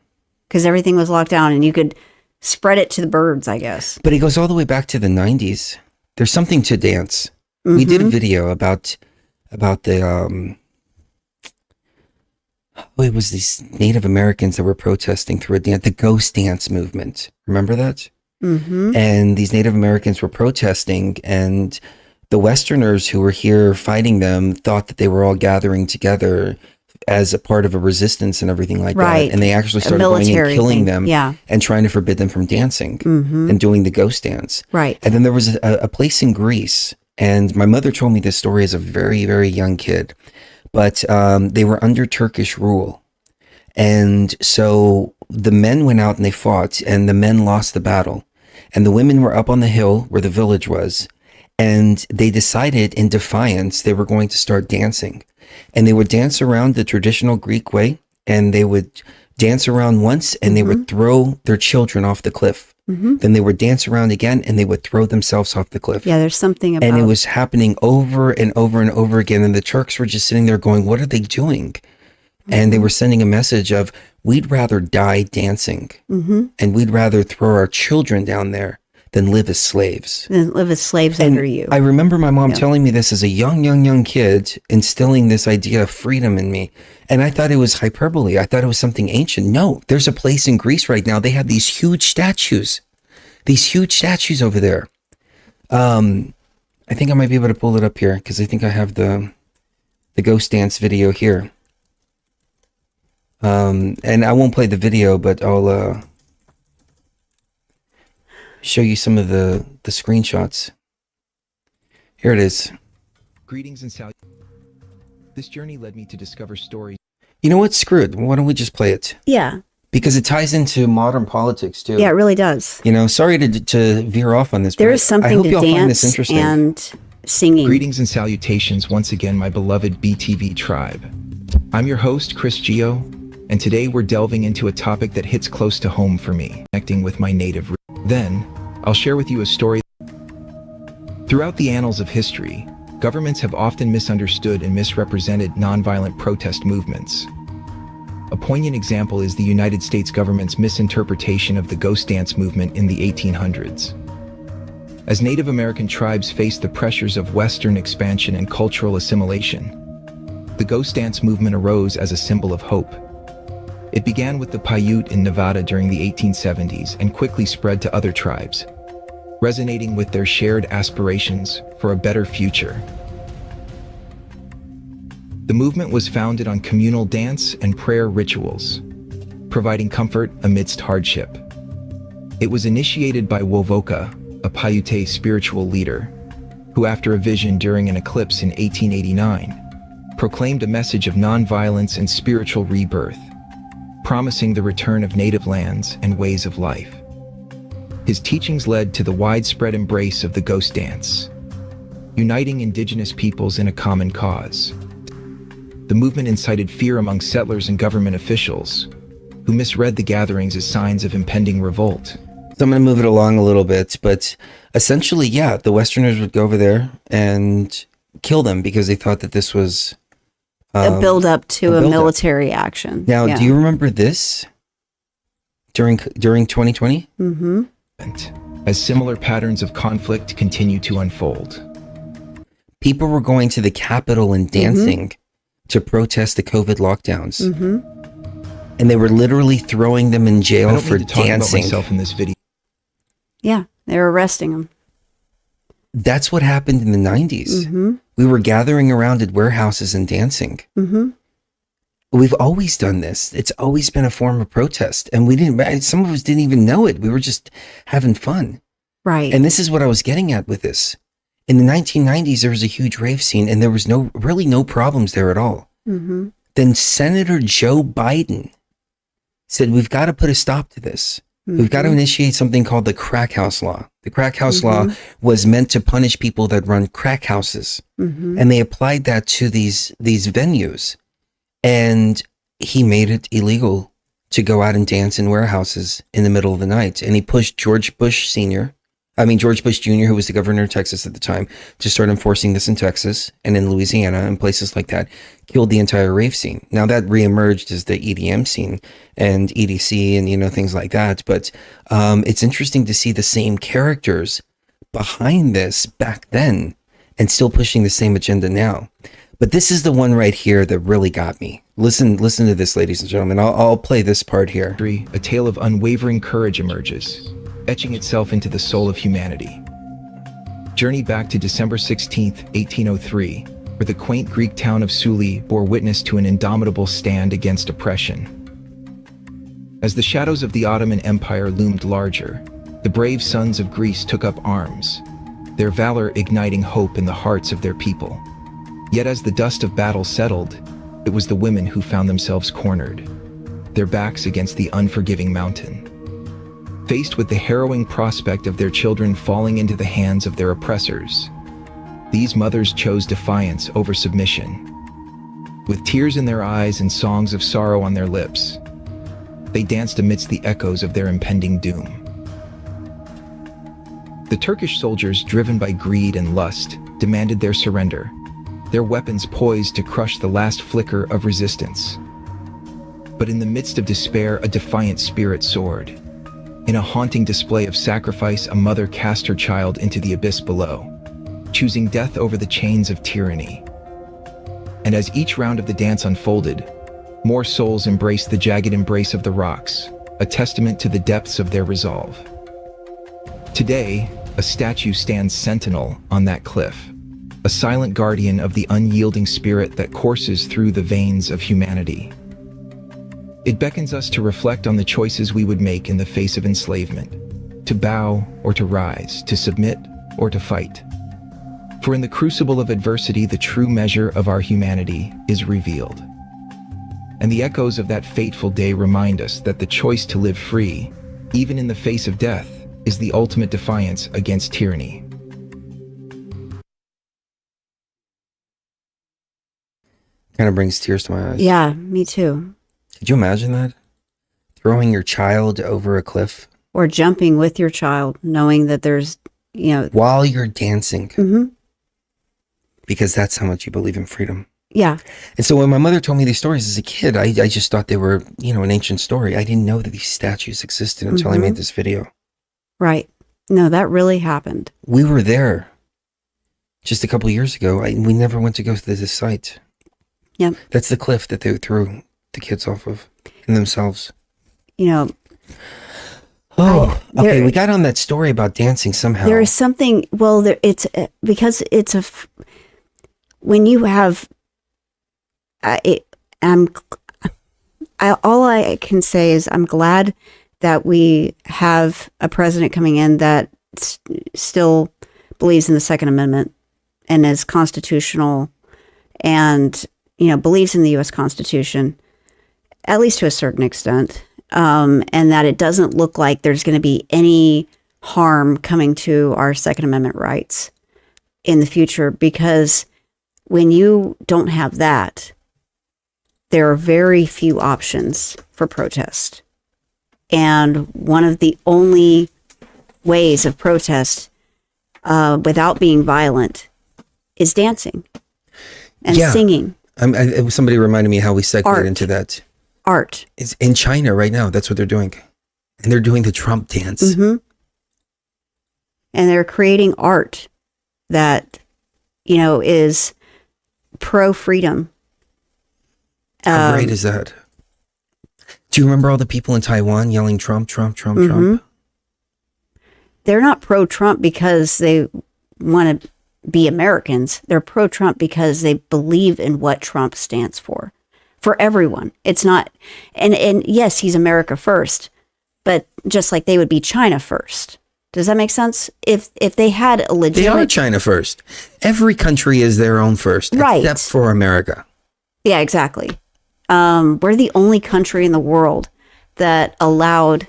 Because everything was locked down and you could spread it to the birds, I guess. But it goes all the way back to the 90s. There's something to dance. Mm-hmm. We did a video about the it was these Native Americans that were protesting through a dance, the ghost dance movement. Remember that? Mm-hmm. And these Native Americans were protesting, and the Westerners who were here fighting them thought that they were all gathering together as a part of a resistance and everything like that. And they actually started going and killing them and trying to forbid them from dancing and doing the ghost dance. Right. And then there was a place in Greece, and my mother told me this story as a very, very young kid, but they were under Turkish rule. And so the men went out and they fought, and the men lost the battle. And the women were up on the hill where the village was, and they decided in defiance they were going to start dancing. And they would dance around the traditional Greek way, and they would dance around once, and they would throw their children off the cliff. Then they would dance around again, and they would throw themselves off the cliff. Yeah, there's something about... And it was happening over and over and over again, and the Turks were just sitting there going, what are they doing? And they were sending a message of, we'd rather die dancing, and we'd rather throw our children down there than live as slaves. Under you. I remember my mom telling me this as a young kid, instilling this idea of freedom in me. And I thought it was hyperbole. I thought it was something ancient. No, there's a place in Greece right now. They have these huge statues over there. I think I might be able to pull it up here because I think I have the ghost dance video here. And I won't play the video, but I'll show you some of the screenshots. Here it is. Greetings and salutations. This journey led me to discover stories. You know what? Screw it. Why don't we just play it? Yeah. Because it ties into modern politics too. Yeah, it really does. You know, sorry to veer off on this. There is something to dance and singing. Greetings and salutations once again, my beloved BTV tribe. I'm your host, Chris Geo, and today we're delving into a topic that hits close to home for me, connecting with my native roots. Then, I'll share with you a story. Throughout the annals of history, governments have often misunderstood and misrepresented nonviolent protest movements. A poignant example is the United States government's misinterpretation of the ghost dance movement in the 1800s. As Native American tribes faced the pressures of Western expansion and cultural assimilation, the ghost dance movement arose as a symbol of hope. It began with the Paiute in Nevada during the 1870s and quickly spread to other tribes, resonating with their shared aspirations for a better future. The movement was founded on communal dance and prayer rituals, providing comfort amidst hardship. It was initiated by Wovoka, a Paiute spiritual leader, who after a vision during an eclipse in 1889, proclaimed a message of nonviolence and spiritual rebirth, promising the return of native lands and ways of life. His teachings led to the widespread embrace of the ghost dance, uniting indigenous peoples in a common cause. The movement incited fear among settlers and government officials, who misread the gatherings as signs of impending revolt. So I'm going to move it along a little bit, but essentially, yeah, the Westerners would go over there and kill them because they thought that this was A build up to a build-up. military action. Now, Yeah. do you remember this during 2020? Mm-hmm. As similar patterns of conflict continue to unfold. People were going to the Capitol and dancing to protest the COVID lockdowns. Mm-hmm. And they were literally throwing them in I jail don't for need to talk about dancing. myself in this video. Yeah, they're arresting them. That's what happened in the 90s. Mm-hmm. We were gathering around at warehouses and dancing. Mm-hmm. We've always done this. It's always been a form of protest. And we didn't, some of us didn't even know it. We were just having fun. Right. And this is what I was getting at with this. In the 1990s, there was a huge rave scene and there was really no problems there at all. Mm-hmm. Then Senator Joe Biden said, we've got to put a stop to this. We've got to initiate something called the crack house law. The crack house law was meant to punish people that run crack houses. Mm-hmm. And they applied that to these venues. And he made it illegal to go out and dance in warehouses in the middle of the night. And he pushed George Bush Jr., who was the governor of Texas at the time, to start enforcing this in Texas and in Louisiana and places like that. Killed the entire rave scene. Now that reemerged as the EDM scene and EDC and, things like that. But it's interesting to see the same characters behind this back then and still pushing the same agenda now. But this is the one right here that really got me. Listen to this, ladies and gentlemen. I'll play this part here. A tale of unwavering courage emerges, etching itself into the soul of humanity. Journey back to December 16th, 1803, where the quaint Greek town of Suli bore witness to an indomitable stand against oppression. As the shadows of the Ottoman Empire loomed larger, the brave sons of Greece took up arms, their valor igniting hope in the hearts of their people. Yet as the dust of battle settled, it was the women who found themselves cornered, their backs against the unforgiving mountain. Faced with the harrowing prospect of their children falling into the hands of their oppressors, these mothers chose defiance over submission. With tears in their eyes and songs of sorrow on their lips, they danced amidst the echoes of their impending doom. The Turkish soldiers, driven by greed and lust, demanded their surrender, their weapons poised to crush the last flicker of resistance. But in the midst of despair, a defiant spirit soared. In a haunting display of sacrifice, a mother cast her child into the abyss below, choosing death over the chains of tyranny. And as each round of the dance unfolded, more souls embraced the jagged embrace of the rocks, a testament to the depths of their resolve. Today, a statue stands sentinel on that cliff, a silent guardian of the unyielding spirit that courses through the veins of humanity. It beckons us to reflect on the choices we would make in the face of enslavement, to bow or to rise, to submit or to fight. For in the crucible of adversity, the true measure of our humanity is revealed. And the echoes of that fateful day remind us that the choice to live free, even in the face of death, is the ultimate defiance against tyranny. Kind of brings tears to my eyes. Yeah, me too. Could you imagine that? Throwing your child over a cliff Or jumping with your child, knowing that there's, while you're dancing, mhm. because that's how much you believe in freedom. Yeah. And so when my mother told me these stories as a kid, I just thought they were, an ancient story. I didn't know that these statues existed until I made this video. Right. No, that really happened. We were there just a couple of years ago. We never went to go to this site. Yep. That's the cliff that they threw the kids off of and themselves. Okay, we got on that story about dancing somehow. There is something, it's because it's when you have, all I can say is I'm glad that we have a president coming in that still believes in the Second Amendment and is constitutional and believes in the U.S. Constitution, at least to a certain extent, and that it doesn't look like there's going to be any harm coming to our Second Amendment rights in the future, because when you don't have that, there are very few options for protest. And one of the only ways of protest without being violent is dancing and singing. Somebody reminded me how we segued Art. into that. Art. It's in China right now. That's what they're doing. And they're doing the Trump dance. Mm-hmm. And they're creating art that, is pro-freedom. How great is that? Do you remember all the people in Taiwan yelling Trump, Trump, Trump, Trump? They're not pro-Trump because they want to be Americans. They're pro-Trump because they believe in what Trump stands for everyone. It's not, and yes, he's America first, but just like they would be China first. Does that make sense? If they had a legitimate... They are China first. Every country is their own first, right, except for America. Yeah, exactly. We're the only country in the world that allowed,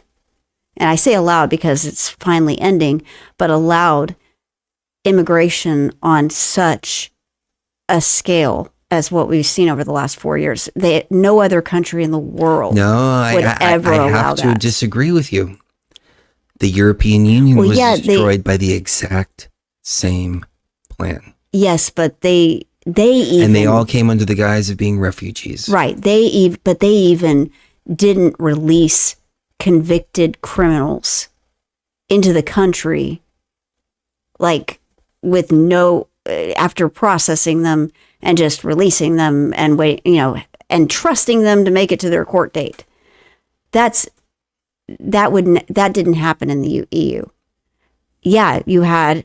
and I say allowed because it's finally ending, but allowed immigration on such a scale as what we've seen over the last 4 years. No other country in the world would ever allow have to that. disagree with you. The European Union was destroyed by the exact same plan. Yes, but they even... And they all came under the guise of being refugees. Right. But they even didn't release convicted criminals into the country, like with after processing them and just releasing them and and trusting them to make it to their court date. That didn't happen in the EU. Yeah, you had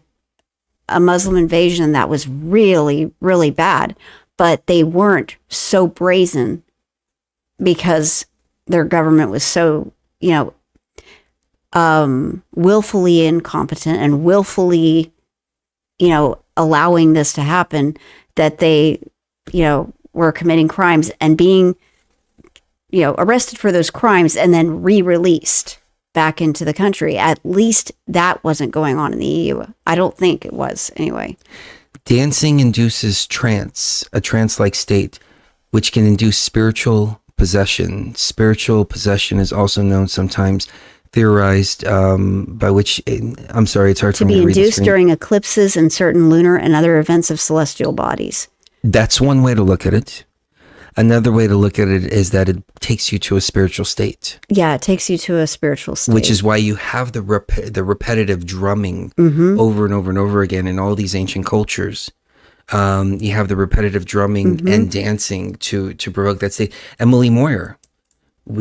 a Muslim invasion that was really, really bad, but they weren't so brazen because their government was so, willfully incompetent and willfully, allowing this to happen, that they, were committing crimes and being, arrested for those crimes and then re-released back into the country. At least that wasn't going on in the EU. I don't think it was, anyway. Dancing induces trance, a trance-like state, which can induce spiritual possession. Spiritual possession is also known, sometimes theorized, by which, I'm sorry, it's hard for me to read. To be induced during eclipses and certain lunar and other events of celestial bodies. That's one way to look at it. Another way to look at it is that it takes you to a spiritual state. Yeah, it takes you to a spiritual state. Which is why you have the repetitive drumming over and over and over again in all these ancient cultures. You have the repetitive drumming and dancing to provoke that state. Emily Moyer,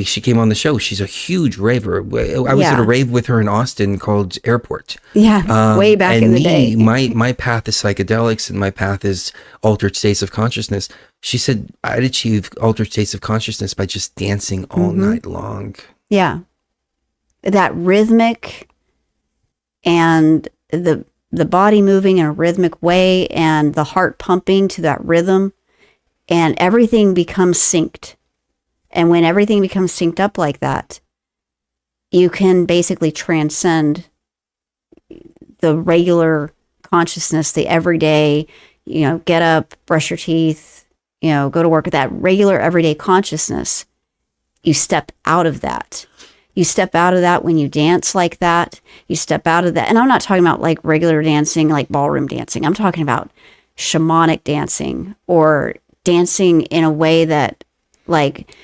she came on the show. She's a huge raver. I was at a rave with her in Austin called Airport. Yeah, way back in the day. My path is psychedelics and my path is altered states of consciousness. She said, I'd achieve altered states of consciousness by just dancing all night long. Yeah. That rhythmic and the body moving in a rhythmic way and the heart pumping to that rhythm, and everything becomes synced. And when everything becomes synced up like that, you can basically transcend the regular consciousness, the everyday, get up, brush your teeth, go to work with that regular everyday consciousness. You step out of that. You step out of that when you dance like that. You step out of that. And I'm not talking about like regular dancing, like ballroom dancing. I'm talking about shamanic dancing, or dancing in a way that, like,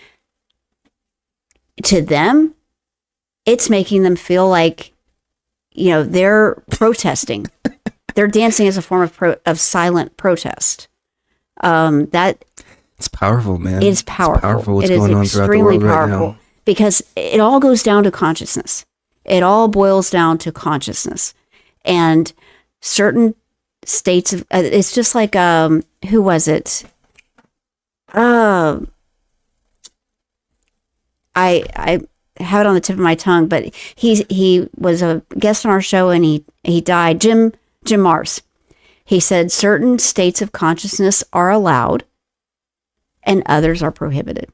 to them, it's making them feel like, they're protesting. They're dancing as a form of silent protest. It's powerful, man. It's powerful. It's powerful what's going on throughout the world right now. Because it all goes down to consciousness. It all boils down to consciousness. And certain states of, it's just like, who was it? I have it on the tip of my tongue, but he was a guest on our show and he died. Jim Mars. He said certain states of consciousness are allowed Mm-hmm. and others are prohibited.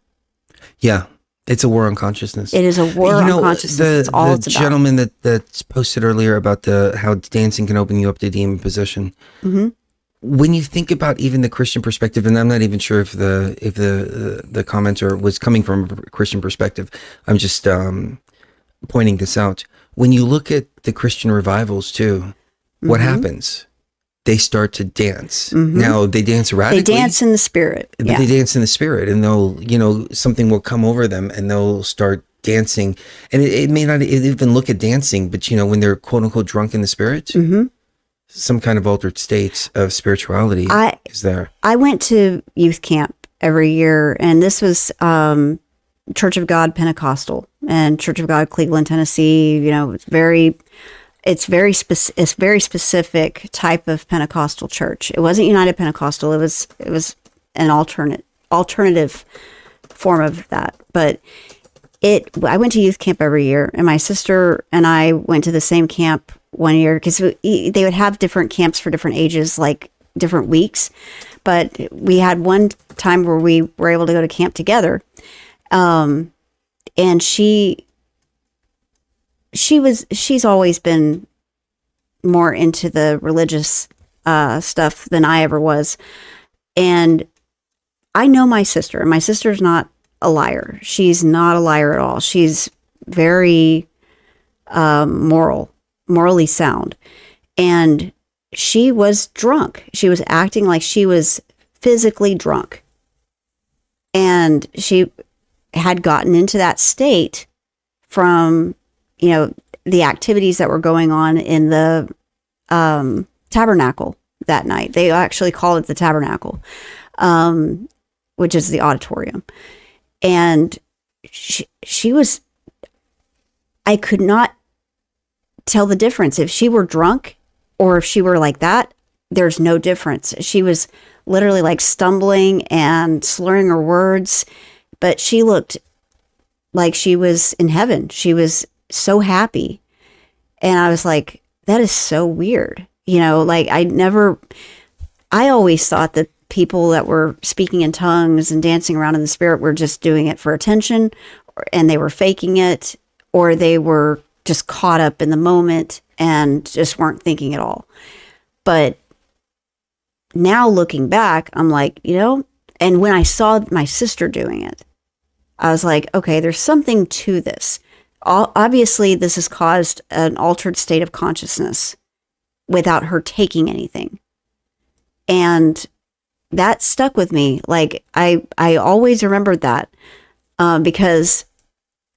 Yeah. It's a war on consciousness. It is a war on consciousness. That's all it's about. The gentleman that's posted earlier about how dancing can open you up to demon possession. Mm-hmm. When you think about even the Christian perspective, and I'm not even sure if the commenter was coming from a Christian perspective, I'm just pointing this out. When you look at the Christian revivals too, what happens? They start to dance. Mm-hmm. Now they dance radically. They dance in the spirit. But they dance in the spirit, and they'll, something will come over them and they'll start dancing. And it may not even look at dancing, but when they're quote unquote drunk in the spirit, some kind of altered state of spirituality is there. I went to youth camp every year, and this was Church of God Pentecostal and Church of God Cleveland, Tennessee. It's very specific type of Pentecostal church. It wasn't United Pentecostal. It was an alternative form of that. But I went to youth camp every year, and my sister and I went to the same camp one year because they would have different camps for different ages, like different weeks. But we had one time where we were able to go to camp together, and she's always been more into the religious stuff than I ever was. And I know my sister, and my sister's not a liar. She's not a liar at all. She's very morally sound. And she was drunk. She was acting like she was physically drunk. And she had gotten into that state from the activities that were going on in the tabernacle that night. They actually call it the tabernacle, which is the auditorium. And she was, I could not tell the difference. If she were drunk or if she were like that, there's no difference. She was literally like stumbling and slurring her words, but she looked like she was in heaven. She was so happy. And I was like, that is so weird. I always thought that people that were speaking in tongues and dancing around in the spirit were just doing it for attention, and they were faking it, or they were just caught up in the moment and just weren't thinking at all. But now looking back, I'm like, and when I saw my sister doing it, I was like, okay, there's something to this. Obviously, this has caused an altered state of consciousness without her taking anything. And that stuck with me. Like, I always remembered that because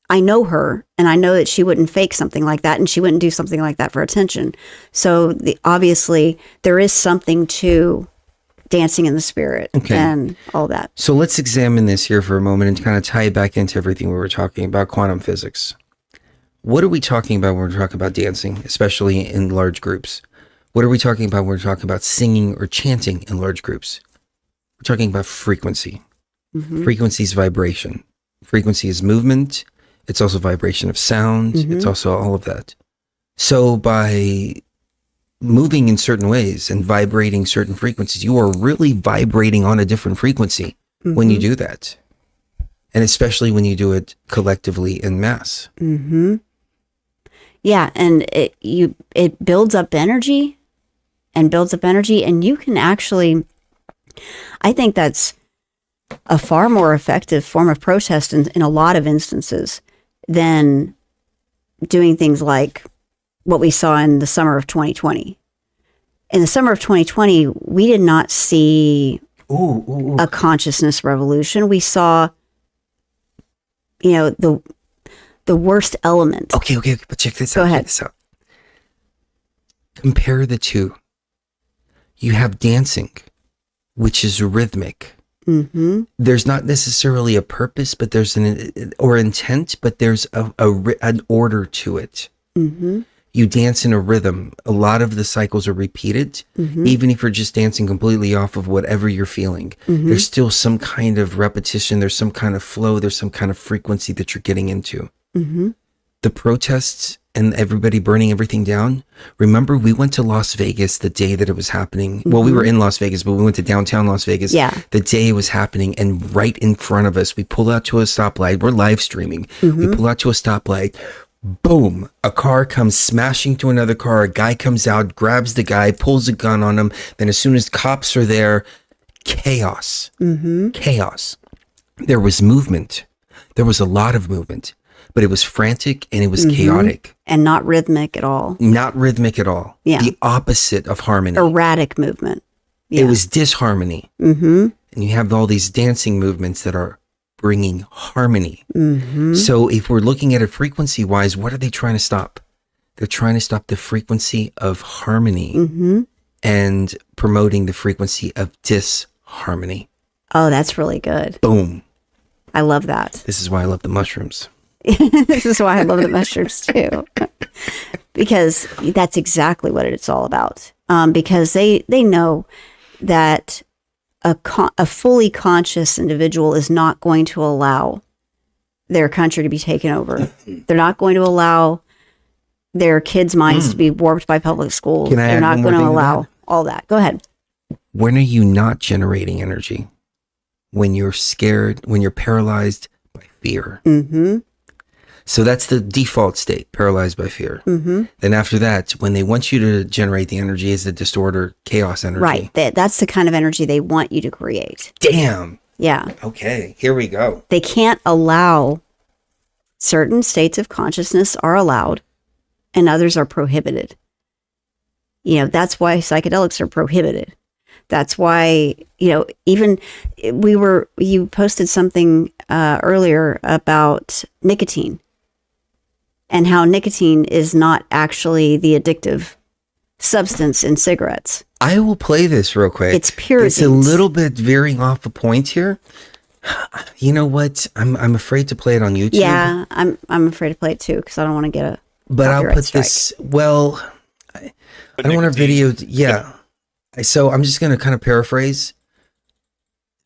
I know her, and I know that she wouldn't fake something like that, and she wouldn't do something like that for attention. So obviously, there is something to dancing in the spirit and all that. So let's examine this here for a moment and kind of tie it back into everything we were talking about, quantum physics. What are we talking about when we're talking about dancing, especially in large groups? What are we talking about when we're talking about singing or chanting in large groups? We're talking about frequency. Mm-hmm. Frequency is vibration. Frequency is movement. It's also vibration of sound. Mm-hmm. It's also all of that. So by moving in certain ways and vibrating certain frequencies, you are really vibrating on a different frequency when you do that. And especially when you do it collectively in mass. Mm-hmm. Yeah, and it builds up energy and you can actually, I think that's a far more effective form of protest in a lot of instances than doing things like what we saw in the summer of 2020. In the summer of 2020, we did not see a consciousness revolution. We saw, the worst element. Okay, but check this out. Go ahead. Check this out. Compare the two. You have dancing, which is rhythmic. Mm-hmm. There's not necessarily a purpose, but there's or intent, but there's an order to it. Mm-hmm. You dance in a rhythm. A lot of the cycles are repeated, even if you're just dancing completely off of whatever you're feeling. Mm-hmm. There's still some kind of repetition. There's some kind of flow. There's some kind of frequency that you're getting into. Mm-hmm. The protests and everybody burning everything down. Remember, we went to Las Vegas the day that it was happening. Well, we were in Las Vegas, but we went to downtown Las Vegas the day it was happening. And right in front of us, we pull out to a stoplight. We're live streaming. We pull out to a stoplight. Boom, a car comes smashing to another car. A guy comes out, grabs the guy, pulls a gun on him. Then as soon as cops are there, chaos. Chaos. There was movement. There was a lot of movement, but it was frantic and it was chaotic. And not rhythmic at all. Not rhythmic at all. Yeah. The opposite of harmony. Erratic movement. Yeah. It was disharmony. And you have all these dancing movements that are bringing harmony. So if we're looking at it frequency wise, what are they trying to stop? They're trying to stop the frequency of harmony and promoting the frequency of disharmony. Oh, that's really good. Boom. I love that. This is why I love the mushrooms. This is why I love the mushrooms too. Because that's exactly what it's all about. Because they know that a fully conscious individual is not going to allow their country to be taken over. They're not going to allow their kids' minds to be warped by public schools. They're not going to allow all that. Go ahead. When are you not generating energy? When you're scared, when you're paralyzed by fear. So that's the default state, paralyzed by fear. Then after that, when they want you to generate the energy, is the distorter, chaos energy. Right. That's the kind of energy they want you to create. Damn. Yeah. Okay, here we go. They can't allow certain states of consciousness are allowed and others are prohibited. You know, that's why psychedelics are prohibited. That's why, you know, even you posted something earlier about nicotine and how nicotine is not actually the addictive substance in cigarettes. I will play this real quick. It's pure. It's a little bit veering off the point here. You know what? I'm afraid to play it on YouTube. Yeah, I'm afraid to play it too because I don't want to get a. But I'll put strike. this. Well, I don't want our video. Yeah. So I'm just going to kind of paraphrase.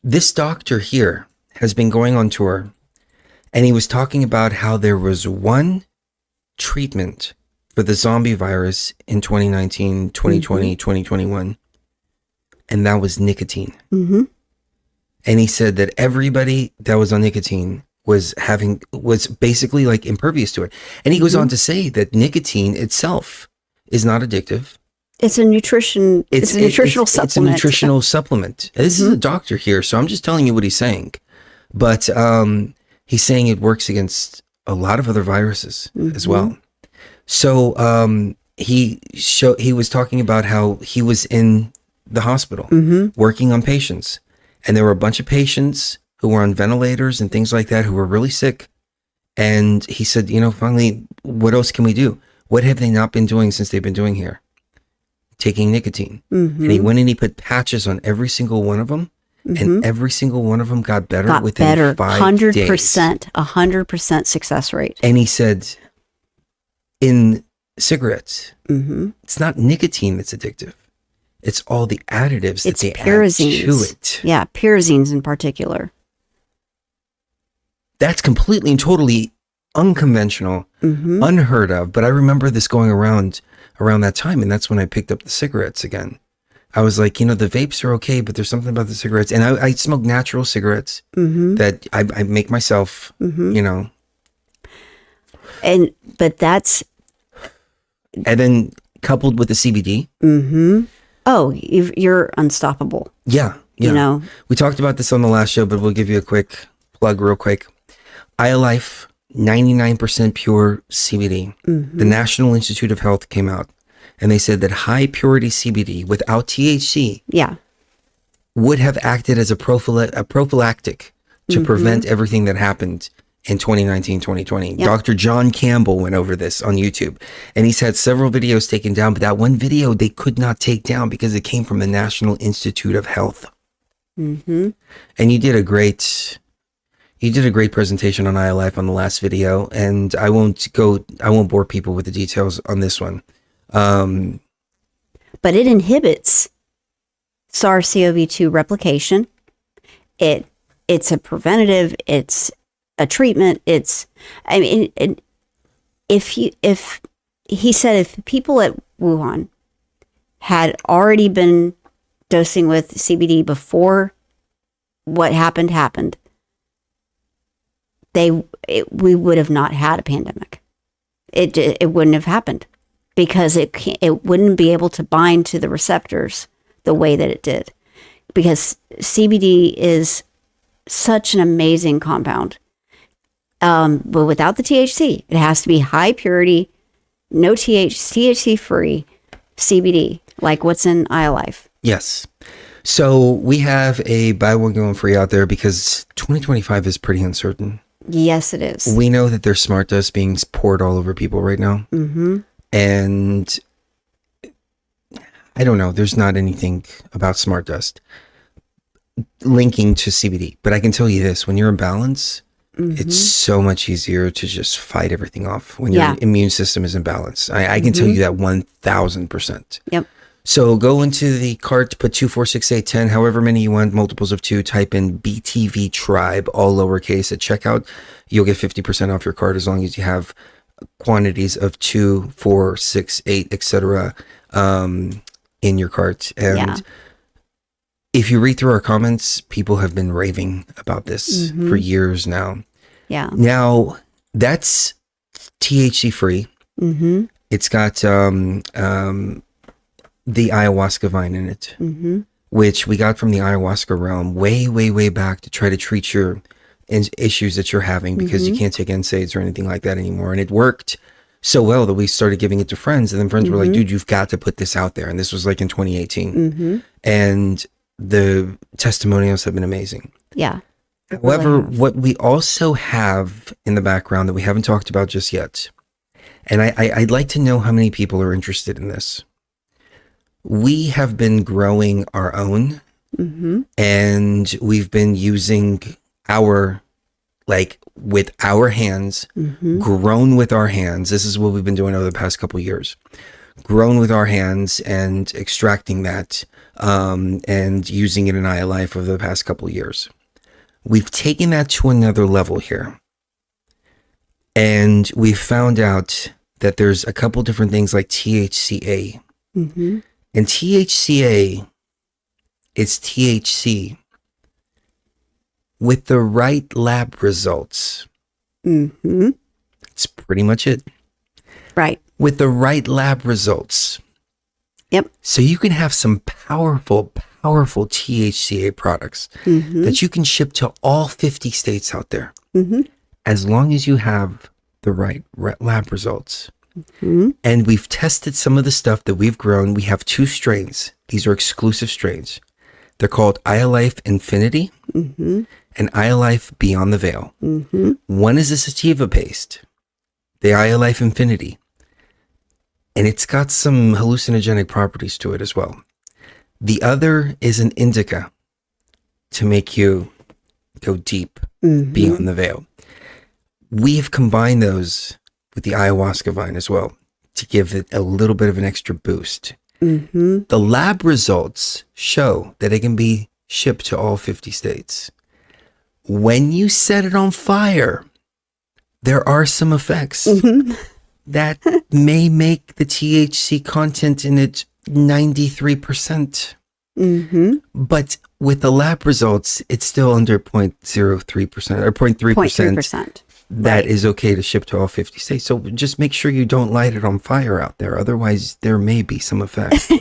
This doctor here has been going on tour, and he was talking about how there was one treatment for the zombie virus in 2019, 2020, 2021, and that was nicotine. And he said that everybody that was on nicotine was basically like impervious to it. And he goes on to say that nicotine itself is not addictive. It's a nutritional supplement. It's a nutritional supplement. This is a doctor here, so I'm just telling you what he's saying. But he's saying it works against a lot of other viruses as well. So he was talking about how he was in the hospital working on patients, and there were a bunch of patients who were on ventilators and things like that who were really sick. And he said, you know, finally, what else can we do? What have they not been doing since they've been doing here? Taking nicotine. And he went and he put patches on every single one of them, and every single one of them got better within 5 days. 100% success rate. And he said, in cigarettes, it's not nicotine that's addictive. It's all the additives that they add to it. Yeah, pyrazines in particular. That's completely and totally unconventional, unheard of. But I remember this going around that time, and that's when I picked up the cigarettes again. I was like, you know, the vapes are okay, but there's something about the cigarettes. And I smoke natural cigarettes that I make myself, you know. But that's... And then coupled with the CBD. Oh, you're unstoppable. Yeah. You know? We talked about this on the last show, but we'll give you a quick plug real quick. iLife, 99% pure CBD. The National Institute of Health came out and they said that high purity CBD without THC would have acted as a prophylactic to prevent everything that happened in 2019, 2020. Dr. John Campbell went over this on YouTube, and he's had several videos taken down, but that one video they could not take down because it came from the National Institute of Health. And you did a great presentation on iLife on the last video, and I won't bore people with the details on this one. But it inhibits SARS-CoV-2 replication. It's a preventative, it's a treatment. If he said if people at Wuhan had already been dosing with CBD before what happened, we would have not had a pandemic. It wouldn't have happened because it wouldn't be able to bind to the receptors the way that it did, because CBD is such an amazing compound. But without the THC, it has to be high purity, no THC free CBD, like what's in iLife. Yes. So we have a buy one, get one free out there because 2025 is pretty uncertain. Yes, it is. We know that there's smart dust being poured all over people right now. Mm-hmm. And I don't know, there's not anything about smart dust linking to CBD. But I can tell you this, when you're in balance, it's so much easier to just fight everything off when your immune system is in balance. I can tell you that 1000%. Yep. So go into the cart, put 2, 4, 6, 8, 10, however many you want, multiples of 2, type in BTV Tribe, all lowercase at checkout. You'll get 50% off your cart as long as you have quantities of 2, 4, 6, 8, etc. In your cart. And if you read through our comments, people have been raving about this for years now. Yeah. Now, that's THC free. Mm-hmm. It's got the ayahuasca vine in it, which we got from the ayahuasca realm way, way, way back to try to treat your issues that you're having because you can't take NSAIDs or anything like that anymore. And it worked so well that we started giving it to friends, and then friends were like, dude, you've got to put this out there. And this was like in 2018. And the testimonials have been amazing. Yeah. However, what we also have in the background that we haven't talked about just yet, and I'd like to know how many people are interested in this. We have been growing our own, and we've been using with our hands, grown with our hands. This is what we've been doing over the past couple of years. Grown with our hands and extracting that and using it in iLife over the past couple of years. We've taken that to another level here. And we've found out that there's a couple different things like THCA. And THCA is THC with the right lab results. That's pretty much it. Right. With the right lab results. Yep. So you can have some powerful THCA products that you can ship to all 50 states out there. As long as you have the right lab results. And we've tested some of the stuff that we've grown. We have 2 strains. These are exclusive strains. They're called iLife Infinity and iLife Beyond the Veil. One is a sativa paste, the iLife Infinity. And it's got some hallucinogenic properties to it as well. The other is an indica to make you go deep beyond the veil. We have combined those with the ayahuasca vine as well to give it a little bit of an extra boost. The lab results show that it can be shipped to all 50 states. When you set it on fire, there are some effects that may make the THC content in it 93%. But with the lab results, it's still under 0.03% or 0.3%. That is okay to ship to all 50 states. So just make sure you don't light it on fire out there. Otherwise, there may be some effect.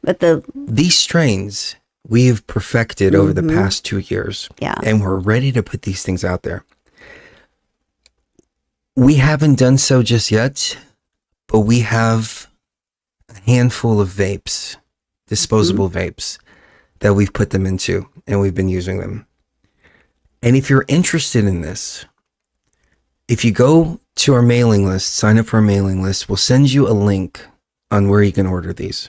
But these strains we have perfected over the past 2 years. And we're ready to put these things out there. We haven't done so just yet, but we have a handful of vapes, disposable vapes, that we've put them into, and we've been using them. And if you're interested in this, if you go to our mailing list, sign up for our mailing list, we'll send you a link on where you can order these.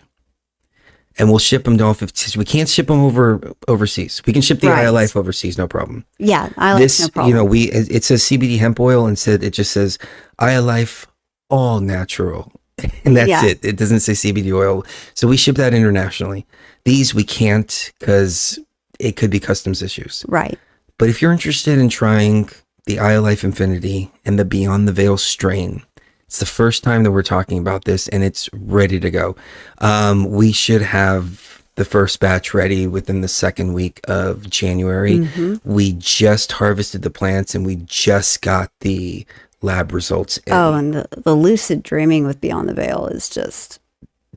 And we'll ship them to all 50 states. We can't ship them overseas. We can ship the iLife overseas, no problem. Yeah, iLife, no problem. It says CBD hemp oil, instead it just says iLife all natural. And that's it. It doesn't say CBD oil. So we ship that internationally. These we can't because it could be customs issues. Right. But if you're interested in trying the iLife Infinity and the Beyond the Veil strain It's the first time that we're talking about this, and it's ready to go. We should have the first batch ready within the second week of January. We just harvested the plants, and we just got the lab results in. Oh, and the lucid dreaming with Beyond the Veil is just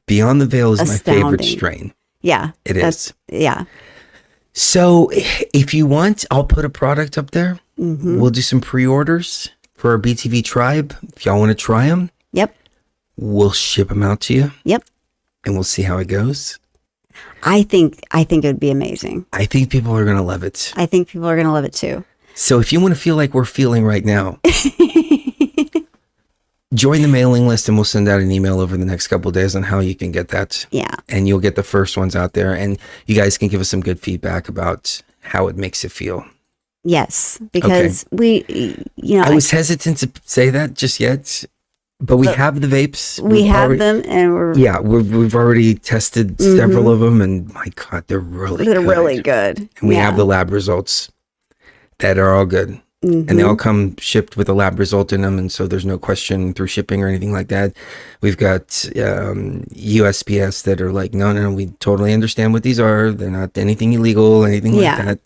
Beyond the Veil is astounding. my favorite strain. Yeah. It is. Yeah. So if you want, I'll put a product up there. We'll do some pre-orders for our BTV tribe. If y'all want to try them, Yep. we'll ship them out to you. Yep. And we'll see how it goes. I think it would be amazing. I think people are going to love it. I think people are going to love it too. So if you want to feel like we're feeling right now, join the mailing list and we'll send out an email over the next couple of days on how you can get that. Yeah. And you'll get the first ones out there, and you guys can give us some good feedback about how it makes you feel. Yes, because I was hesitant to say that just yet, but we have the vapes. We have them, and we've already tested several of them, and my God, they're really good. And we have the lab results that are all good. And they all come shipped with a lab result in them, and so there's no question through shipping or anything like that. We've got USPS that are like, no, we totally understand what these are. They're not anything illegal, anything like that.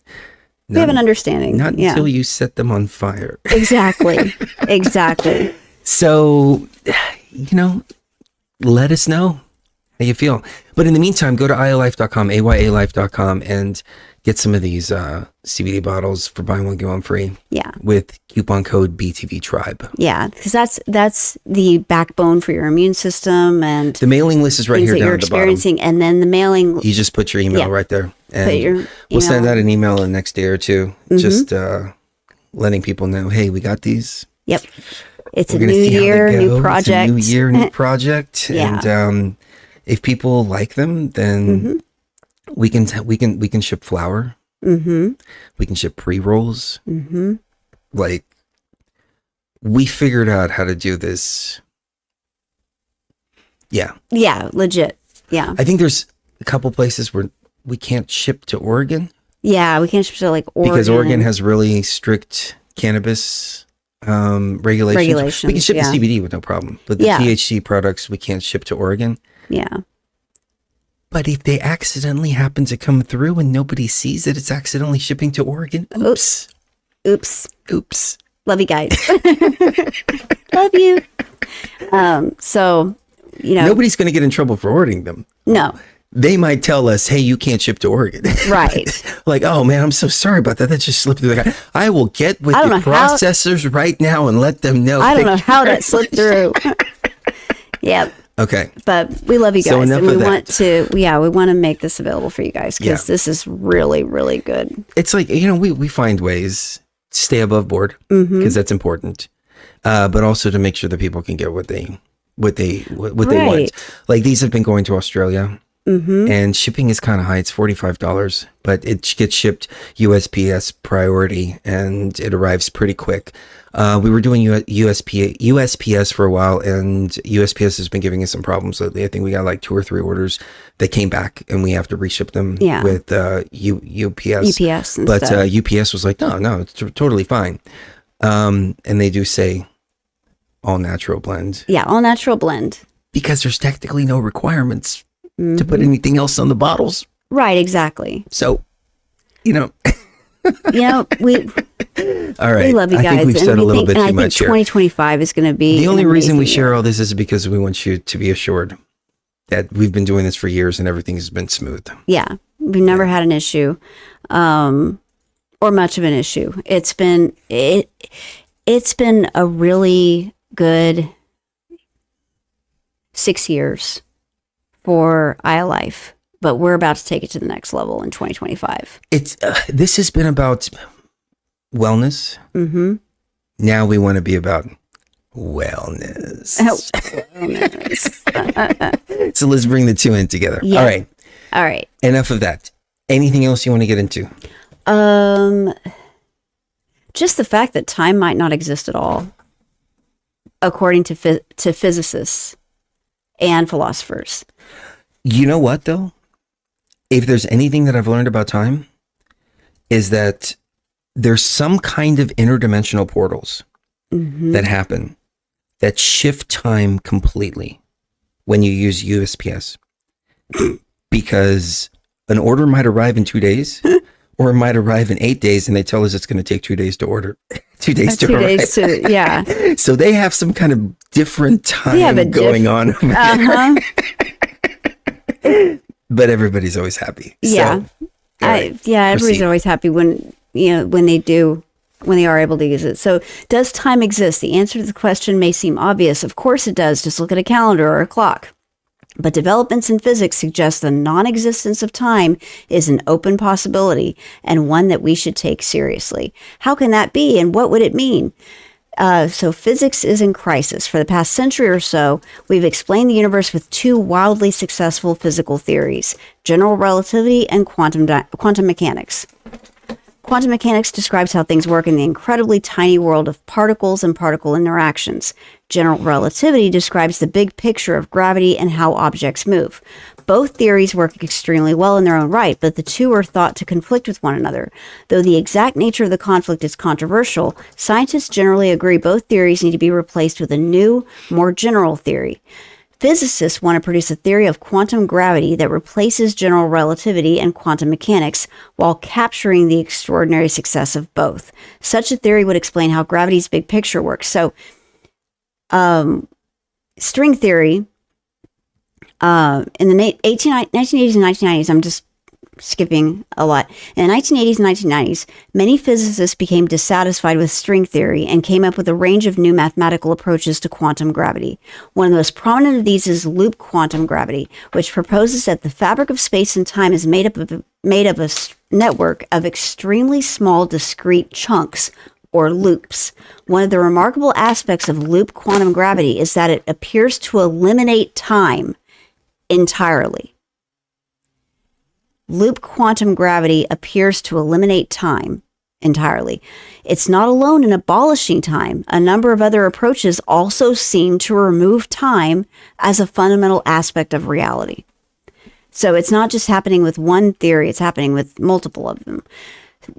We have an understanding. Not until you set them on fire. Exactly. Exactly. So, let us know how you feel. But in the meantime, go to ialife.com, ayalife.com, and get some of these CBD bottles for buy one, get one free. Yeah. With coupon code BTV Tribe. Yeah, because that's the backbone for your immune system, and the mailing list is right here that down you're at the bottom. experiencing, and then the mailing. You just put your email right there, and we'll send out an email in the next day or two, just letting people know, hey, we got these. Yep. It's a new year, new project. It's a new year, new project. Yeah. And if people like them, then we can ship flour. We can ship pre-rolls. Like, we figured out how to do this. Yeah. Yeah, legit. Yeah. I think there's a couple places where we can't ship to Oregon. Yeah, we can't ship to like Oregon. Because Oregon has really strict cannabis regulations. We can ship the CBD with no problem. But the THC products, we can't ship to Oregon. Yeah. But if they accidentally happen to come through and nobody sees that it's accidentally shipping to Oregon, oops. Love you guys. Love you. So, nobody's going to get in trouble for ordering them. No. They might tell us, hey, you can't ship to Oregon. Right. Like, oh man, I'm so sorry about that. That just slipped through the guy. I will get with the processors right now and let them know. I don't know how that slipped through. Yep. Okay. But we love you guys. So enough and we of want to, we want to make this available for you guys because this is really, really good. It's like, we find ways to stay above board because that's important. But also to make sure that people can get what they want. Like, these have been going to Australia. And shipping is kind of high. It's $45, but it gets shipped USPS priority and it arrives pretty quick. We were doing USPS for a while, and USPS has been giving us some problems lately. I think we got like 2 or 3 orders that came back and we have to reship them with UPS. But UPS was like, no, it's totally fine. And they do say all natural blend. Yeah, all natural blend. Because there's technically no requirements to put anything else on the bottles. Right, exactly. So, we all right. We love you guys. I think we've said a little bit too much here. I think 2025 is going to be the only reason we share all this is because we want you to be assured that we've been doing this for years and everything has been smooth. Yeah, we've never had an issue, or much of an issue. It's been a really good 6 years for iLife, but we're about to take it to the next level in 2025. This has been about wellness. Now we want to be about wellness. So let's bring the two in together. Yeah. All right. Enough of that. Anything else you want to get into? Just the fact that time might not exist at all, according to physicists and philosophers. You know what, though? If there's anything that I've learned about time, is that there's some kind of interdimensional portals that happen that shift time completely when you use USPS, because an order might arrive in 2 days or it might arrive in 8 days, and they tell us it's going to take 2 days to order, 2 days to arrive. Yeah. So they have some kind of different time going on. Uh-huh. But everybody's always happy. Yeah. So, everybody's always happy when they are able to use it. So does time exist? The answer to the question may seem obvious. Of course it does. Just look at a calendar or a clock. But developments in physics suggest the non-existence of time is an open possibility and one that we should take seriously. How can that be, and what would it mean? So physics is in crisis. For the past century or so, we've explained the universe with two wildly successful physical theories, general relativity and quantum mechanics. Quantum mechanics describes how things work in the incredibly tiny world of particles and particle interactions. General relativity describes the big picture of gravity and how objects move. Both theories work extremely well in their own right, but the two are thought to conflict with one another. Though the exact nature of the conflict is controversial, scientists generally agree both theories need to be replaced with a new, more general theory. Physicists want to produce a theory of quantum gravity that replaces general relativity and quantum mechanics while capturing the extraordinary success of both. Such a theory would explain how gravity's big picture works. So, string theory, in the 1980s and 1990s, I'm just skipping a lot. In the 1980s and 1990s, many physicists became dissatisfied with string theory and came up with a range of new mathematical approaches to quantum gravity. One of the most prominent of these is loop quantum gravity, which proposes that the fabric of space and time is made up of a network of extremely small discrete chunks, or loops. One of the remarkable aspects of loop quantum gravity is that it appears to eliminate time entirely. Loop quantum gravity appears to eliminate time entirely. It's not alone in abolishing time. A number of other approaches also seem to remove time as a fundamental aspect of reality. So it's not just happening with one theory, it's happening with multiple of them.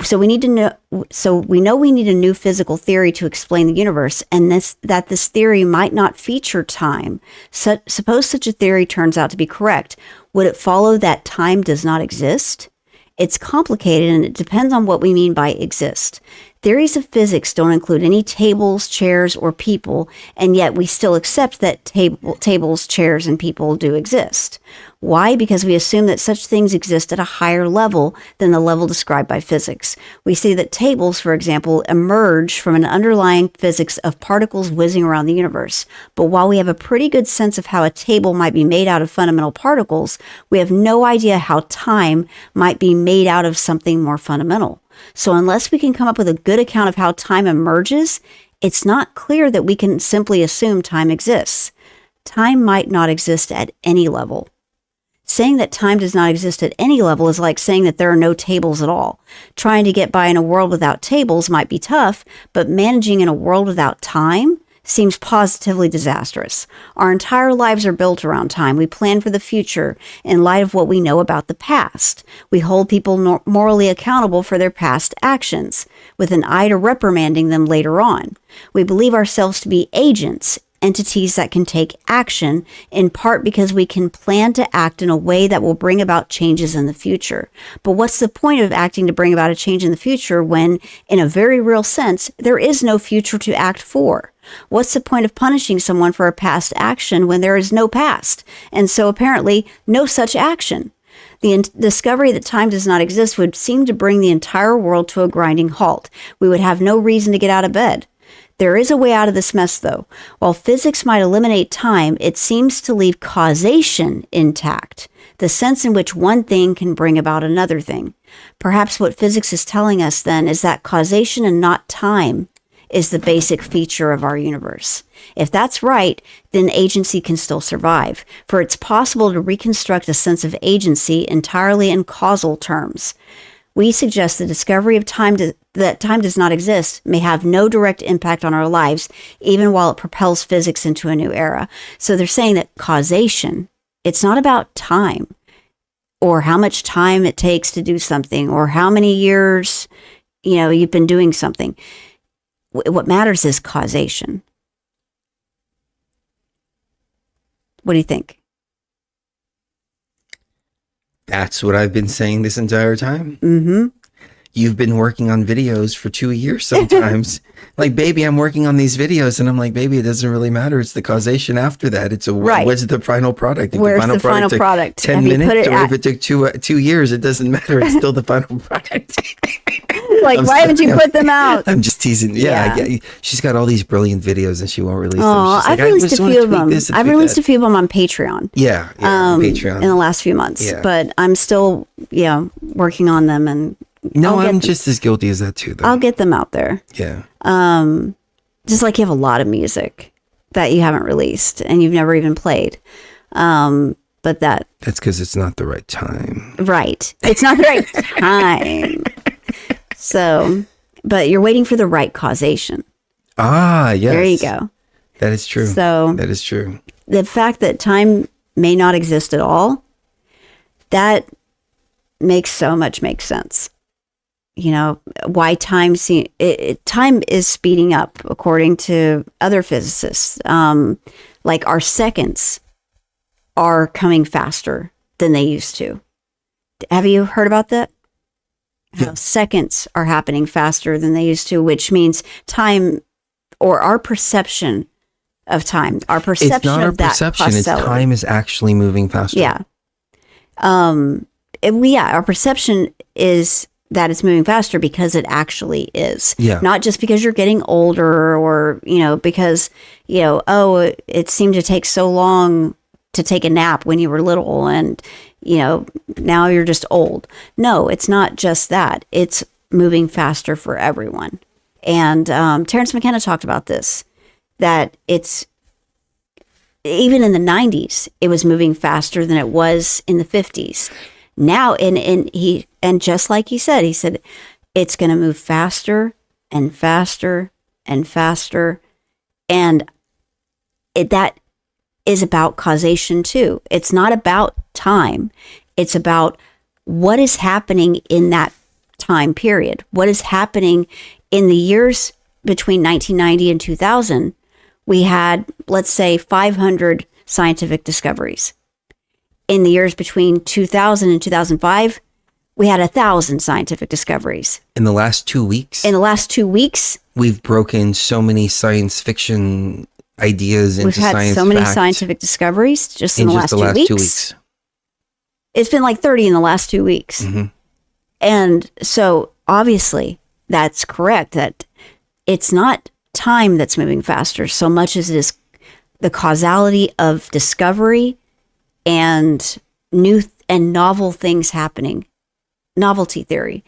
So we need to know. So we know we need a new physical theory to explain the universe, and that this theory might not feature time. Suppose such a theory turns out to be correct. Would it follow that time does not exist? It's complicated, and it depends on what we mean by exist. Theories of physics don't include any tables, chairs, or people, and yet we still accept that tables, chairs, and people do exist. Why? Because we assume that such things exist at a higher level than the level described by physics. We see that tables, for example, emerge from an underlying physics of particles whizzing around the universe. But while we have a pretty good sense of how a table might be made out of fundamental particles, we have no idea how time might be made out of something more fundamental. So unless we can come up with a good account of how time emerges, it's not clear that we can simply assume time exists. Time might not exist at any level. Saying that time does not exist at any level is like saying that there are no tables at all. Trying to get by in a world without tables might be tough, but managing in a world without time seems positively disastrous. Our entire lives are built around time. We plan for the future in light of what we know about the past. We hold people morally accountable for their past actions, with an eye to reprimanding them later on. We believe ourselves to be agents, entities that can take action, in part because we can plan to act in a way that will bring about changes in the future. But what's the point of acting to bring about a change in the future when, in a very real sense, there is no future to act for? What's the point of punishing someone for a past action when there is no past, and so apparently no such action? The discovery that time does not exist would seem to bring the entire world to a grinding halt. We would have no reason to get out of bed. There is a way out of this mess, though. While physics might eliminate time, it seems to leave causation intact, the sense in which one thing can bring about another thing. Perhaps what physics is telling us then is that causation and not time is the basic feature of our universe. If that's right, then agency can still survive, for it's possible to reconstruct a sense of agency entirely in causal terms. We suggest the discovery of time that time does not exist may have no direct impact on our lives, even while it propels physics into a new era. So they're saying that causation, it's not about time, or how much time it takes to do something, or how many years, you've been doing something. What matters is causation. What do you think? That's what I've been saying this entire time. Mm-hmm. You've been working on videos for 2 years sometimes. Like, baby, I'm working on these videos. And I'm like, baby, it doesn't really matter. It's the causation after that. It's Right. what's the final product? If Where's the final took product? 10 Have you minutes put it or at- if it took 2 years, it doesn't matter. It's still the final product. Like, I'm why haven't you sorry. put them out? I'm just teasing. Yeah, Yeah. she's got all these brilliant videos and she won't release them. Oh, She's I've like, released a just wanna few of tweak them. this and I've tweak released that. a few of them on Patreon. Yeah, on Patreon. In the last few months. Yeah. But I'm still, working on them, and No, I'll get I'm them. just as guilty as that too, though. I'll get them out there. Yeah. Just like you have a lot of music that you haven't released and you've never even played. But that's because it's not the right time. right. It's not the right time. So, but you're waiting for the right causation. Ah, yes. There you go. That is true. So That is true. the fact that time may not exist at all, that makes sense. Why time time is speeding up according to other physicists. Like our seconds are coming faster than they used to. Have you heard about that? How seconds are happening faster than they used to, which means time, or our perception of time, our perception It's not our of that perception. It's causality. time is actually moving faster. Yeah. Our perception is that it's moving faster because it actually is. Yeah. Not just because you're getting older or, because, it seemed to take so long to take a nap when you were little and, now you're just old. No, it's not just that. It's moving faster for everyone. And Terrence McKenna talked about this, that it's, even in the 90s, it was moving faster than it was in the 50s. Now, and just like he said it's going to move faster and faster and faster. And that is about causation too. It's not about time. It's about what is happening in that time period. What is happening in the years between 1990 and 2000? We had, let's say, 500 scientific discoveries. In the years between 2000 and 2005, we had 1,000 scientific discoveries. In the last 2 weeks, In the last 2 weeks, we've broken so many science fiction ideas into we've had science so many fact scientific discoveries just in in the just last, the last 2 2 weeks. weeks. It's been like 30 in the last 2 weeks. Mm-hmm. And so obviously that's correct, that it's not time that's moving faster so much as it is the causality of discovery and new and novel things happening. Novelty theory.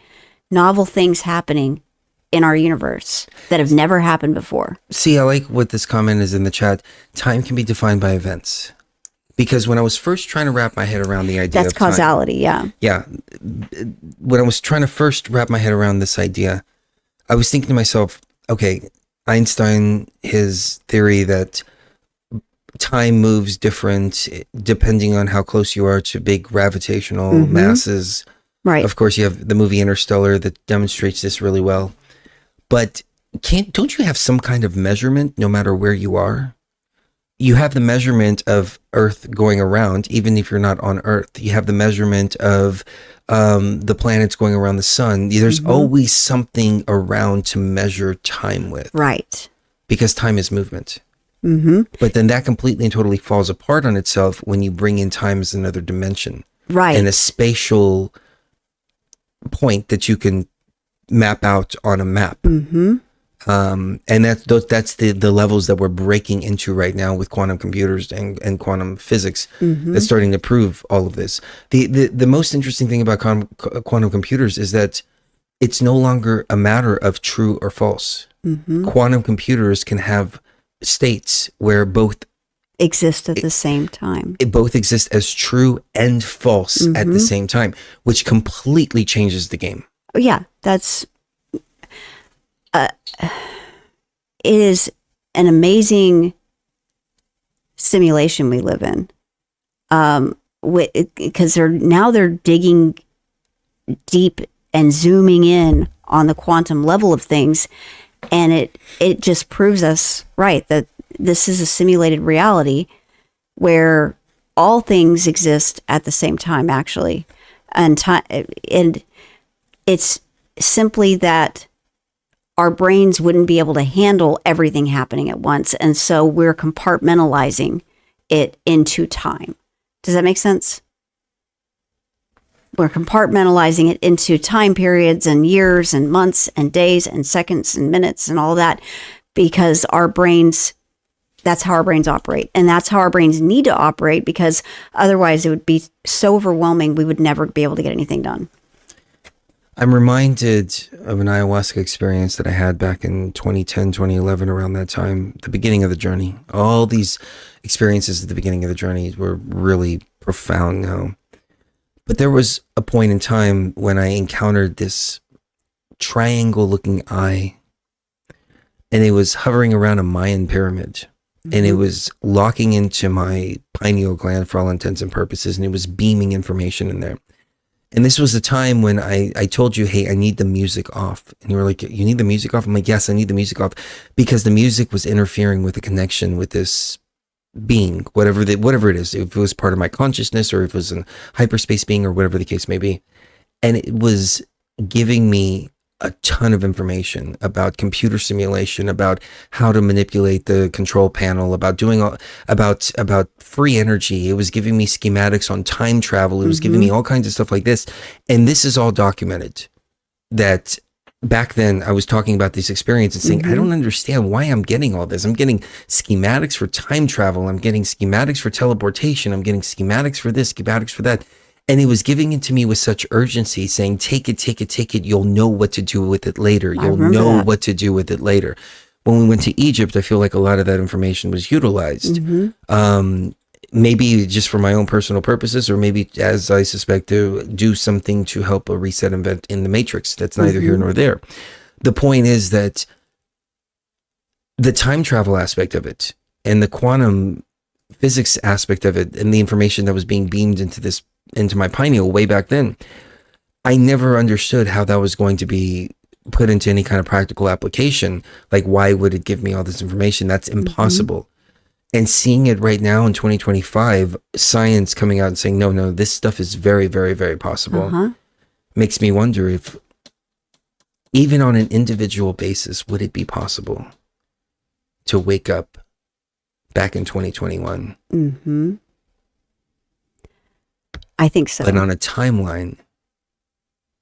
Novel things happening in our universe that have never happened before. See, I like what this comment is in the chat. Time can be defined by events. Because when I was first trying to wrap my head around the idea That's of time, causality, yeah. yeah, when I was trying to first wrap my head around this idea, I was thinking to myself, okay, Einstein, his theory that time moves different depending on how close you are to big gravitational masses. Right. Of course, you have the movie Interstellar that demonstrates this really well. But don't you have some kind of measurement no matter where you are? You have the measurement of Earth going around, even if you're not on Earth. You have the measurement of the planets going around the sun. There's always something around to measure time with. Right. Because time is movement. Mm-hmm. But then that completely and totally falls apart on itself when you bring in time as another dimension. Right. And a spatial point that you can map out on a map. Mm-hmm. And that's the levels that we're breaking into right now with quantum computers and quantum physics. That's starting to prove all of this. The most interesting thing about quantum computers is that it's no longer a matter of true or false. Quantum computers can have states where both Exist at the same time. it both exist as true and false at the same time, which completely changes the game. Yeah, that's it is an amazing simulation we live in. Because they're digging deep and zooming in on the quantum level of things, and it just proves us right that this is a simulated reality where all things exist at the same time, actually. And it's simply that our brains wouldn't be able to handle everything happening at once. And so we're compartmentalizing it into time. Does that make sense? We're compartmentalizing it into time periods and years and months and days and seconds and minutes and all that, because our brains, that's how our brains operate. And that's how our brains need to operate, because otherwise it would be so overwhelming, we would never be able to get anything done. I'm reminded of an ayahuasca experience that I had back in 2010, 2011, around that time, the beginning of the journey. All these experiences at the beginning of the journey were really profound now. But there was a point in time when I encountered this triangle-looking eye, and it was hovering around a Mayan pyramid, and it was locking into my pineal gland for all intents and purposes, and it was beaming information in there. And this was the time when I told you, hey, I need the music off. And you were like, you need the music off? I'm like, yes, I need the music off, because the music was interfering with the connection with this being, whatever it is, if it was part of my consciousness or if it was a hyperspace being or whatever the case may be. And it was giving me a ton of information about computer simulation, about how to manipulate the control panel, about doing all, about free energy. It was giving me schematics on time travel. It was giving me all kinds of stuff like this. And this is all documented. That back then I was talking about this experience and saying, I don't understand why I'm getting all this. I'm getting schematics for time travel. I'm getting schematics for teleportation. I'm getting schematics for this, schematics for that. And it was giving it to me with such urgency, saying, take it, take it, take it. You'll know what to do with it later. You'll know what to do with it later. When we went to Egypt, I feel like a lot of that information was utilized. Maybe just for my own personal purposes, or maybe, as I suspect, to do something to help a reset event in the matrix. That's neither here nor there. The point is that the time travel aspect of it and the quantum physics aspect of it and the information that was being beamed into my pineal way back then, I never understood how that was going to be put into any kind of practical application. Like, why would it give me all this information? That's impossible. And seeing it right now in 2025, science coming out and saying, no, this stuff is very, very, very possible, makes me wonder if, even on an individual basis, would it be possible to wake up back in 2021? I think so. But on a timeline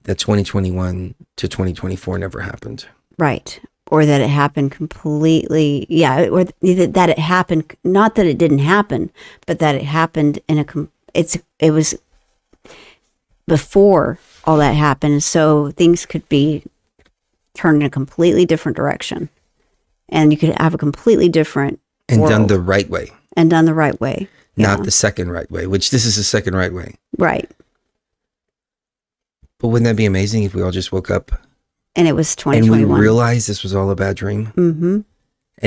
that 2021 to 2024 never happened. Right. Or that it happened completely. Yeah. Or that it happened, not that it didn't happen, but that it happened in it was before all that happened. So things could be turned in a completely different direction. And you could have a completely different and world. Done the right way. And done the right way. Not the second right way, which this is the second right way. Right. But wouldn't that be amazing if we all just woke up and it was 2021 and we realized this was all a bad dream? And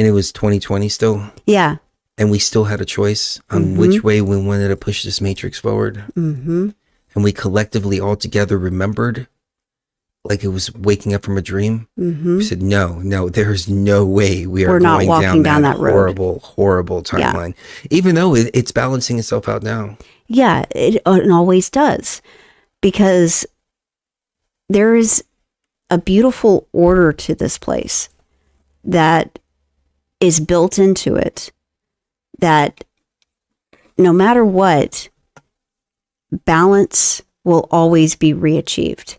it was 2020 still? Yeah. And we still had a choice on which way we wanted to push this matrix forward. And we collectively all together remembered, like it was waking up from a dream. We said, no, there's no way we're not going walking down that road. horrible timeline. Yeah. Even though it's balancing itself out now. Yeah, it always does. Because there is a beautiful order to this place that is built into it, that no matter what, balance will always be reachieved.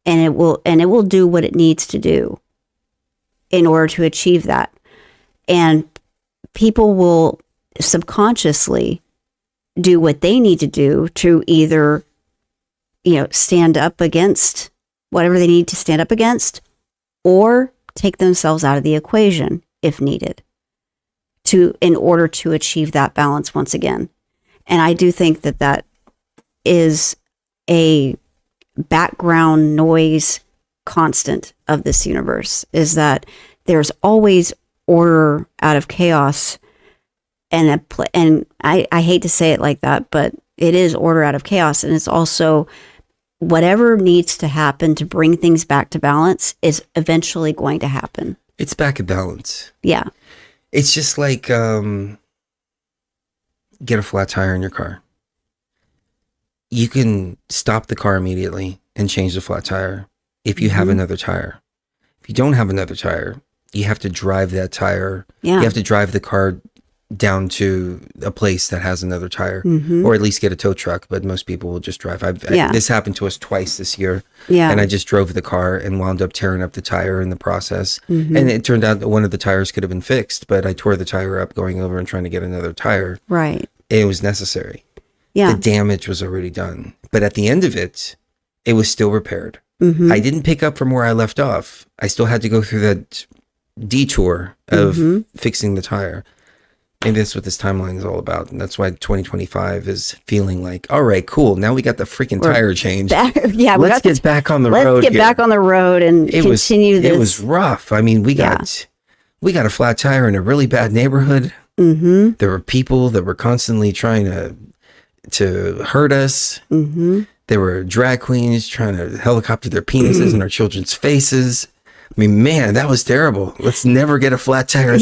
And it will do what it needs to do in order to achieve that. And people will subconsciously do what they need to do to either, stand up against whatever they need to stand up against, or take themselves out of the equation if needed, in order to achieve that balance once again. And I do think that is a background noise constant of this universe, is that there's always order out of chaos, and I hate to say it like that, but it is order out of chaos. And it's also whatever needs to happen to bring things back to balance is eventually going to happen. It's back in balance. Yeah. It's just like, get a flat tire in your car, you can stop the car immediately and change the flat tire if you have another tire. If you don't have another tire, you have to drive that tire. Yeah. You have to drive the car down to a place that has another tire, or at least get a tow truck. But most people will just drive. This happened to us twice this year, and I just drove the car and wound up tearing up the tire in the process. And it turned out that one of the tires could have been fixed, but I tore the tire up going over and trying to get another tire. Right. It was necessary. Yeah. The damage was already done, but at the end of it, it was still repaired. I didn't pick up from where I left off. I still had to go through that detour of fixing the tire. Maybe that's what this timeline is all about. And that's why 2025 is feeling like, all right, cool. Now we got the freaking tire change. Let's get back on the road. Let's get back on the road and continue this. It was rough. I mean, we got a flat tire in a really bad neighborhood. There were people that were constantly trying to hurt us. There were drag queens trying to helicopter their penises in our children's faces. I mean, man, that was terrible. Let's never get a flat tire.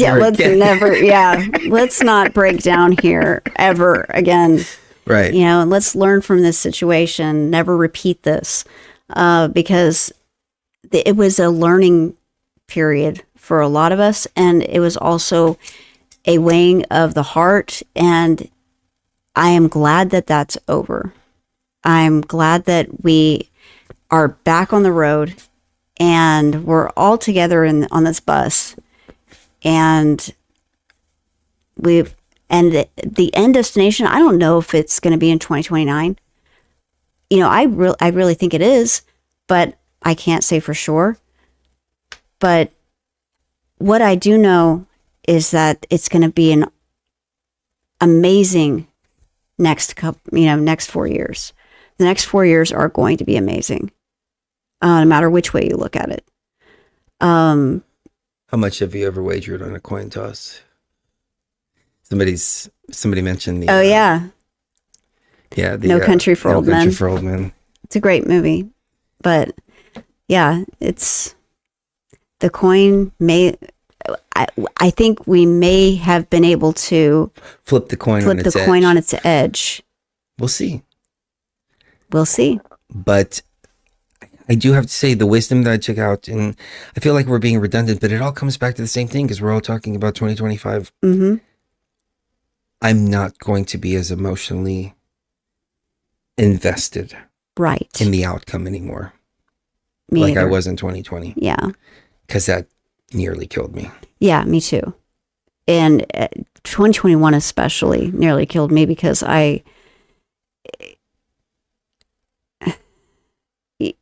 Let's not break down here ever again. Right. And let's learn from this situation. Never repeat this, because it was a learning period for a lot of us. And it was also a weighing of the heart. And I am glad that that's over. I'm glad that we are back on the road and we're all together on this bus, and the end destination, I don't know if it's going to be in 2029. I really think it is, but I can't say for sure. But what I do know is that it's going to be an amazing next 4 years. The next 4 years are going to be amazing. No matter which way you look at it. How much have you ever wagered on a coin toss? Somebody mentioned the No Country for Old Men. Country for Old Men. It's a great movie, but it's the coin may. I think we may have been able to flip the coin on its edge. We'll see. But I do have to say the wisdom that I took out, and I feel like we're being redundant, but it all comes back to the same thing because we're all talking about 2025. I'm not going to be as emotionally invested in the outcome anymore. I was in 2020. Yeah. Because that nearly killed me. Yeah, me too. And 2021 especially nearly killed me because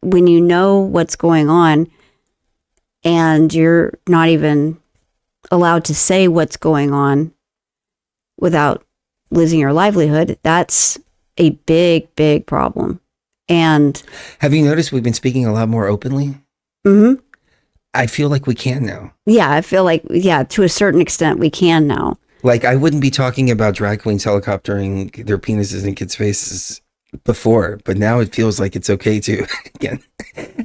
when you know what's going on and you're not even allowed to say what's going on without losing your livelihood, that's a big, big problem. And have you noticed we've been speaking a lot more openly? I feel like we can now. Yeah, I feel like, to a certain extent we can now. Like I wouldn't be talking about drag queens helicoptering their penises in kids' faces before, but now it feels like it's okay to again.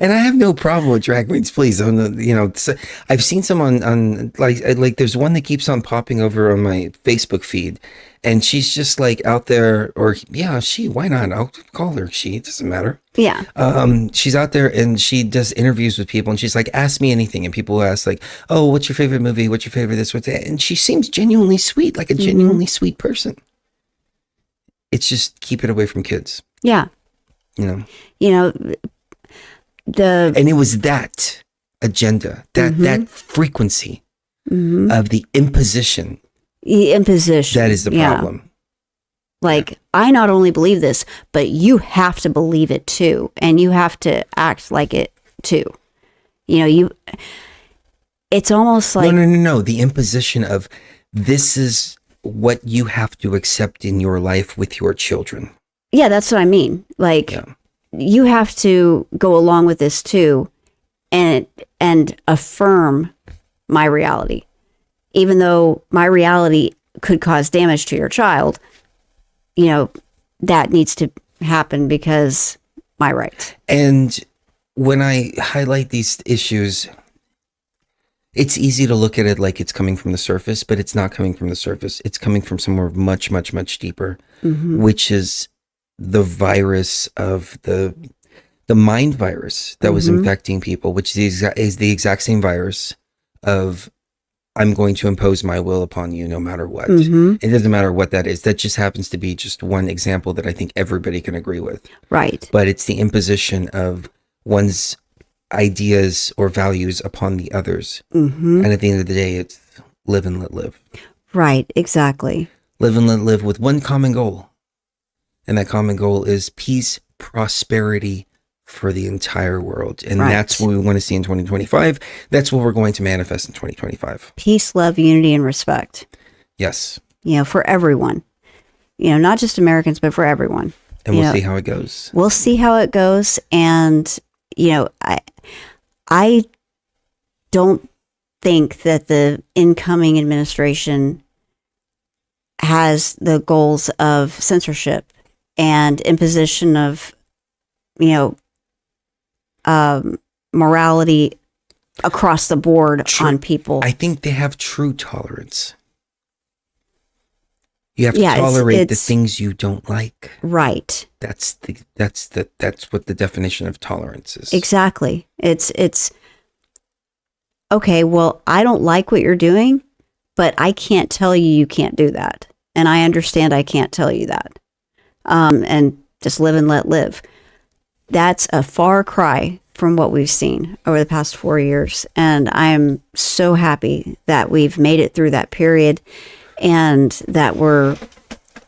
And I have no problem with drag queens, please. I've seen some on like there's one that keeps on popping over on my Facebook feed, and she's just like out there, or why not? I'll call her she, it doesn't matter. Yeah. She's out there and she does interviews with people, and she's like, ask me anything, and people ask like, oh, what's your favorite movie? What's your favorite this, what's that? And she seems genuinely sweet, like a genuinely sweet person. It's just keep it away from kids. Yeah. And it was that agenda, that frequency of the imposition. The imposition. That is the problem. I not only believe this, but you have to believe it too. And you have to act like it too. It's almost like... No. The imposition of this is what you have to accept in your life with your children. Yeah, that's what I mean. You have to go along with this too and affirm my reality. Even though my reality could cause damage to your child, that needs to happen because my rights. And when I highlight these issues, It's easy to look at it like it's coming from the surface, but it's not coming from the surface. It's coming from somewhere much, much, much deeper, which is the virus of the mind virus that was infecting people, which is the exact same virus of I'm going to impose my will upon you no matter what. It doesn't matter what that is. That just happens to be just one example that I think everybody can agree with. Right. But it's the imposition of one's ideas or values upon the others. And at the end of the day, it's live and let live. Right. Exactly. Live and let live with one common goal. And that common goal is peace, prosperity for the entire world. And that's what we want to see in 2025. That's what we're going to manifest in 2025. Peace, love, unity, and respect. Yes. For everyone. Not just Americans, but for everyone. And we'll see how it goes. We'll see how it goes. And, I don't think that the incoming administration has the goals of censorship and imposition of, morality across the board on people. I think they have true tolerance. You have to tolerate the things you don't like. Right. That's what the definition of tolerance is. Exactly. It's okay, well, I don't like what you're doing, but I can't tell you can't do that. And I understand I can't tell you that. And just live and let live. That's a far cry from what we've seen over the past 4 years. And I am so happy that we've made it through that period and that we're,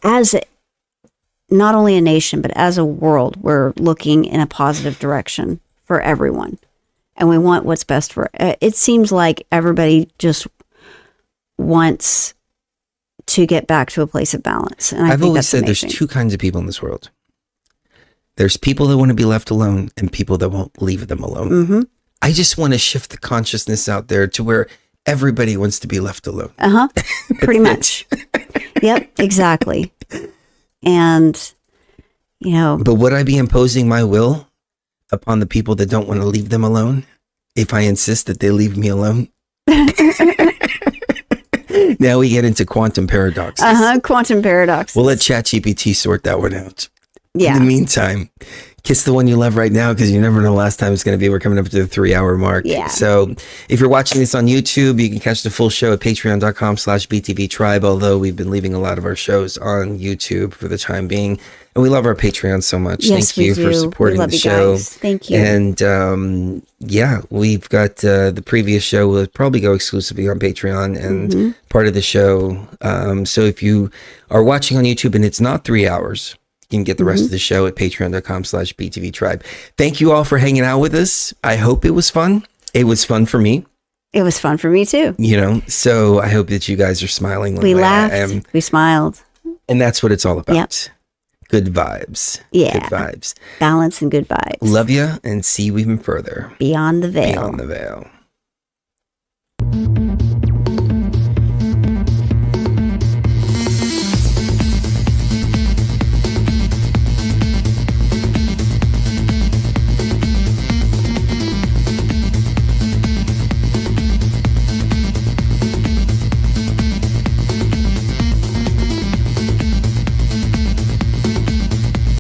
not only a nation, but as a world, we're looking in a positive direction for everyone. And we want what's best for it. Seems like everybody just wants to get back to a place of balance. And I've always said there's two kinds of people in this world. There's people that want to be left alone and people that won't leave them alone. I just want to shift the consciousness out there to where everybody wants to be left alone. Pretty much. Yep, exactly. And, But would I be imposing my will upon the people that don't want to leave them alone if I insist that they leave me alone? Now we get into quantum paradoxes. Quantum paradoxes. We'll let ChatGPT sort that one out. Yeah. In the meantime, kiss the one you love right now because you never know the last time it's going to be. We're coming up to the 3-hour mark. Yeah. So if you're watching this on YouTube, you can catch the full show at patreon.com/BTV Tribe, although we've been leaving a lot of our shows on YouTube for the time being. And we love our Patreon so much. Yes, Thank you for supporting the show. Guys. Thank you. And we've got the previous show will probably go exclusively on Patreon and part of the show. So if you are watching on YouTube and it's not 3 hours, you can get the rest of the show at patreon.com/BTV Tribe. Thank you all for hanging out with us. I hope it was fun. It was fun for me. It was fun for me too. So I hope that you guys are smiling. We laughed. We smiled. And that's what it's all about. Yep. Good vibes. Yeah. Good vibes. Balance and good vibes. Love you and see you even further. Beyond the veil. Beyond the veil.